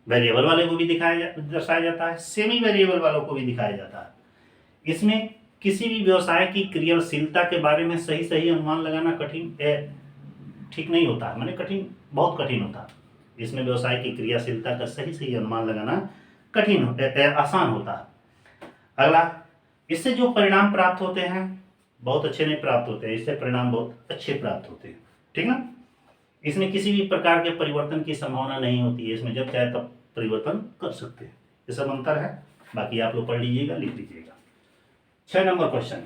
[SPEAKER 1] वेरिएबल वाले को भी दर्शाया जाता है, सेमी वेरिएबल वालों को भी दिखाया जाता है। इसमें किसी भी व्यवसाय की क्रियाशीलता के बारे में सही सही अनुमान लगाना कठिन ठीक नहीं होता है, माने कठिन, बहुत कठिन होता है। इसमें व्यवसाय की क्रियाशीलता का सही सही अनुमान लगाना कठिन आसान होता है। अगला, इससे जो परिणाम प्राप्त होते हैं बहुत अच्छे नहीं प्राप्त होते हैं, इससे परिणाम बहुत अच्छे प्राप्त होते हैं। ठीक ना। इसमें किसी भी प्रकार के परिवर्तन की संभावना नहीं होती है, इसमें जब चाहे तब परिवर्तन कर सकते हैं। ये सब अंतर है, बाकी आप लोग पढ़ लीजिएगा, लिख लीजिएगा। 6 नंबर क्वेश्चन,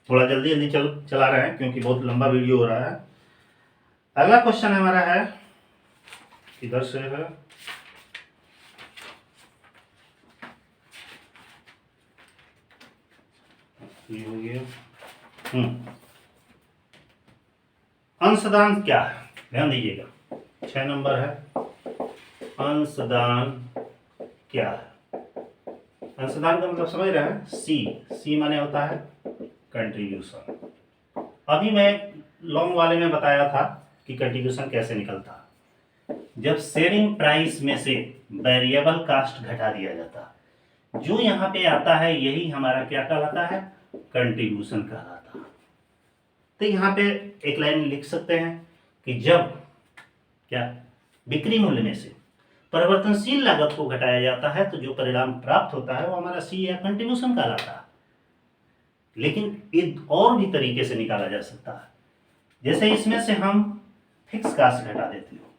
[SPEAKER 1] थोड़ा जल्दी जल्दी चला रहे हैं क्योंकि बहुत लंबा वीडियो हो रहा है। अगला क्वेश्चन हमारा है, इधर से है, ये हो गया। अंशदान क्या है, ध्यान दीजिएगा। 6 नंबर है, अंशदान क्या है। अंशदान का मतलब समझ रहे हैं, सी माने होता है कंट्रीब्यूशन। अभी मैं लॉन्ग वाले में बताया था कि कंट्रीब्यूशन कैसे निकलता है। जब सेलिंग प्राइस में से वेरिएबल कास्ट घटा दिया जाता है, जो यहाँ पे आता है यही हमारा क्या कहलाता है, कंट्रीब्यूशन कहलाता है। तो यहाँ पे एक लाइन लिख सकते हैं कि जब क्या बिक्री मूल्य में से परिवर्तनशील लागत को घटाया जाता है तो जो परिणाम प्राप्त होता है वो हमारा सी या कंट्रीब्यूशन कहलाता है। लेकिन ये और भी तरीके से निकाला जा सकता है, जैसे इसमें से हम फिक्स कास्ट घटा देते हो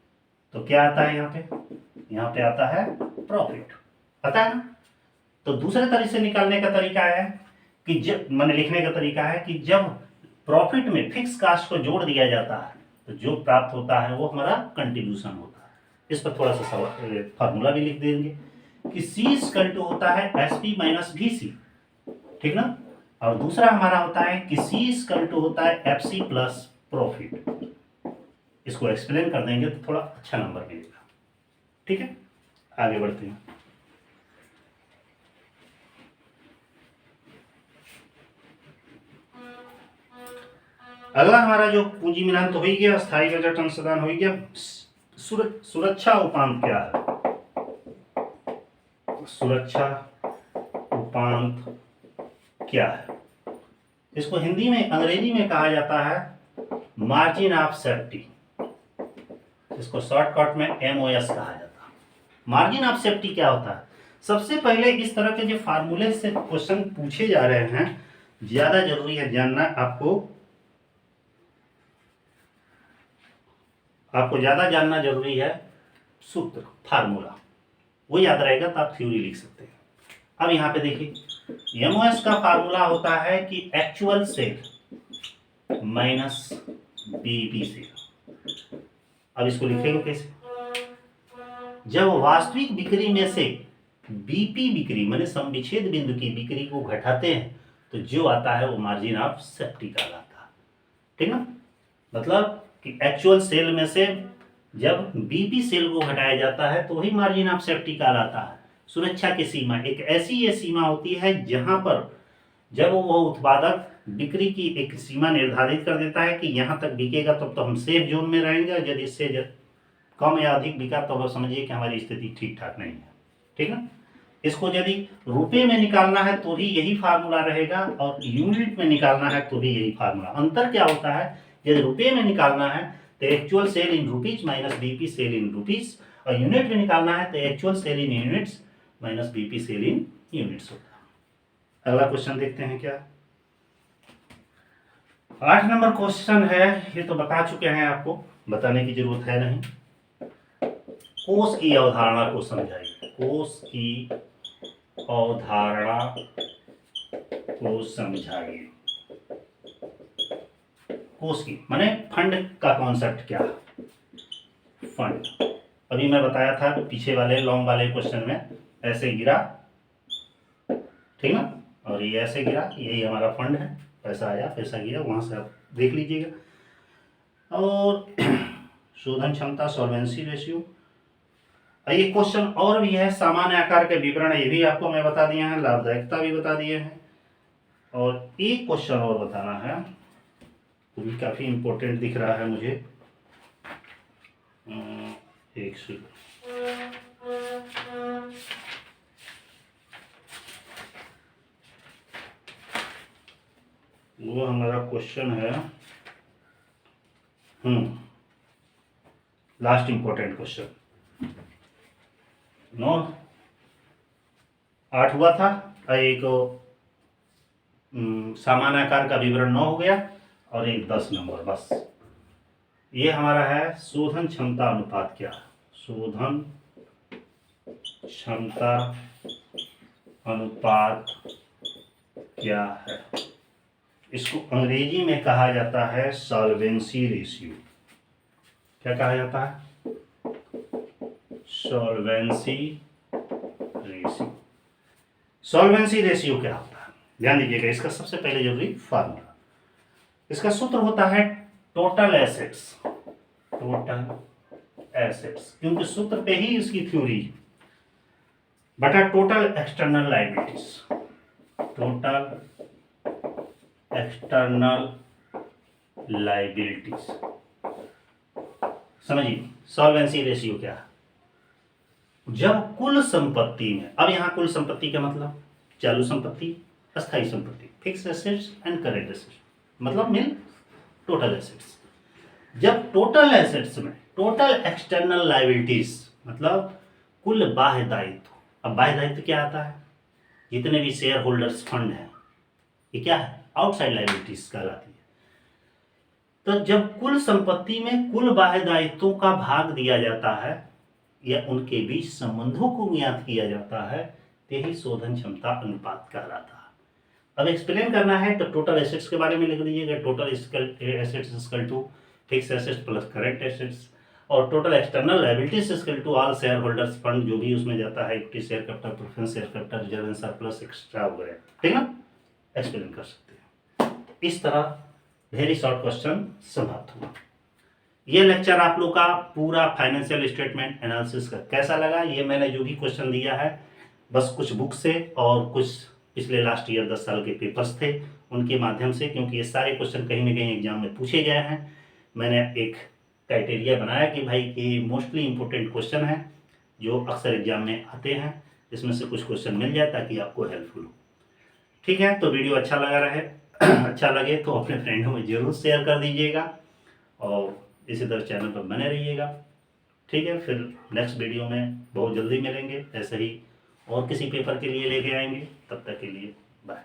[SPEAKER 1] तो क्या आता है, यहाँ पे आता है प्रॉफिट, पता है ना। तो दूसरे तरीके से निकालने का तरीका है कि जब मैंने लिखने का तरीका है कि जब प्रॉफिट में फिक्स कास्ट को जोड़ दिया जाता है तो जो प्राप्त होता है वो हमारा कंट्रीब्यूशन होता है। इस पर थोड़ा सा फार्मूला भी लिख देंगे कि C इक्वल टू होता है SP माइनस VC, ठीक ना। और दूसरा हमारा होता है कि C इक्वल टू होता है FC प्लस प्रॉफिट। इसको एक्सप्लेन कर देंगे तो थोड़ा अच्छा नंबर मिलेगा। ठीक है, आगे बढ़ते हैं। अगला हमारा जो पूंजी मिलान तो हो ही गया, स्थायी बजट अंशदान हो ही गया। सुरक्षा उपांत क्या है, सुरक्षा उपांत क्या है, इसको हिंदी में अंग्रेजी में कहा जाता है मार्जिन ऑफ सेफ्टी, इसको शॉर्टकट में MOS कहा जाता है। मार्जिन ऑफ सेफ्टी क्या होता है, सबसे पहले इस तरह के जो फार्मूले से क्वेश्चन पूछे जा रहे हैं ज्यादा जरूरी है जानना, आपको ज्यादा जानना जरूरी है। सूत्र फार्मूला वो याद रहेगा तो आप थ्योरी लिख सकते हैं। अब यहाँ पे देखिए MOS का फार्मूला होता है कि actual sale minus BP sale. अब इसको लिखेंगे कैसे, जब वास्तविक बिक्री में से बीपी बिक्री माने समविच्छेद बिंदु की बिक्री को घटाते हैं तो जो आता है वो मार्जिन ऑफ सेफ्टी कहलाता है। ठीक ना, मतलब कि एक्चुअल सेल में से जब बीपी सेल को घटाया जाता है तो वही मार्जिन ऑफ सेफ्टी कहलाता है। सुरक्षा की सीमा एक ऐसी ये सीमा होती है जहां पर जब वो उत्पादक बिक्री की एक सीमा निर्धारित कर देता है कि यहाँ तक बिकेगा तब तो हम सेफ जोन में रहेंगे, यदि इससे कम या अधिक बिका तो अब समझिए कि हमारी स्थिति ठीक ठाक नहीं है। ठीक ना, इसको यदि रुपए में निकालना है तो भी यही फार्मूला रहेगा और यूनिट में निकालना है तो भी यही फार्मूला। अंतर क्या होता है, यदि रुपये में निकालना है तो actual sale in rupees minus BP sale in rupees, और यूनिट में निकालना है तो actual sale in units minus BP sale in units होता है। अगला क्वेश्चन देखते हैं क्या, 8 नंबर क्वेश्चन है। ये तो बता चुके हैं, आपको बताने की जरूरत है नहीं। कोष की अवधारणा को समझाइए। कोष की अवधारणा को समझाइए। कोष की माने फंड का कॉन्सेप्ट क्या है। फंड अभी मैं बताया था पीछे वाले लॉन्ग वाले क्वेश्चन में, ऐसे गिरा, ठीक ना, और ये ऐसे गिरा, यही हमारा फंड है, पैसा आया पैसा गया, वहां से आप देख लीजिएगा। और शोधन क्षमता, सॉल्वेंसी रेशियो, ये क्वेश्चन और भी है। सामान्य आकार के विवरण ये भी आपको मैं बता दिया है, लाभदायकता भी बता दिए हैं, और एक क्वेश्चन और बताना है, वो भी काफी इंपॉर्टेंट दिख रहा है मुझे। एक सेकंड, वो हमारा क्वेश्चन है लास्ट इंपॉर्टेंट क्वेश्चन 9 8 हुआ था, एक सामान्य आकार का विवरण 9 हो गया, और एक 10 नंबर, बस ये हमारा है शोधन क्षमता अनुपात क्या है। शोधन क्षमता अनुपात क्या है, इसको अंग्रेजी में कहा जाता है सॉल्वेंसी रेशियो। क्या कहा जाता है? Solvency ratio. सॉल्वेंसी रेशियो क्या होता है, ध्यान दीजिएगा। इसका सबसे पहले जरूरी फार्मूला, इसका सूत्र होता है टोटल एसेट्स। टोटल एसेट्स, क्योंकि सूत्र पे ही इसकी थ्योरी बटा total external liabilities. Total external liabilities, समझिए सॉल्वेंसी रेशियो क्या है। जब कुल संपत्ति में, अब यहां कुल संपत्ति का मतलब चालू संपत्ति, अस्थायी संपत्ति, fix assets and current assets, मतलब मिल टोटल एसेट्स। जब टोटल एसेट्स में टोटल एक्सटर्नल लायबिलिटीज मतलब कुल बाह्य दायित्व, अब बाह्य दायित्व क्या आता है, जितने भी शेयर होल्डर्स फंड है, ये क्या है, आउटसाइड लायबिलिटीज कहलाती है। तो जब कुल संपत्ति में कुल बाह्य दायित्वों का भाग दिया जाता है या उनके बीच संबंधों को ज्ञात किया जाता है, यही शोधन क्षमता अनुपात कहलाता है। अब एक्सप्लेन करना है तो टोटल एसेट्स के बारे में लिख लीजिएगा। Total assets equal to fix assets plus current assets, और total external liabilities equal to all shareholders fund, जो भी उसमें जाता है, equity share capital, preference share capital, reserve and surplus extra वगैरह, ठीक ना, एक्सप्लेन कर सकते हैं। इस तरह वेरी शॉर्ट क्वेश्चन समाप्त हुआ। ये लेक्चर आप लोग का पूरा फाइनेंशियल स्टेटमेंट एनालिसिस का कैसा लगा, ये मैंने जो भी क्वेश्चन दिया है बस कुछ बुक से और कुछ पिछले लास्ट ईयर 10 साल के पेपर्स थे उनके माध्यम से, क्योंकि ये सारे क्वेश्चन कहीं ना कहीं एग्जाम में पूछे गए हैं। मैंने एक क्राइटेरिया बनाया कि भाई ये मोस्टली इंपॉर्टेंट क्वेश्चन है जो अक्सर एग्जाम में आते हैं, इसमें से कुछ क्वेश्चन मिल जाए ताकि आपको हेल्पफुल हो। ठीक है, तो वीडियो अच्छा लगा रहे अच्छा लगे तो अपने फ्रेंडों में जरूर शेयर कर दीजिएगा, और इसी तरह चैनल पर बने रहिएगा। ठीक है, फिर नेक्स्ट वीडियो में बहुत जल्दी मिलेंगे, ऐसे ही और किसी पेपर के लिए लेके आएंगे। तब तक के लिए बाय।